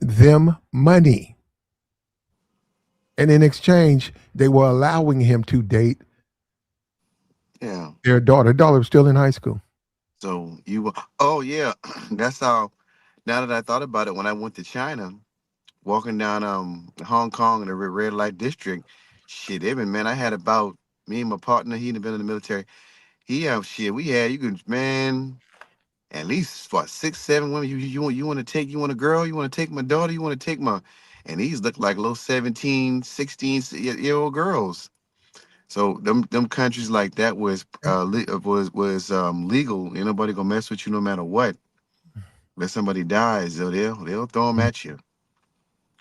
them money, and in exchange, they were allowing him to date their daughter. Their daughter was still in high school. So oh yeah, that's how. Now that I thought about it, when I went to China, walking down Hong Kong in the red light district, shit, even man, I had about me and my partner. He'd been in the military. He have shit. We had you could man at least for 6, 7 women. You want to take you want a girl. You want to take my daughter. You want to take my, and these look like little 17, 16 year old girls. So them countries like that was legal. Ain't nobody gonna mess with you no matter what. If somebody dies, they'll throw them at you.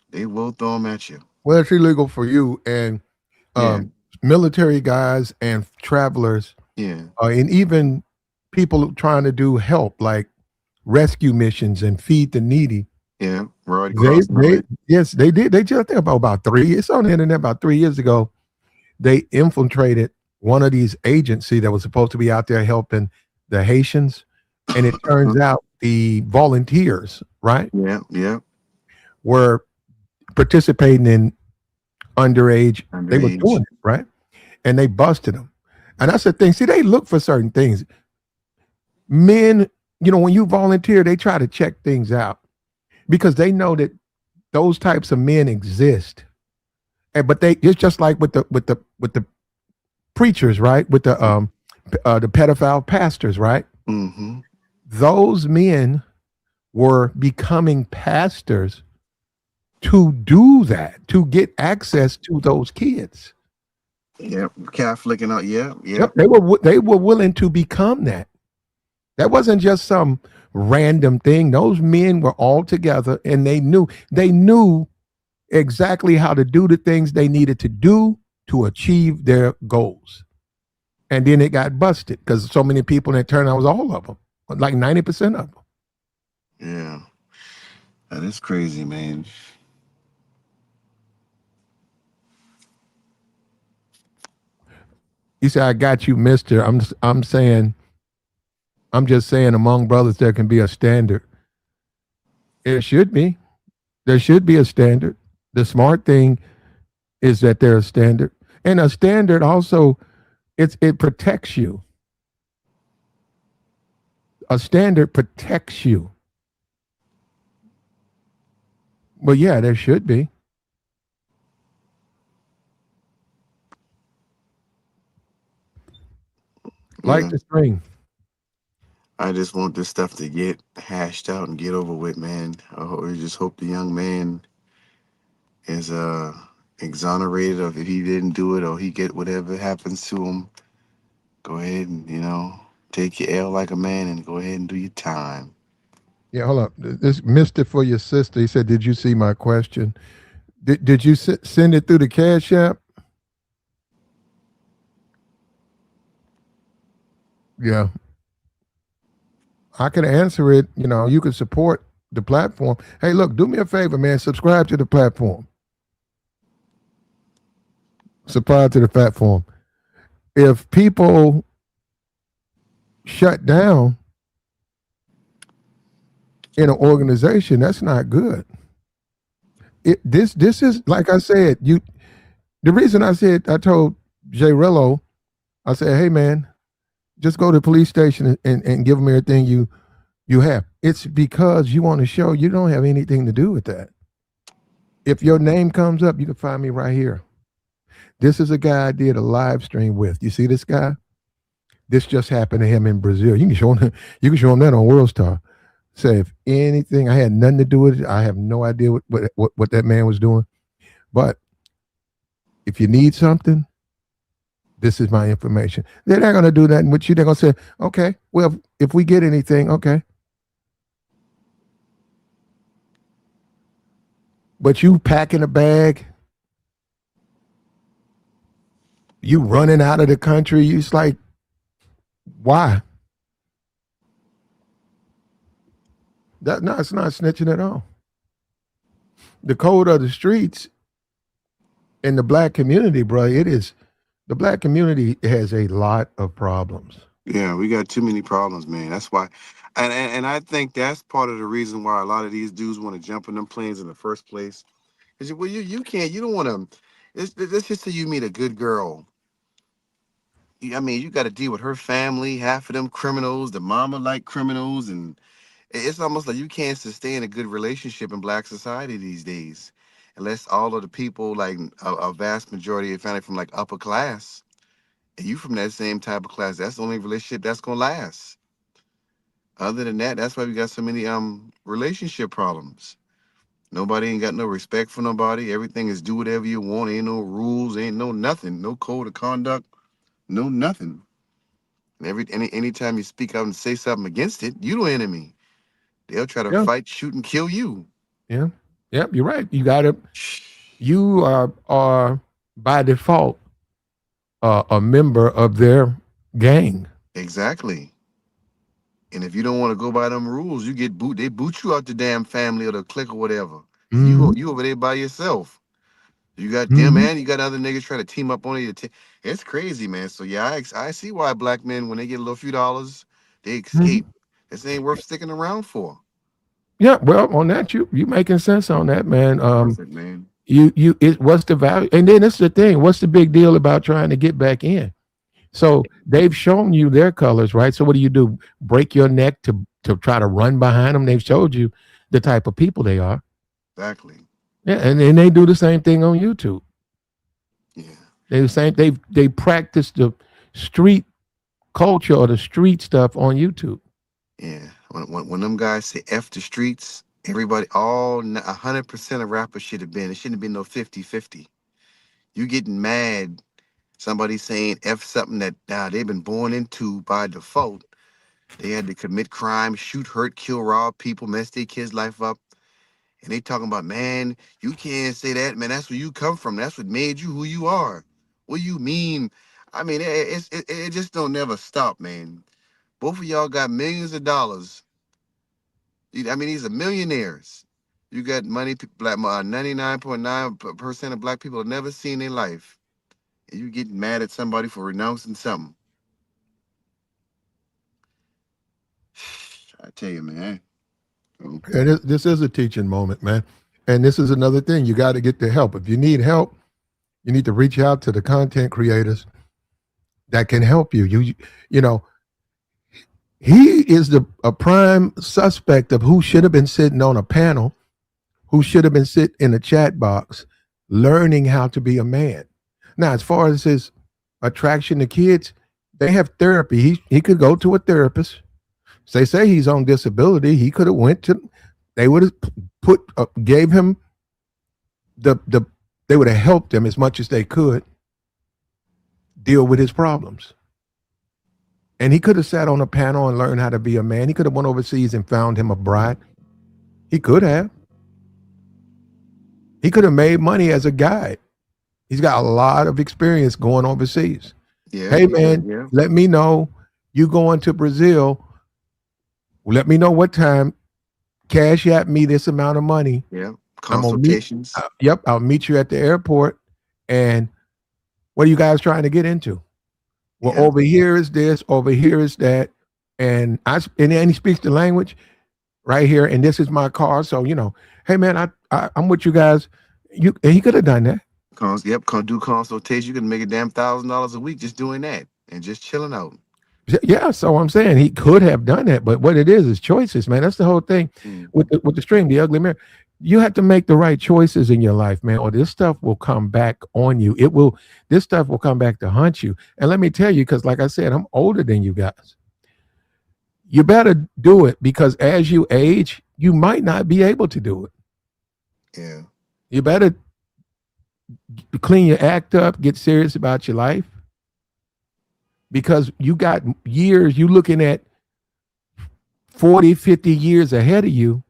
They will throw them at you. Well, it's illegal for you and Yeah, military guys and travelers, yeah, and even people trying to do help like rescue missions and feed the needy. yeah. Red They Cross and all that. yes, they did. They just think about 3 years. It's on the internet about 3 years ago. They infiltrated one of these agencies that was supposed to be out there helping the Haitians, and it turns out the volunteers, right, Yeah, yeah. were participating in underage. They were Underage. doing it, right, and they busted them. And that's the thing. See, they look for certain things. Men, when you volunteer, they try to check things out because they know that those types of men exist. And but it's just like with the preachers, right? With the pedophile pastors, right? Mm-hmm. Those men were becoming pastors to do that, to get access to those kids. Yep. Catholic and all. Yeah, yeah. Yep, they were willing to become that. That wasn't just some random thing. Those men were all together, and they knew exactly how to do the things they needed to do to achieve their goals. And then it got busted because so many people, and it turned out it was all of them, like 90% of them. Yeah. That is crazy, man. You say, I got you, mister. I'm saying, I'm just saying among brothers, there can be a standard. It should be. There should be a standard. The smart thing is that there's a standard. And a standard also, it protects you. A standard protects you. But yeah, there should be. Like Yeah. the string. I just want this stuff to get hashed out and get over with, man. I just hope the young man is exonerated, or if he didn't do it, or he get whatever happens to him, go ahead and take your L like a man and go ahead and do your time. Yeah, hold up. This missed it for your sister. He said, "Did you see my question? Did you send it through the Cash App?" Yeah, I can answer it. You can support the platform. Hey, look, do me a favor, man. Subscribe to the platform. Subscribe to the platform. If people shut down in an organization, that's not good. This is, like I said, the reason I told Jrello, I said, hey man, just go to the police station and give them everything you have. It's because you want to show you don't have anything to do with that. If your name comes up, you can find me right here. This is a guy I did a live stream with. You see this guy? This just happened to him in Brazil. You can show him that on World Star. Say if anything, I had nothing to do with it. I have no idea what that man was doing. But if you need something, this is my information. They're not going to do nothing with you. They're going to say, okay, well, if we get anything, okay. But you packing a bag, you running out of the country, it's like, why? No, it's not snitching at all. The code of the streets in the black community, bro, it is. The black community has a lot of problems. Yeah, we got too many problems, man. That's why, and I think that's part of the reason why a lot of these dudes want to jump in them planes in the first place. Because you can't, you don't want to. Let's just say you meet a good girl. I mean, you got to deal with her family. Half of them criminals. The mama like criminals, and it's almost like you can't sustain a good relationship in black society these days, unless all of the people, like a vast majority of family from like upper class, and you from that same type of class. That's the only relationship that's gonna last. Other than that, that's why we got so many relationship problems. Nobody ain't got no respect for nobody. Everything is do whatever you want. Ain't no rules. Ain't no nothing. No code of conduct. No nothing. And anytime you speak out and say something against it, you the enemy. They'll try to fight, shoot, and kill you. Yeah. Yep, you're right. You are by default a member of their gang. Exactly. And if you don't want to go by them rules, you get boot. They boot you out the damn family or the clique or whatever. Mm-hmm. You over there by yourself. You got them and you got other niggas trying to team up on you. It's crazy, man. So yeah, I see why black men, when they get a little few dollars, they escape. This ain't worth sticking around for. Yeah, well, on that you making sense on that, man. Perfect, man. What's the value? And then it's the thing. What's the big deal about trying to get back in? So they've shown you their colors, right? So what do? Break your neck to try to run behind them? They've showed you the type of people they are. Exactly. Yeah, and they do the same thing on YouTube. Yeah. They practice the street culture or the street stuff on YouTube. Yeah. When them guys say F the streets, everybody, all 100% of rappers should have been. It shouldn't have been no 50-50. You getting mad. Somebody saying F something that they've been born into by default. They had to commit crime, shoot, hurt, kill, rob people, mess their kids' life up. And they talking about, man, you can't say that, man. That's where you come from. That's what made you who you are. What do you mean? I mean, it just don't never stop, man. Both of y'all got millions of dollars. I mean, these are millionaires. You got money, black 99.9% of black people have never seen in their life. And you getting mad at somebody for renouncing something. I tell you, man. And this is a teaching moment, man. And this is another thing. You got to get the help. If you need help, you need to reach out to the content creators that can help you. You know, he is a prime suspect of who should have been sitting on a panel, who should have been sitting in a chat box, learning how to be a man. Now, as far as his attraction to kids, they have therapy. He could go to a therapist. They say he's on disability. He could have went to. They would have gave him the they would have helped him as much as they could deal with his problems. And he could have sat on a panel and learned how to be a man. He could have went overseas and found him a bride. He could have. He could have made money as a guide. He's got a lot of experience going overseas. Yeah. Hey, man, let me know you going to Brazil. Let me know what time. Cash at me this amount of money. Yeah. Consultations. I'll meet you at the airport. And what are you guys trying to get into? Well, over here is this, over here is that. And he speaks the language right here. And this is my car. So, hey man, I'm with you guys. And he could have done that. Do consultation. You can make a damn $1,000 a week just doing that and just chilling out. Yeah, so I'm saying he could have done that, but what it is choices, man. That's the whole thing with the string, the ugly mirror. You have to make the right choices in your life, man, or this stuff will come back on you. This stuff will come back to haunt you. And let me tell you, because like I said, I'm older than you guys. You better do it, because as you age, you might not be able to do it. Yeah. You better clean your act up, get serious about your life. Because you got years, you looking at 40, 50 years ahead of you.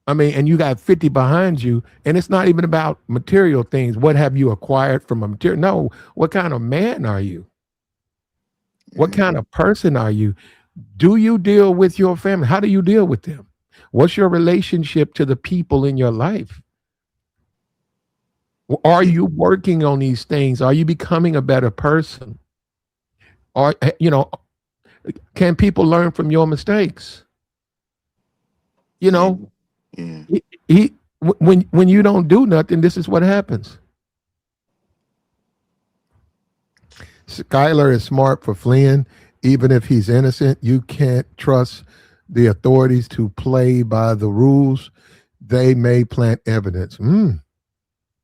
I mean, and you got 50 behind you, and it's not even about material things. What have you acquired from a material? No, what kind of man are you? What kind of person are you? Do you deal with your family? How do you deal with them? What's your relationship to the people in your life? Are you working on these things? Are you becoming a better person? Or, can people learn from your mistakes? When you don't do nothing, this is what happens. Skylar is smart for fleeing. Even if he's innocent, you can't trust the authorities to play by the rules. They may plant evidence.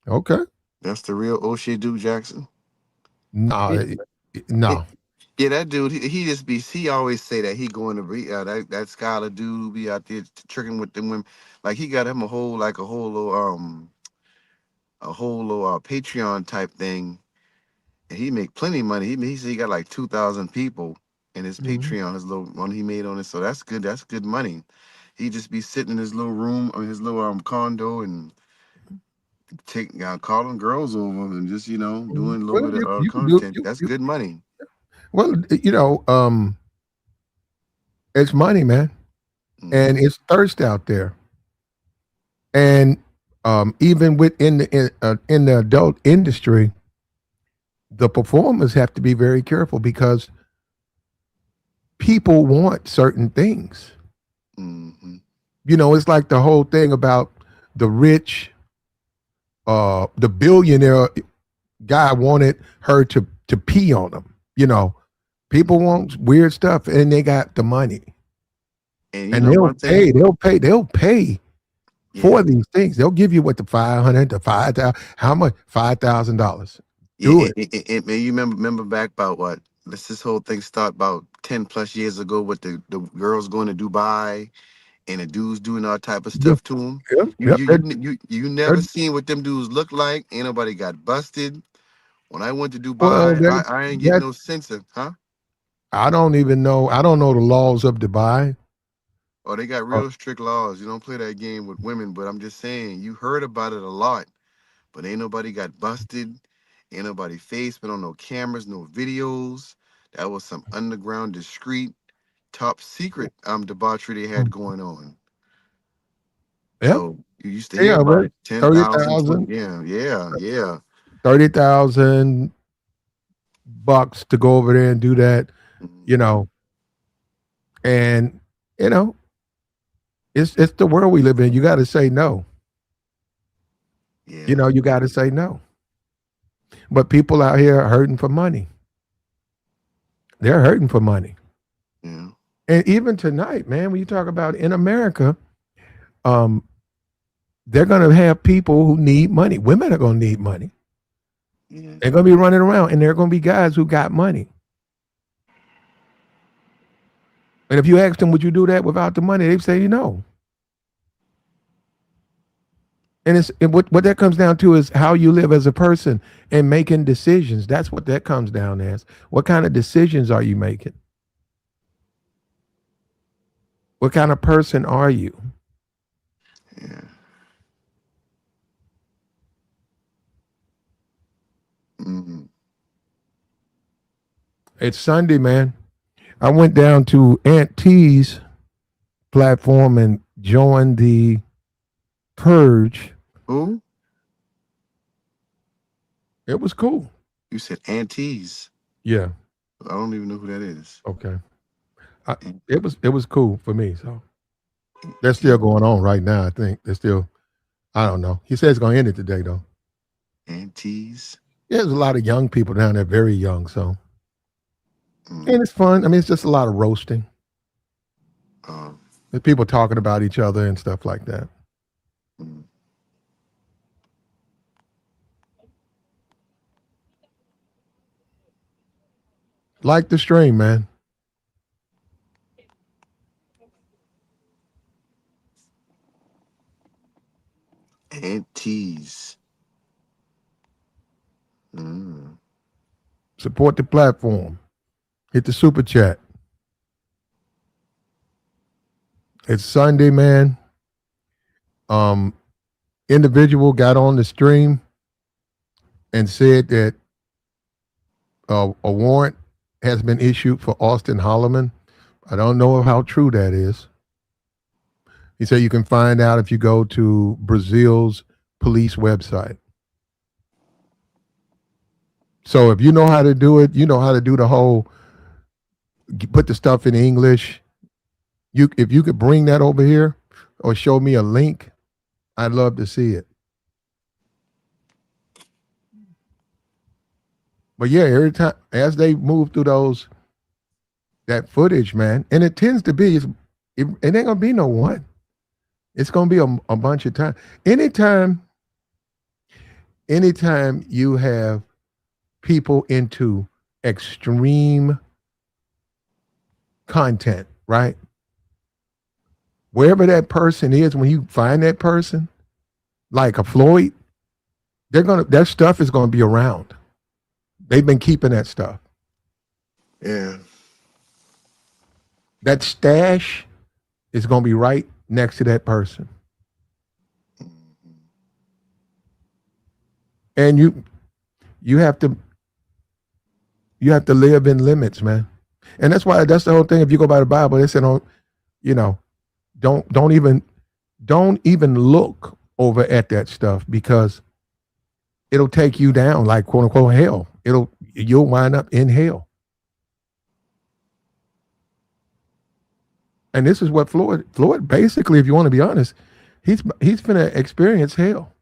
Okay. That's the real O'Shea Duke Jackson. No. Yeah, that dude, he always say that he going to be that scholar dude be out there tricking with them women. Like he got him a whole little Patreon type thing, and he make plenty of money. He said he got like 2,000 people in his Patreon, his little one he made on it. So that's good. That's good money. He just be sitting in his little room or his little condo and calling girls over and just doing a little bit of content. That's good money. Well, it's money, man, and it's thirst out there. And even within in the adult industry, the performers have to be very careful because people want certain things. It's like the whole thing about the rich, the billionaire guy wanted her to pee on him. People want weird stuff, and they got the money, and they'll pay for these things. They'll give you the 500 to 5,000. How much? $5,000. Do it. And you remember back about what? This whole thing started about 10 plus years ago with the girls going to Dubai and the dudes doing all type of stuff to them. You never seen what them dudes look like. Ain't nobody got busted. When I went to Dubai, I ain't get no sense of, I don't even know. I don't know the laws of Dubai. Oh, they got real strict laws. You don't play that game with women, but I'm just saying, you heard about it a lot, but ain't nobody got busted. Ain't nobody face been on no cameras, no videos. That was some underground, discreet, top secret debauchery they had going on. Yeah. So you used to hear about it. 10,000. Yeah. $30,000 to go over there and do that, and it's the world we live in. You got to say no. Yeah. You got to say no. But people out here are hurting for money. They're hurting for money. Yeah. And even tonight, man, when you talk about in America, they're going to have people who need money. Women are going to need money. Yeah. They're going to be running around, and there are going to be guys who got money. And if you ask them, would you do that without the money? They say no. And what that comes down to is how you live as a person and making decisions. That's what that comes down as. What kind of decisions are you making? What kind of person are you? Yeah. Mm-hmm. It's Sunday, man. I went down to Aunt T's platform and joined the Purge. Who? It was cool. You said aunties. Yeah. I don't even know who that is. Okay. It was cool for me. So they're still going on right now. I think they're still. I don't know. He said it's going to end it today, though. Aunties. Yeah, there's a lot of young people down there, very young. So, Mm. and it's fun. I mean, it's just a lot of roasting. Um, There's people talking about each other and stuff like that. mm. Like the stream, man. Aunties. Mm. Support the platform. Hit the super chat. It's Sunday, man. Individual got on the stream and said that a warrant has been issued for Austin Holloman. I don't know how true that is. He said you can find out if you go to Brazil's police website. So if you know how to do it, you know how to do the whole put the stuff in English. If you could bring that over here or show me a link, I'd love to see it. But yeah, every time as they move through that footage, man, and it tends to be, it ain't gonna be no one. It's gonna be a bunch of time. Anytime you have people into extreme content, right? Wherever that person is, when you find that person, like a Floyd, that stuff is gonna be around. They've been keeping that stuff. Yeah. That stash is going to be right next to that person. And you have to live in limits, man. And that's the whole thing. If you go by the Bible, they said, don't even look over at that stuff because it'll take you down like quote unquote hell. You'll wind up in hell. And this is what Floyd basically, if you want to be honest, he's finna experience hell.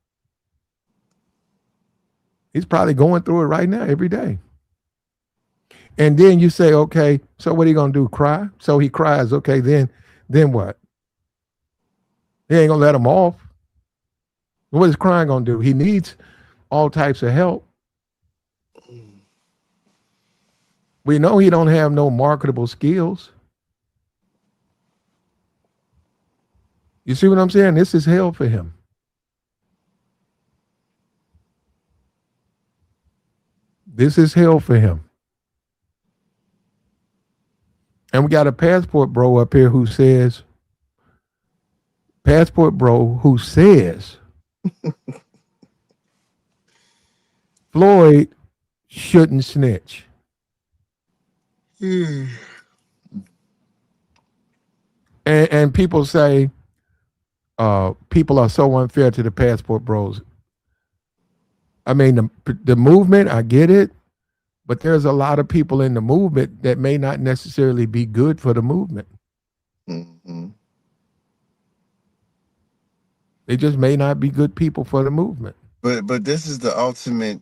He's probably going through it right now every day. And then you say, okay, so what are you gonna do? Cry? So he cries. Okay, then what? He ain't gonna let him off. What is crying gonna do? He needs all types of help. We know he don't have no marketable skills. You see what I'm saying? This is hell for him. This is hell for him. And we got a passport bro up here who says, Floyd shouldn't snitch. And people say, people are so unfair to the passport bros. I mean, the movement, I get it, but there's a lot of people in the movement that may not necessarily be good for the movement. Mm-hmm. They just may not be good people for the movement. But this is the ultimate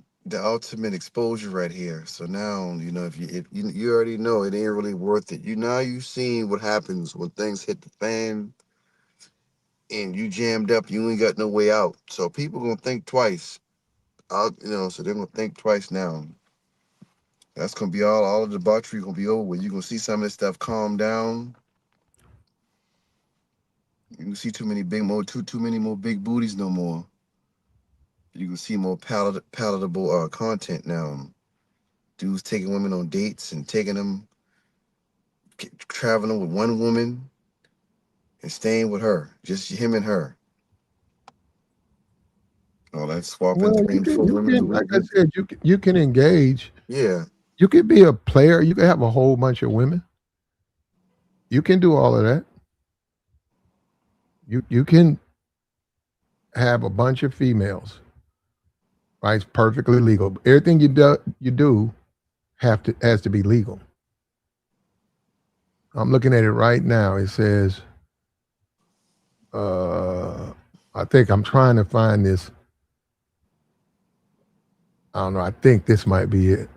exposure right here. So now if you already know it ain't really worth it. You've seen what happens when things hit the fan and you jammed up. You ain't got no way out. So people gonna think twice. So they're gonna think twice now. That's gonna be all of the debauchery gonna be over. You're gonna see some of this stuff calm down. You can see too many more big booties no more. You can see more palatable content now. Dudes taking women on dates and taking them, traveling with one woman and staying with her, just him and her. Oh, that's swapping Well, 3 and 4 you women a can, like week. I said, you can engage. Yeah. You could be a player. You could have a whole bunch of women. You can do all of that. You can have a bunch of females. Right? It's perfectly legal. Everything you do has to be legal. I'm looking at it right now. It says, I think I'm trying to find this. I don't know. I think this might be it.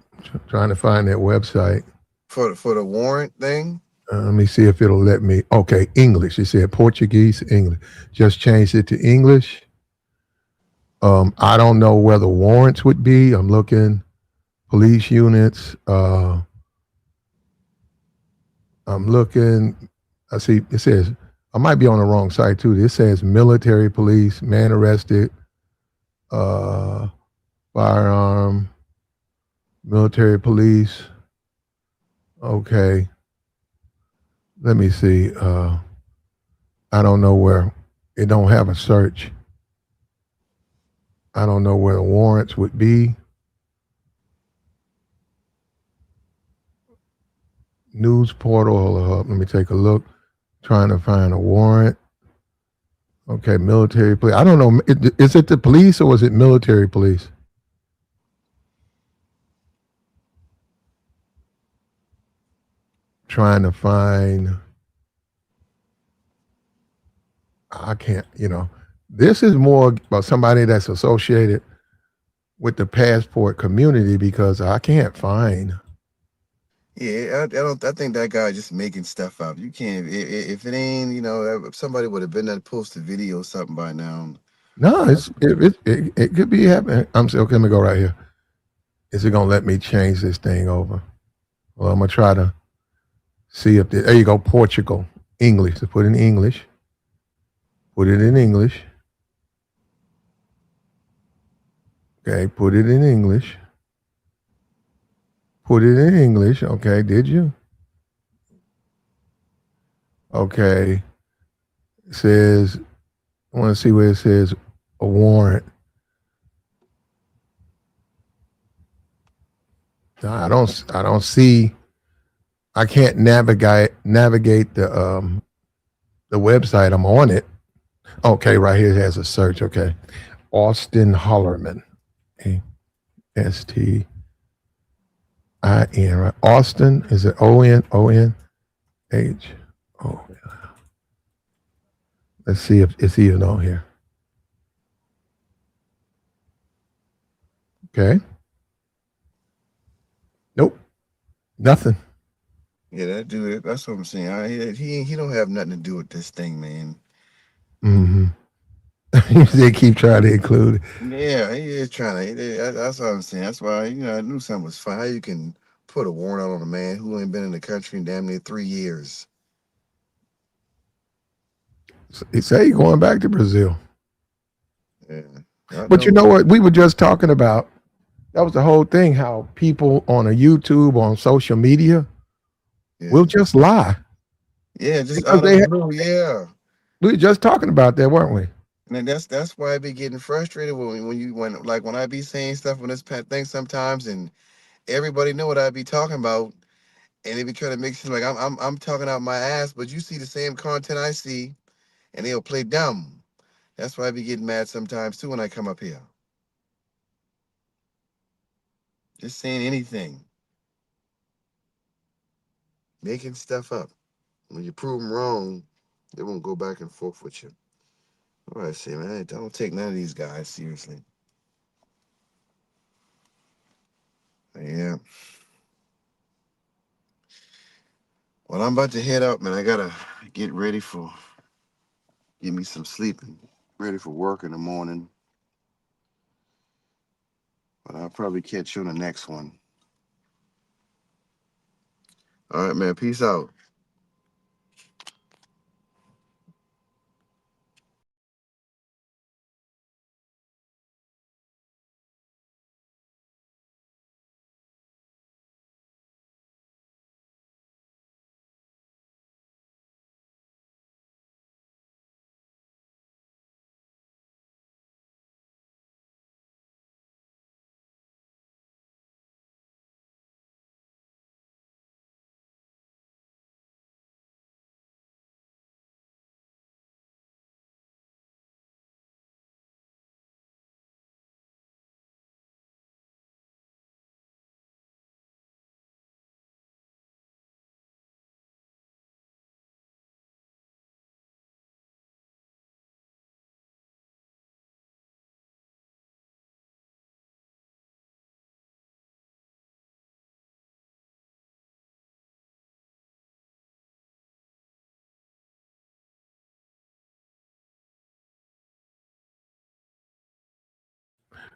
Trying to find that website. For the warrant thing? Let me see if it'll let me. Okay, English. It said Portuguese, English. Just changed it to English. I don't know where the warrants would be. I'm looking. Police units. I'm looking. I see. It says I might be on the wrong site too. It says military police, man arrested, firearm, military police. Okay. Let me see. I don't know where. It don't have a search. I don't know where the warrants would be. News portal. Let me take a look. Trying to find a warrant. Okay, military police. I don't know. Is it the police or is it military police? Trying to find. I can't. This is more about somebody that's associated with the passport community because I can't find. Yeah, I think that guy just making stuff up. You can't if it ain't, if somebody would have been there to post a video or something by now. No, it could be happening. I'm saying, okay, let me go right here. Is it gonna let me change this thing over? Well, I'm gonna try to see if there you go, Portugal, English. So put in English. Put it in English. Okay, put it in English. Put it in English. Okay, did you? Okay. It says, I want to see where it says a warrant. No, I don't see. I can't navigate the website. I'm on it. Okay, right here it has a search. Okay, Austin Hollerman, ASTIN. Right? Austin is it ONH? Oh, let's see if it's even on here. Okay. Nope. Nothing. Yeah, that dude. That's what I'm saying. He don't have nothing to do with this thing, man. Mm-hmm. They keep trying to include it. Yeah, he is trying to. That's what I'm saying. That's why I knew something was fine. How you can put a warrant out on a man who ain't been in the country in damn near 3 years? He say he going back to Brazil. Yeah. But you know what? We were just talking about that was the whole thing. How people on a YouTube on social media will just lie. Yeah, just because out of the blue. Yeah. We were just talking about that, weren't we? And that's why I be getting frustrated when I be saying stuff on this thing sometimes, and everybody know what I be talking about, and they be trying to make it seem like I'm talking out my ass, but you see the same content I see, and they'll play dumb. That's why I be getting mad sometimes too when I come up here. Just saying anything, making stuff up. When you prove them wrong, they won't go back and forth with you. All right, see, man, I don't take none of these guys seriously. Yeah. Well, I'm about to head out, man. I gotta get me some sleep and ready for work in the morning. But I'll probably catch you on the next one. All right, man. Peace out.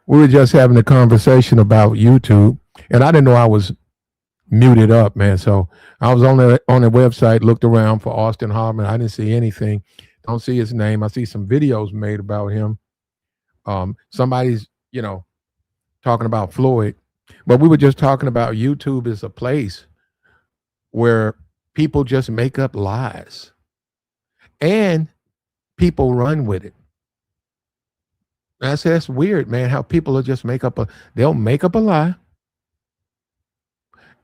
we were just having a conversation about YouTube, and I didn't know I was muted up, man. So I was on the website, looked around for Austin Harmon. I didn't see anything. Don't see his name. I see some videos made about him. Somebody's, talking about Floyd, but we were just talking about YouTube is a place where people just make up lies and people run with it. That's weird, man, how people will just they'll make up a lie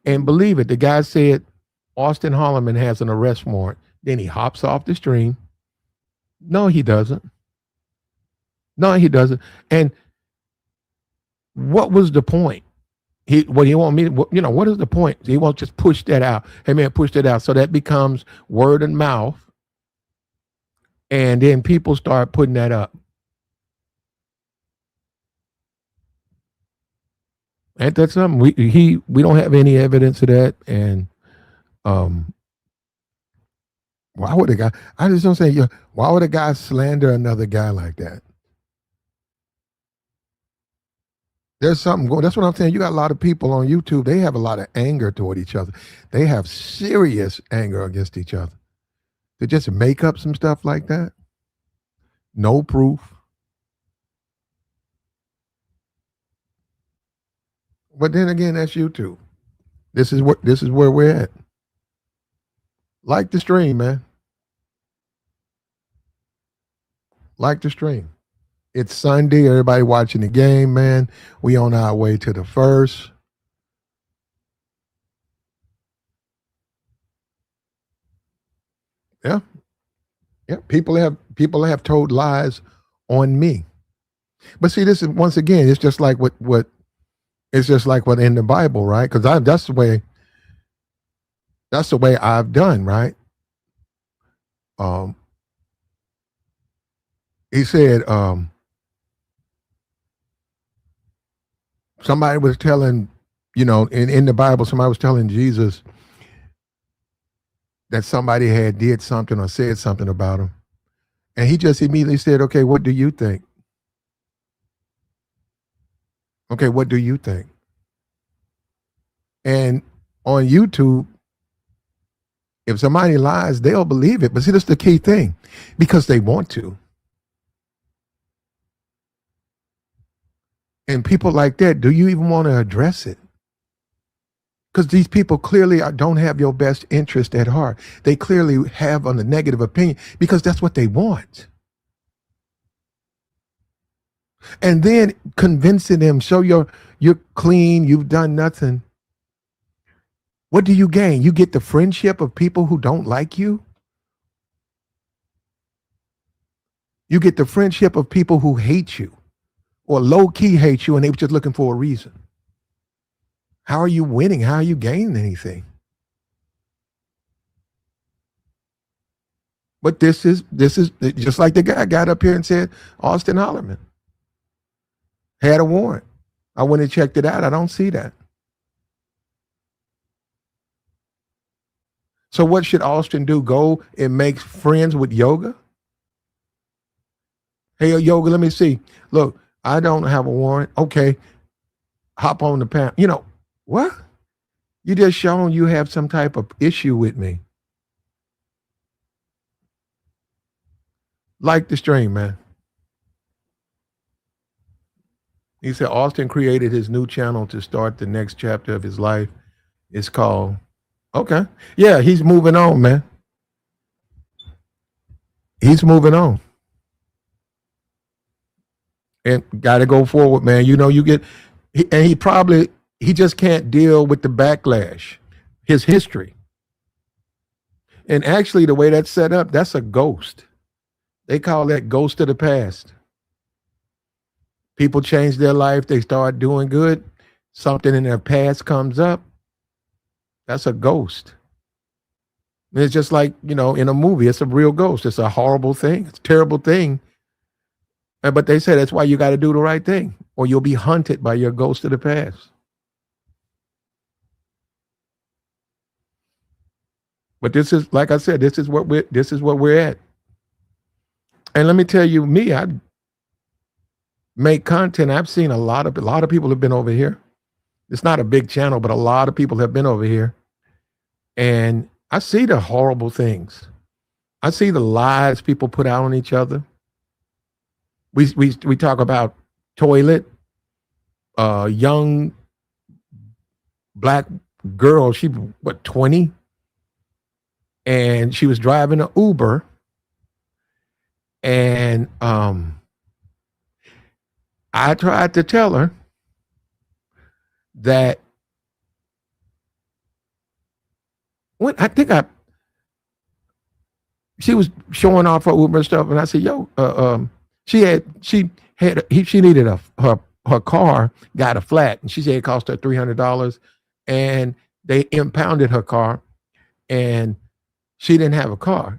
and believe it. The guy said Austin Holloman has an arrest warrant. Then he hops off the stream. No, he doesn't. No, he doesn't. And what was the point? He want me to, what is the point? He won't just push that out. Hey man, push that out. So that becomes word and mouth. And then people start putting that up. Ain't that something? We don't have any evidence of that. And why would a guy, I just don't say, why would a guy slander another guy like that? There's something going. That's what I'm saying. You got a lot of people on YouTube. They have a lot of anger toward each other. They have serious anger against each other. To just make up some stuff like that, no proof. But then again, that's YouTube. This is where we're at. Like the stream, man. Like the stream. It's Sunday. Everybody watching the game, man. We on our way to the first. Yeah. Yeah. People have told lies on me. But see, this is once again, it's just like what it's just like what in the Bible, right? Because that's the way I've done, right? He said, somebody was telling, in the Bible, somebody was telling Jesus that somebody had did something or said something about him. And he just immediately said, okay, what do you think? Okay, what do you think? And on YouTube, if somebody lies, they'll believe it. But see, that's the key thing, because they want to. And people like that, do you even want to address it? Because these people clearly don't have your best interest at heart. They clearly have a negative opinion because that's what they want. And then convincing them, show you're clean, you've done nothing. What do you gain? You get the friendship of people who don't like you. You get the friendship of people who hate you or low-key hate you, and they were just looking for a reason. How are you winning? How are you gaining anything? But this is just like the guy got up here and said, Austin Holloman had a warrant. I went and checked it out. I don't see that. So what should Austin do? Go and make friends with Yoga? Hey, Yoga, let me see. Look, I don't have a warrant. Okay, hop on the panel. What? You just shown you have some type of issue with me. Like the stream, man. He said Austin created his new channel to start the next chapter of his life. It's called, okay. Yeah, he's moving on, man. He's moving on. And got to go forward, man. He just can't deal with the backlash, his history. And actually, the way that's set up, that's a ghost. They call that ghost of the past. People change their life. They start doing good. Something in their past comes up. That's a ghost. And it's just like, in a movie, it's a real ghost. It's a horrible thing. It's a terrible thing. But they say that's why you got to do the right thing, or you'll be hunted by your ghost of the past. But this is, like I said, this is what we're at. And let me tell you, make content. I've seen a lot of people have been over here. It's not a big channel, but a lot of people have been over here. And I see the horrible things. I see the lies people put out on each other. We talk about toilet, young black girl, she what 20, and she was driving an Uber, and I tried to tell her that when she was showing off her Uber stuff, and I said, "Yo, she needed her car got a flat, and she said it cost her $300, and they impounded her car, and she didn't have a car,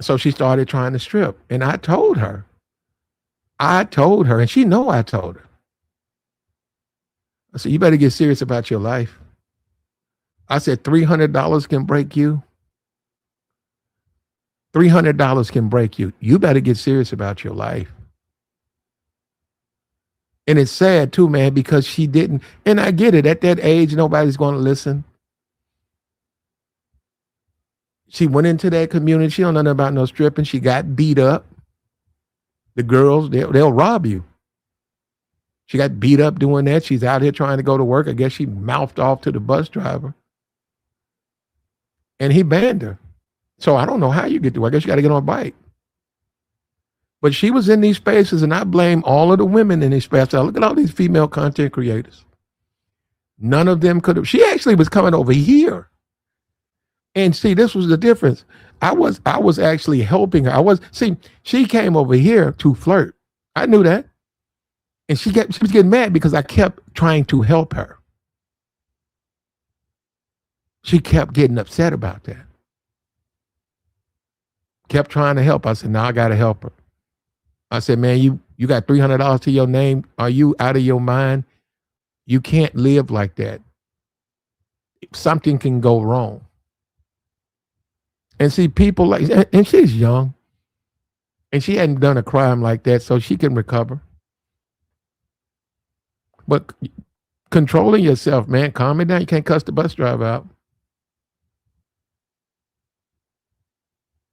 so she started trying to strip. And I told her, and she know I told her. I said, you better get serious about your life. I said, $300 can break you. $300 can break you. You better get serious about your life. And it's sad too, man, because she didn't. And I get it. At that age, nobody's going to listen. She went into that community. She don't know nothing about no stripping. She got beat up. The girls, they'll rob you. She got beat up doing that. She's out here trying to go to work. I guess she mouthed off to the bus driver. And he banned her. So I don't know how you get to. I guess you got to get on a bike. But she was in these spaces, and I blame all of the women in these spaces. Look at all these female content creators. None of them could have. She actually was coming over here. And see, this was the difference. I was actually helping her. She came over here to flirt. I knew that. And she was getting mad because I kept trying to help her. She kept getting upset about that. Kept trying to help. I said, no, I got to help her. I said, man, you got $300 to your name. Are you out of your mind? You can't live like that. Something can go wrong. And see, people like, and she's young, and she hadn't done a crime like that, so she can recover. But controlling yourself, man, calm it down. You can't cuss the bus driver out.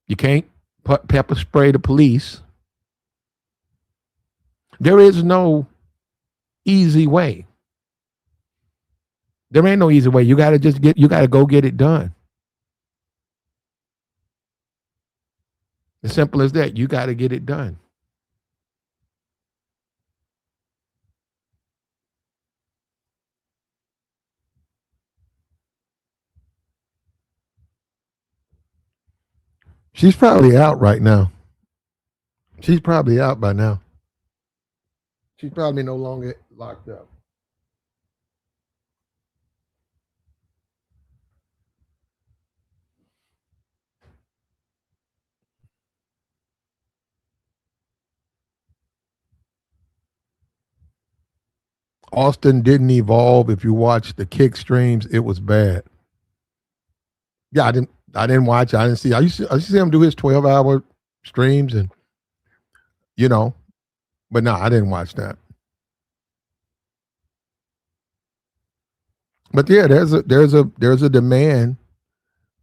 You can't pepper spray the police. There is no easy way. There ain't no easy way. You got to go get it done. As simple as that. You got to get it done. She's probably out right now. She's probably out by now. She's probably no longer locked up. Austin didn't evolve. If you watch the kick streams, it was bad. Yeah, I didn't watch. I didn't see. I used to see him do his 12-hour streams, and but no, I didn't watch that. But yeah, there's a demand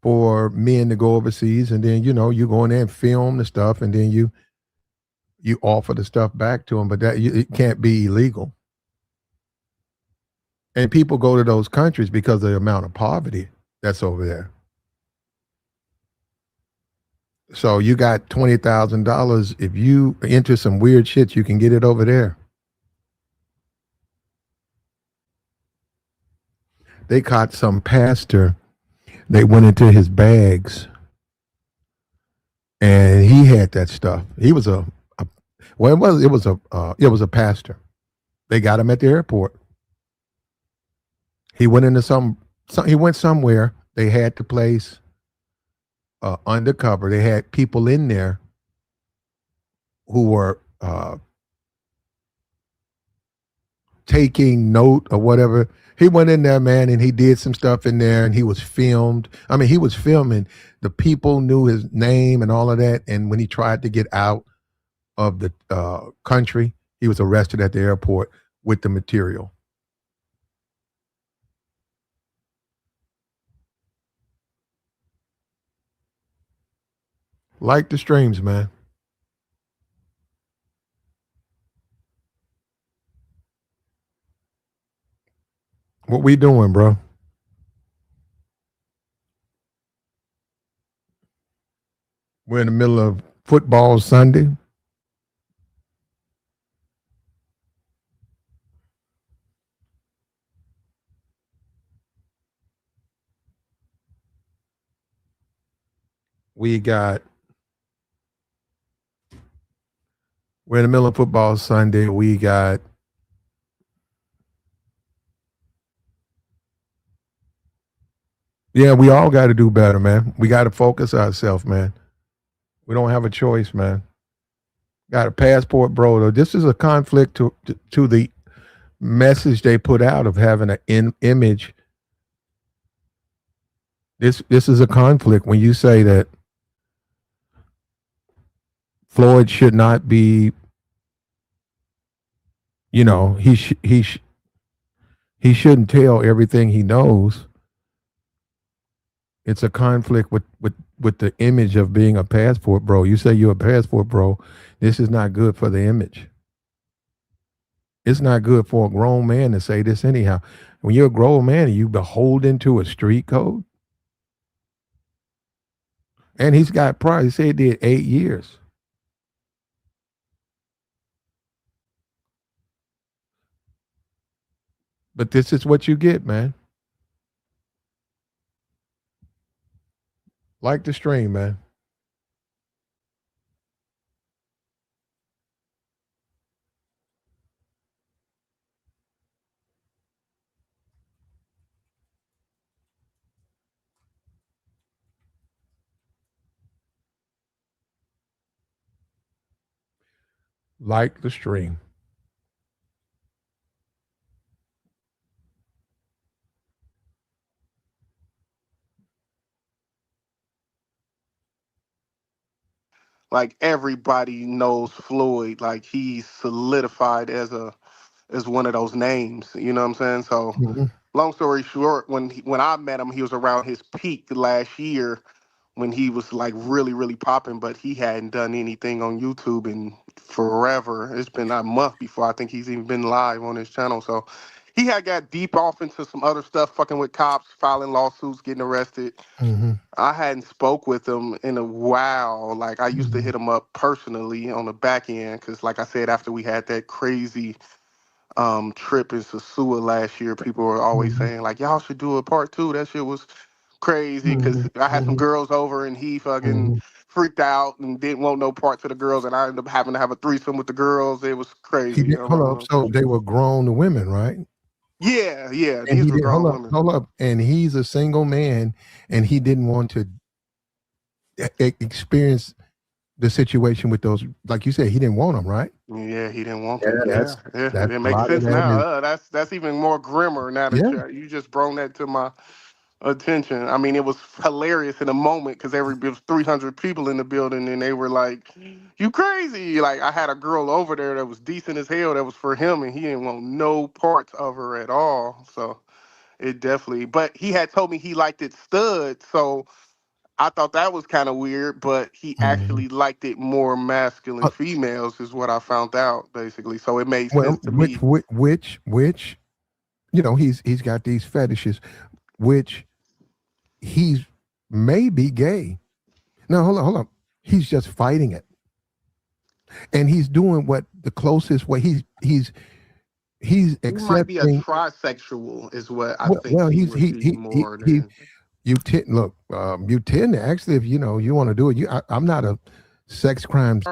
for men to go overseas, and then you go in there and film the stuff, and then you offer the stuff back to them. But it can't be illegal. And people go to those countries because of the amount of poverty that's over there. So you got $20,000. If you enter some weird shit, you can get it over there. They caught some pastor. They went into his bags, and he had that stuff. He was it was a pastor. They got him at the airport. He went into he went somewhere. They had the place undercover. They had people in there who were taking note or whatever. He went in there, man, and he did some stuff in there, and he was filmed. I mean, he was filming. The people knew his name and all of that. And when he tried to get out of the country, He was arrested at the airport with the material. Like the streams, man. What we doing, bro? We're in the middle of football Sunday. We're in the middle of football Sunday. Yeah, we all got to do better, man. We got to focus ourselves, man. We don't have a choice, man. Got a passport, bro. This is a conflict to the message they put out of having an image. This is a conflict when you say that Floyd should not be, he shouldn't tell everything he knows. It's a conflict with the image of being a passport bro. You say you're a passport bro. This is not good for the image. It's not good for a grown man to say this anyhow. When you're a grown man and you beholden to a street code, and he's got prior, he said he did 8 years. But this is what you get, man. Like the stream, man. Like the stream. Like everybody knows Floyd. Like he's solidified as one of those names. You know what I'm saying? So long story short, when I met him, he was around his peak last year when he was like really, really popping, but he hadn't done anything on YouTube in forever. It's been a month before I think he's even been live on his channel. So he had got deep off into some other stuff, fucking with cops, filing lawsuits, getting arrested. I hadn't spoke with him in a while. Like I used to hit him up personally on the back end because, like I said, after we had that crazy trip in Sosua last year, people were always saying like, y'all should do a part 2. That shit was crazy because I had some girls over and he fucking freaked out and didn't want no part to the girls, and I ended up having to have a threesome with the girls. It was crazy. Hold up. So they were grown women, right? Yeah. And These were grown women. Hold up. And he's a single man and he didn't want to experience the situation with those, like you said, he didn't want them, right? Yeah, he didn't want them. Yeah. That's It makes sense now. That's even more grimmer now that you just brought that to my attention. I mean, it was hilarious in a moment because there was 300 people in the building and they were like, "You crazy!" Like I had a girl over there that was decent as hell. That was for him, and he didn't want no parts of her at all. So it definitely. But he had told me he liked it stud, so I thought that was kind of weird. But he actually liked it more masculine females, is what I found out basically. So it made sense to me. Which he's got these fetishes, which he's maybe gay. No, hold on. He's just fighting it, and he's doing what the closest way he's He accepting. might be a trisexual, is what I think. Well, he you tend to actually, if you want to do it. I'm not a sex crimes.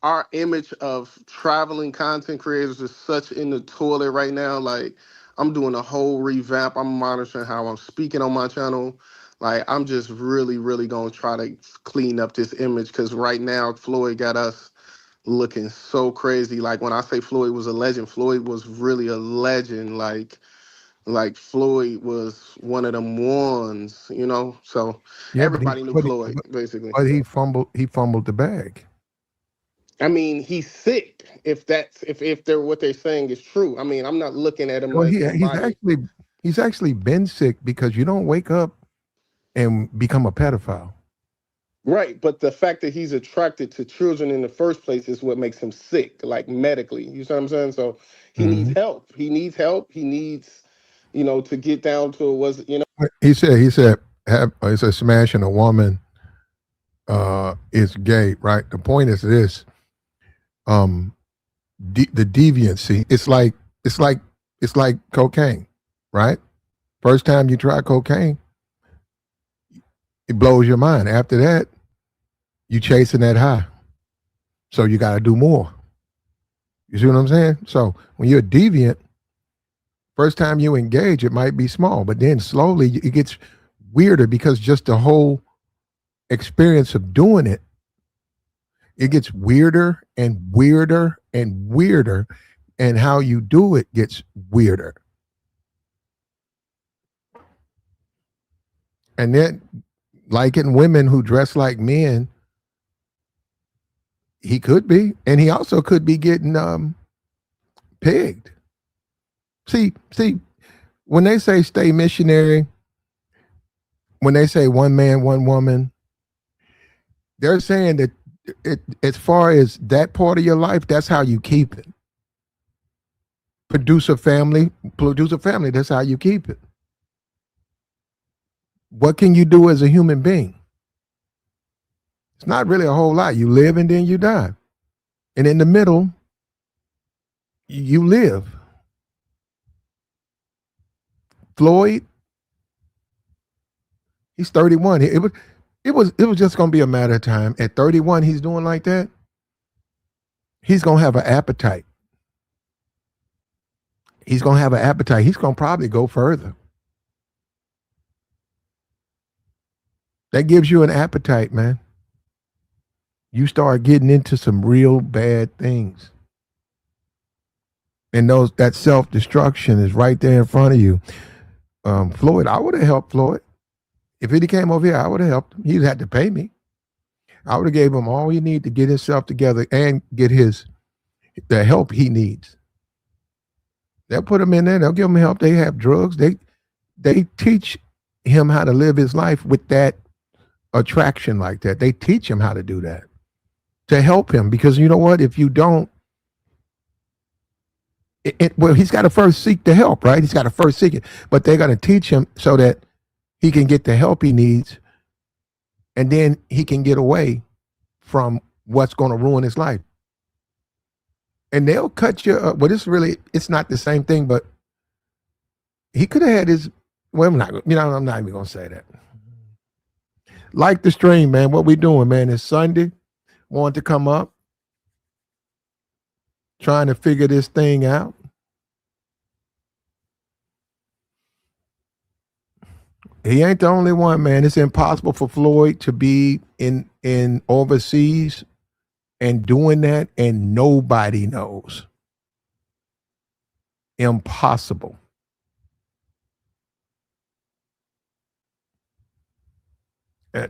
Our image of traveling content creators is such in the toilet right now. Like I'm doing a whole revamp. I'm monitoring how I'm speaking on my channel. Like I'm just really, really gonna try to clean up this image because right now Floyd got us looking so crazy. Like when I say Floyd was a legend, Floyd was really a legend. Like Floyd was one of them ones, So Yeah, everybody knew Floyd basically. But he fumbled the bag. I mean, he's sick. If they're what they're saying is true. I mean, I'm not looking at him Well, like somebody. he's actually been sick because you don't wake up and become a pedophile. Right, but the fact that he's attracted to children in the first place is what makes him sick, like medically. You see what I'm saying? So he needs help. He needs help. He needs, to get down to He said smashing a woman is gay, right? The point is this: the deviancy. It's like cocaine, right? First time you try cocaine, it blows your mind. After that, you chasing that high, so you got to do more. You see what I'm saying? So when you're a deviant, first time you engage, it might be small, but then slowly it gets weirder because just the whole experience of doing it, it gets weirder and weirder and weirder, and how you do it gets weirder. And then, like in women who dress like men, he could be, and he also could be getting pegged. See, when they say stay missionary, when they say one man, one woman, they're saying that as far as that part of your life, that's how you keep it. Produce a family, that's how you keep it. What can you do as a human being? It's not really a whole lot. You live and then you die. And in the middle, you live. Floyd, he's 31. It was just going to be a matter of time. At 31, he's doing like that. He's going to have an appetite. He's going to probably go further. That gives you an appetite, man. You start getting into some real bad things. And that self-destruction is right there in front of you. Floyd, I would have helped Floyd. If he came over here, I would have helped him. He'd had to pay me. I would have gave him all he needed to get himself together and get the help he needs. They'll put him in there. They'll give him help. They have drugs. They teach him how to live his life with that attraction like that. They teach him how to do that to help him, because you know what? If you don't, well, he's got to first seek the help, right? He's got to first seek it, but they're going to teach him so that he can get the help he needs, and then he can get away from what's going to ruin his life. And they'll cut you up. But it's not the same thing, but he could have had his, well, I'm not even going to say that. Like the stream, man. What we doing, man? It's Sunday. Want to come up, trying to figure this thing out. He ain't the only one, man. It's impossible for Floyd to be in overseas and doing that, and nobody knows. Impossible.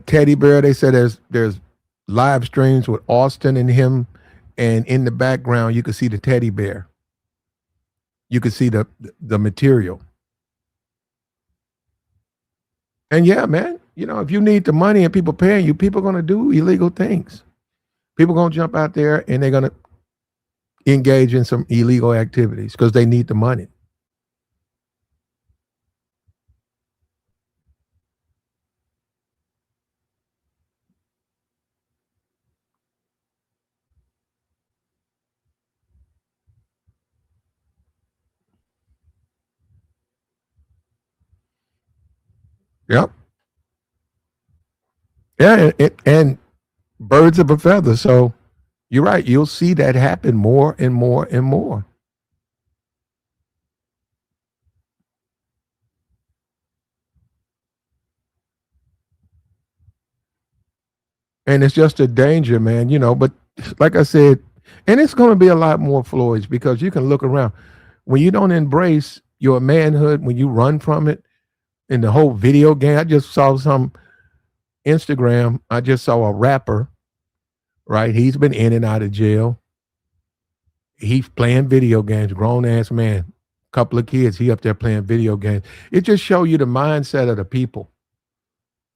Teddy Bear, they said there's live streams with Austin and him, and in the background you can see the teddy bear. You can see the material. And yeah, man, if you need the money and people paying you, people are going to do illegal things. People are going to jump out there and they're going to engage in some illegal activities because they need the money. Yep. Yeah, and birds of a feather. So you're right. You'll see that happen more and more and more. And it's just a danger, man, but like I said, and it's going to be a lot more Floyds, because you can look around. When you don't embrace your manhood, when you run from it, in the whole video game, I just saw some Instagram. I just saw a rapper right? He's been in and out of jail. He's playing video games, grown ass man, couple of kids. He up there playing video games. It just show you the mindset of the people,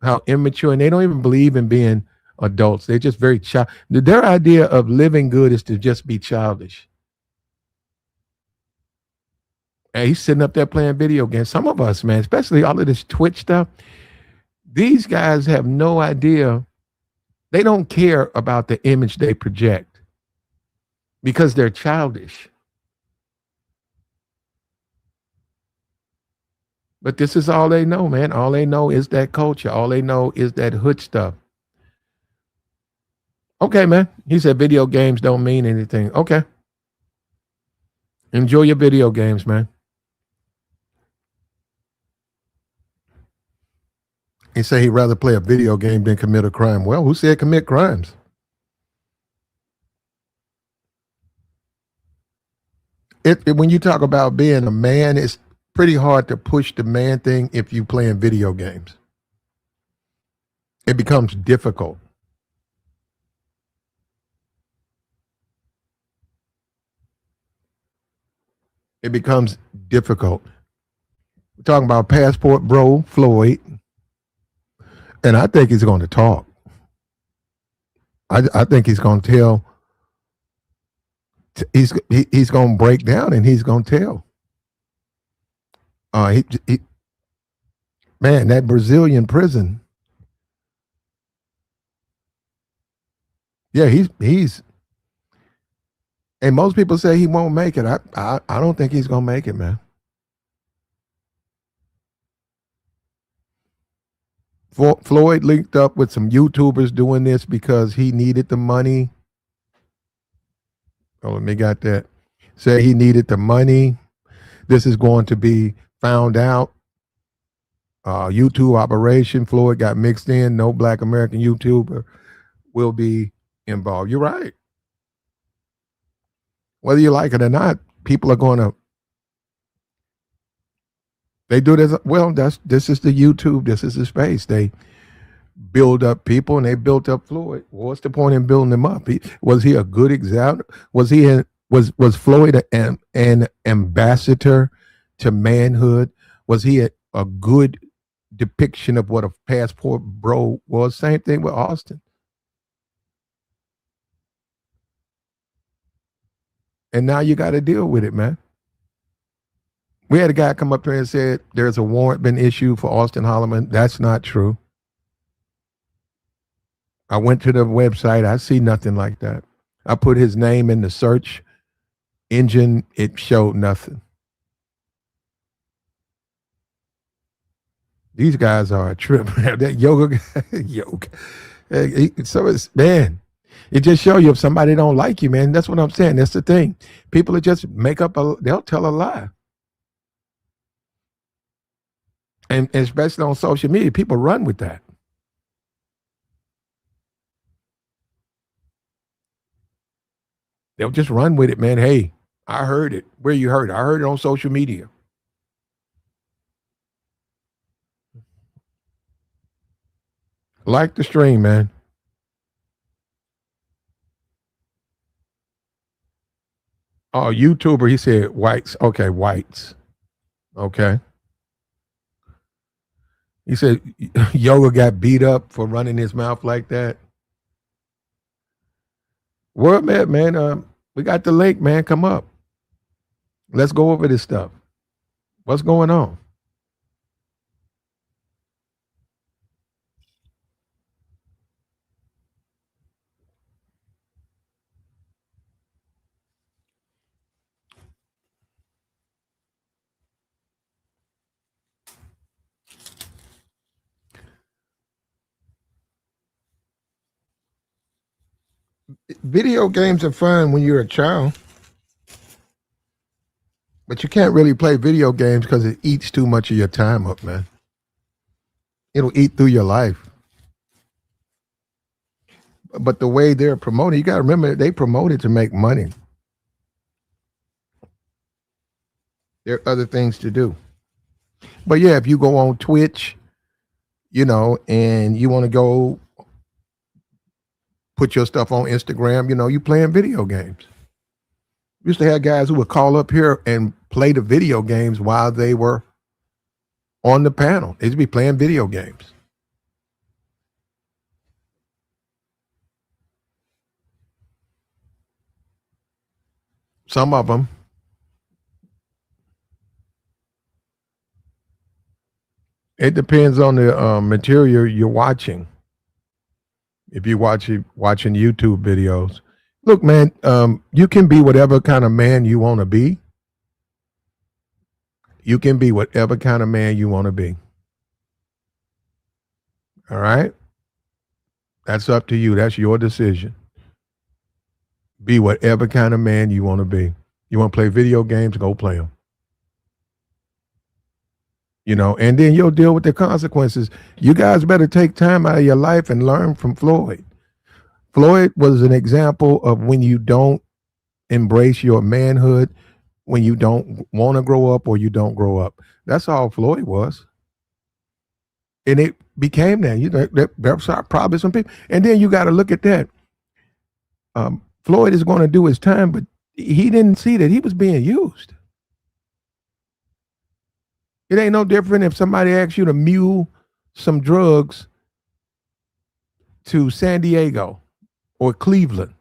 how immature, and they don't even believe in being adults. They're just very child. Their idea of living good is to just be childish. And he's sitting up there playing video games. Some of us, man, especially all of this Twitch stuff, these guys have no idea. They don't care about the image they project because they're childish. But this is all they know, man. All they know is that culture. All they know is that hood stuff. Okay, man. He said video games don't mean anything. Okay. Enjoy your video games, man. He said he'd rather play a video game than commit a crime. Well, who said commit crimes? When you talk about being a man, it's pretty hard to push the man thing if you playing video games. It becomes difficult. It becomes difficult. We're talking about passport bro Floyd, and I think he's going to talk. I think he's going to tell. He's going to break down and he's going to tell. Man, that Brazilian prison. Yeah, he's. And most people say he won't make it. I don't think he's going to make it, man. Floyd linked up with some YouTubers doing this because he needed the money. Oh, let me got that. Say he needed the money. This is going to be found out. YouTube operation. Floyd got mixed in. No Black American YouTuber will be involved. You're right. Whether you like it or not, people are going to. They do this. Well, this is the YouTube. This is the space. They build up people, and they built up Floyd. What's the point in building him up? Was he a good example? Was Floyd an ambassador to manhood? Was he a good depiction of what a passport bro was? Same thing with Austin. And now you got to deal with it, man. We had a guy come up here and said there's a warrant been issued for Austin Holloman. That's not true. I went to the website. I see nothing like that. I put his name in the search engine. It showed nothing. These guys are a trip. That yoga guy, so it's, man, it just shows you if somebody don't like you, man. That's what I'm saying. That's the thing. People are just they'll tell a lie. And especially on social media, people run with that. They'll just run with it, man. Hey, I heard it. Where you heard it? I heard it on social media. Like the stream, man. Oh, YouTuber, he said whites. Okay, whites. Okay. He said Yoga got beat up for running his mouth like that. Where I'm at, man, we got the link, man. Come up. Let's go over this stuff. What's going on? Video games are fun when you're a child, but you can't really play video games because it eats too much of your time up, man. It'll eat through your life. But the way they're promoting, you got to remember, they promote it to make money. There are other things to do. But yeah, if you go on Twitch, and you want to go put your stuff on Instagram. You know, you playing video games. We used to have guys who would call up here and play the video games while they were on the panel. They'd be playing video games. Some of them. It depends on the material you're watching. If you're watching YouTube videos, look, man, you can be whatever kind of man you want to be. You can be whatever kind of man you want to be. All right? That's up to you. That's your decision. Be whatever kind of man you want to be. You want to play video games, go play them. You know, and then you'll deal with the consequences. You guys better take time out of your life and learn from Floyd. Floyd was an example of when you don't embrace your manhood, when you don't want to grow up or you don't grow up. That's all Floyd was. And it became that. You know, there's probably some people. And then you got to look at that. Floyd is going to do his time, but he didn't see that he was being used. It ain't no different if somebody asks you to mule some drugs to San Diego or Cleveland.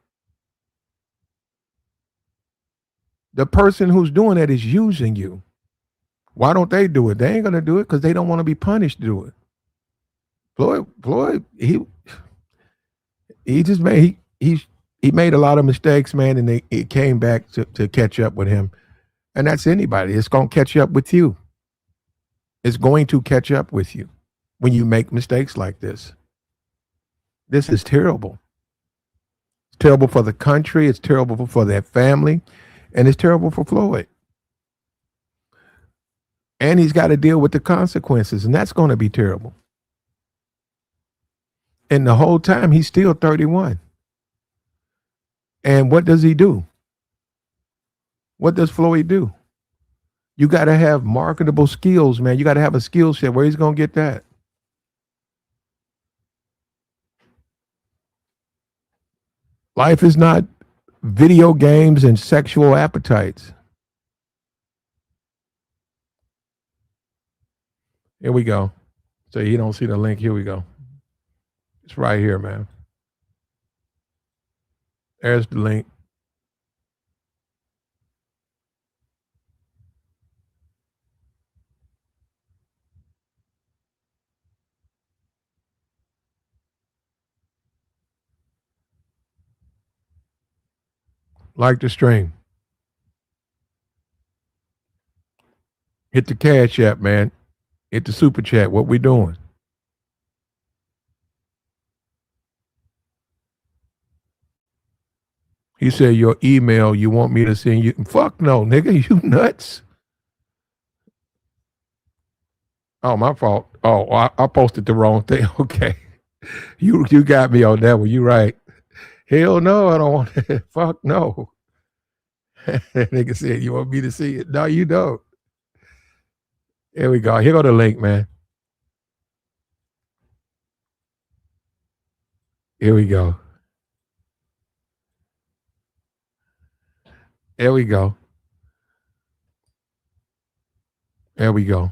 The person who's doing that is using you. Why don't they do it? They ain't gonna do it because they don't want to be punished to do it. Floyd, he just made he made a lot of mistakes, man, and it came back to catch up with him. And that's anybody. It's gonna catch up with you. It's going to catch up with you when you make mistakes like this. This is terrible. It's terrible for the country. It's terrible for their family. And it's terrible for Floyd. And he's got to deal with the consequences. And that's going to be terrible. And the whole time, he's still 31. And what does he do? What does Floyd do? You got to have marketable skills, man. You got to have a skill set. Where he's going to get that? Life is not video games and sexual appetites. Here we go. So you don't see the link. Here we go. It's right here, man. There's the link. Like the stream. Hit the Cash App, man. Hit the Super Chat. What we doing? He said your email, you want me to send you. Fuck no, nigga. You nuts. Oh, my fault. Oh, I posted the wrong thing. Okay. You got me on that one. You right. Hell no, I don't want it. Fuck no. Nigga said, you want me to see it? No, you don't. Here we go. Here go the link, man. Here we go. There we go. There we go.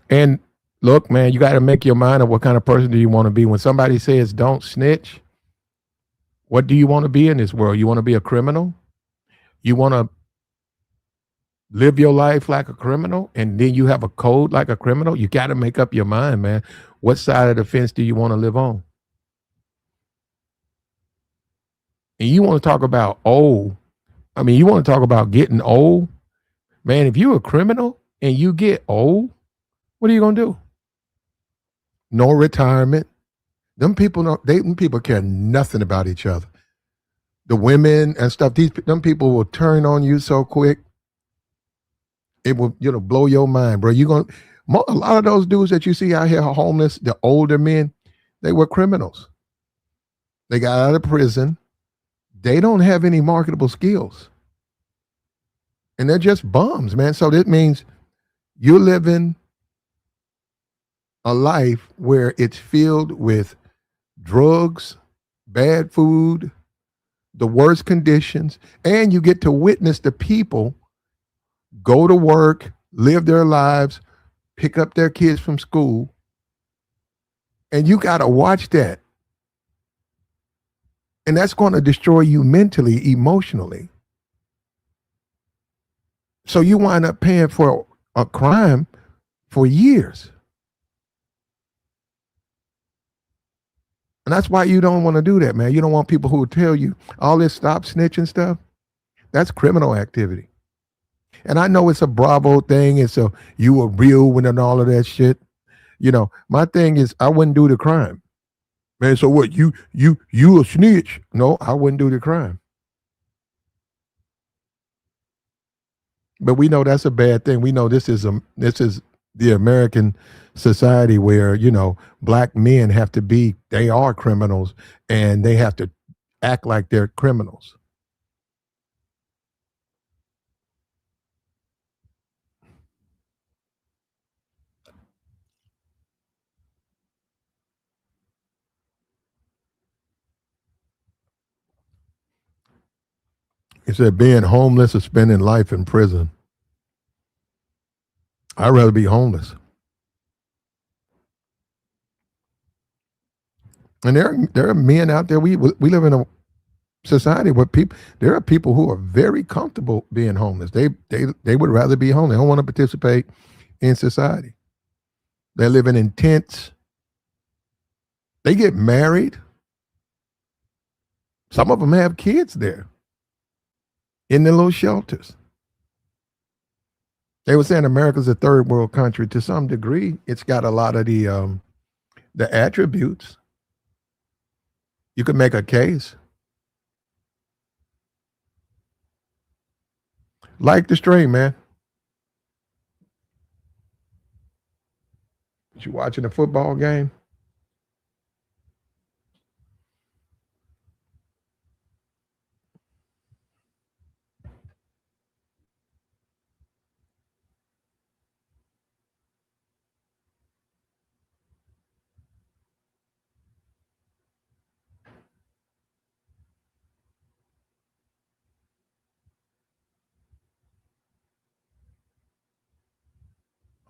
And look, man, you got to make your mind up. What kind of person do you want to be? When somebody says don't snitch, what do you want to be in this world? You want to be a criminal? You want to live your life like a criminal and then you have a code like a criminal? You got to make up your mind, man. What side of the fence do you want to live on? And you want to talk about old. I mean, you want to talk about getting old? Man, if you're a criminal and you get old, what are you going to do? No retirement. Them people care nothing about each other. The women and stuff, them people will turn on you so quick. It will, blow your mind, bro. A lot of those dudes that you see out here homeless, the older men, they were criminals. They got out of prison. They don't have any marketable skills. And they're just bums, man. So that means you're living a life where it's filled with drugs, bad food, the worst conditions, and you get to witness the people go to work, live their lives, pick up their kids from school, and you got to watch that. And that's going to destroy you mentally, emotionally. So you wind up paying for a crime for years. And that's why you don't want to do that, man. You don't want people who will tell you all this stop snitching stuff. That's criminal activity. And I know it's a Bravo thing. It's a you a real one and all of that shit. You know, my thing is I wouldn't do the crime. Man, so what? You a snitch? No, I wouldn't do the crime. But we know that's a bad thing. We know this is the American society where, you know, black men they are criminals and they have to act like they're criminals. He said being homeless or spending life in prison. I'd rather be homeless. And there are men out there. We live in a society where there are people who are very comfortable being homeless. They would rather be homeless. They don't want to participate in society. They're living in tents. They get married. Some of them have kids there in their little shelters. They were saying America's a third world country. To some degree, it's got a lot of the attributes. You could make a case. Like the stream, man. You watching a football game?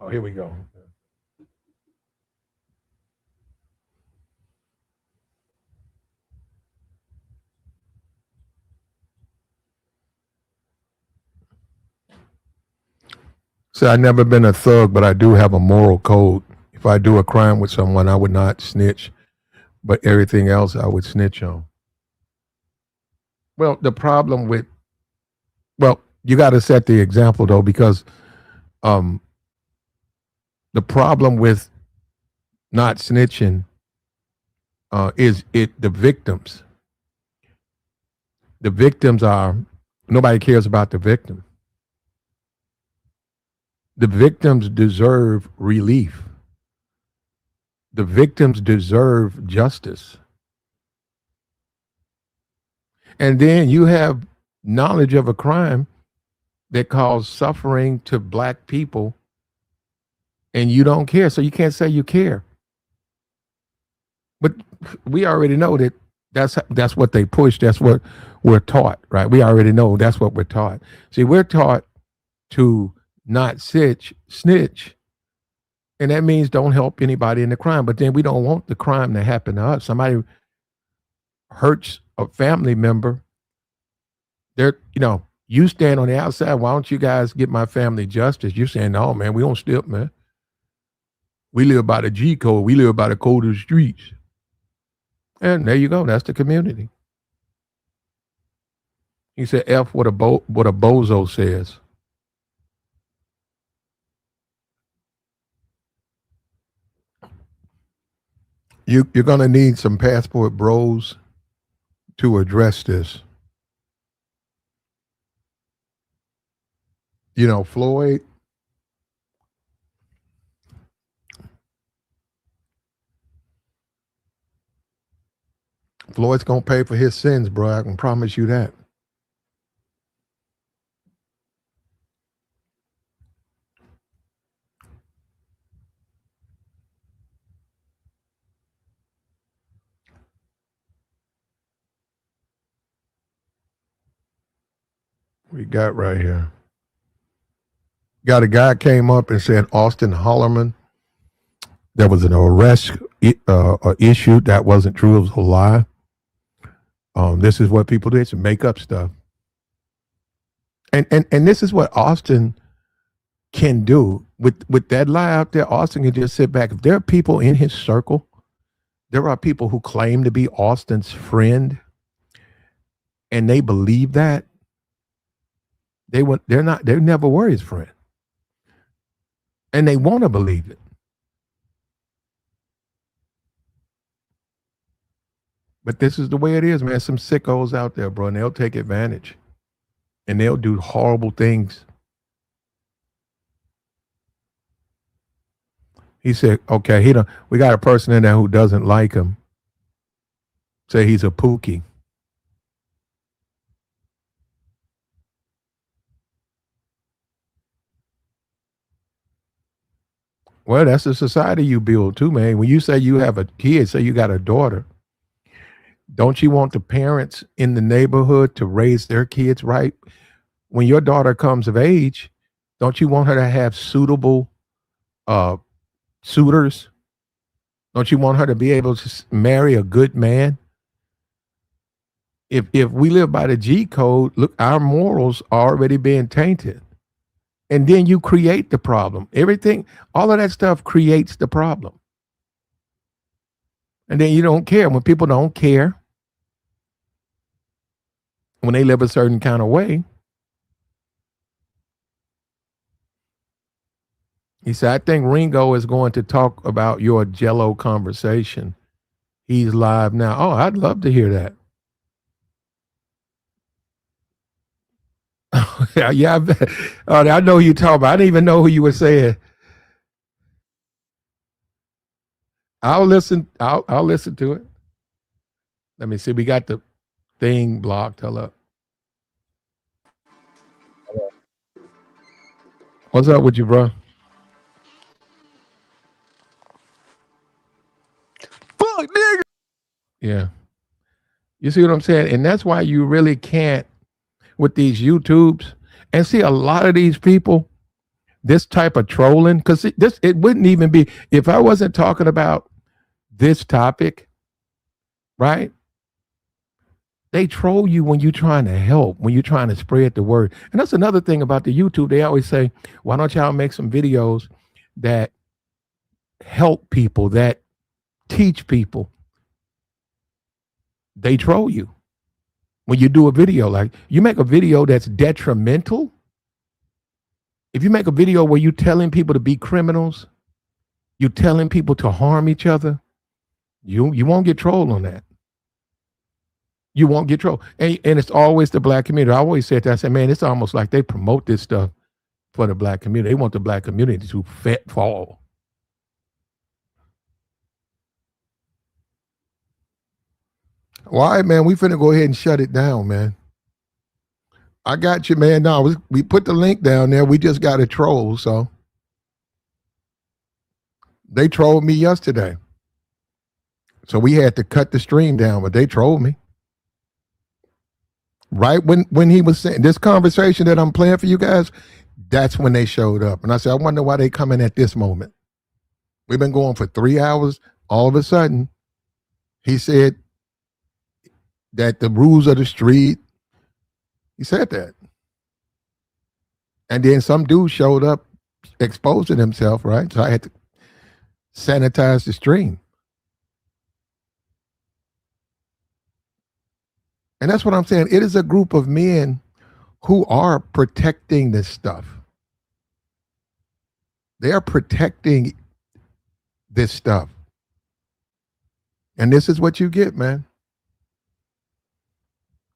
Oh, here we go. So I've never been a thug, but I do have a moral code. If I do a crime with someone, I would not snitch, but everything else I would snitch on. Well, you got to set the example though, because um, the problem with not snitching is the victims. The victims are nobody cares about the victim. The victims deserve relief. The victims deserve justice. And then you have knowledge of a crime that caused suffering to black people and you don't care. So you can't say you care. But we already know that that's what they push. That's what we're taught, right? We already know that's what we're taught. See, we're taught to not snitch, and that means don't help anybody in the crime. But then we don't want the crime to happen to us. Somebody hurts a family member. You stand on the outside. Why don't you guys get my family justice? You're saying, no, man, we don't step, man. We live by the G code. We live by the code of the streets. And there you go. That's the community. He said, F what a bozo says. You're going to need some passport bros to address this. You know, Floyd's going to pay for his sins, bro. I can promise you that. We got right here. Got a guy came up and said Austin Hollerman. There was an arrest issued that wasn't true. It was a lie. This is what people do to make up stuff. And this is what Austin can do with that lie out there. Austin can just sit back. If there are people in his circle, there are people who claim to be Austin's friend, and they believe that. They never were his friend, and they want to believe it. But this is the way it is, man. Some sickos out there, bro, and they'll take advantage, and they'll do horrible things. He said, okay, we got a person in there who doesn't like him. Say he's a pookie. Well, that's the society you build too, man. When you say you have a kid, say you got a daughter, don't you want the parents in the neighborhood to raise their kids right? When your daughter comes of age, don't you want her to have suitable suitors? Don't you want her to be able to marry a good man? If we live by the G code, look, our morals are already being tainted. And then you create the problem. Everything, all of that stuff creates the problem. And then you don't care. When people don't care, when they live a certain kind of way, he said, I think Ringo is going to talk about your Jrello conversation. He's live now. Oh, I'd love to hear that. Yeah, I know who you talking about. I didn't even know who you were saying. I'll listen. I'll listen to it. Let me see. We got the thing blocked. Hold up. What's up with you, bro? Fuck, nigga. Yeah. You see what I'm saying? And that's why you really can't with these YouTubes. And see, a lot of these people, this type of trolling, because it wouldn't even be, if I wasn't talking about this topic, right? They troll you when you're trying to help, when you're trying to spread the word. And that's another thing about the YouTube. They always say, why don't y'all make some videos that help people, that teach people? They troll you. When you do a video, like you make a video that's detrimental. If you make a video where you're telling people to be criminals, you're telling people to harm each other, you won't get trolled on that. You won't get trolled. And it's always the black community. I always said that. I said, man, it's almost like they promote this stuff for the black community. They want the black community to fall. All right, man, we finna go ahead and shut it down, man. I got you, man. No, we put the link down there. We just got a troll, so. They trolled me yesterday. So we had to cut the stream down, but they trolled me. Right when he was saying this conversation that I'm playing for you guys, that's when they showed up. And I said, I wonder why they come in at this moment. We've been going for 3 hours. All of a sudden, he said that the rules of the street, he said that. And then some dude showed up exposing himself, right? So I had to sanitize the stream. And that's what I'm saying. It is a group of men who are protecting this stuff. They are protecting this stuff. And this is what you get, man.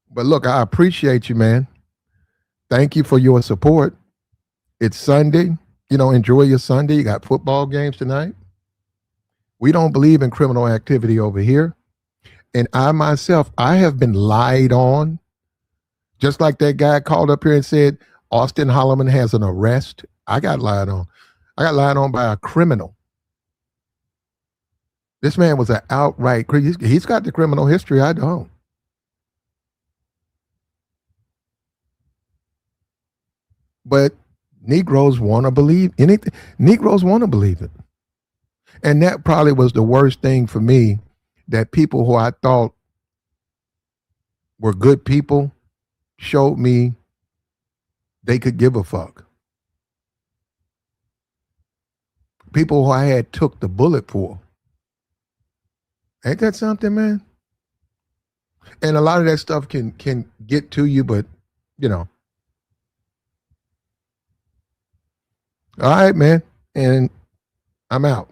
But look, I appreciate you, man. Thank you for your support. It's Sunday. Enjoy your Sunday. You got football games tonight. We don't believe in criminal activity over here. And I myself, I have been lied on. Just like that guy called up here and said, Austin Hollerman has an arrest. I got lied on. I got lied on by a criminal. This man was an outright, he's got the criminal history. I don't. But Negroes want to believe anything. Negroes want to believe it. And that probably was the worst thing for me, that people who I thought were good people showed me they could give a fuck. People who I had took the bullet for. Ain't that something, man? And a lot of that stuff can get to you, but you know. All right, man. And I'm out.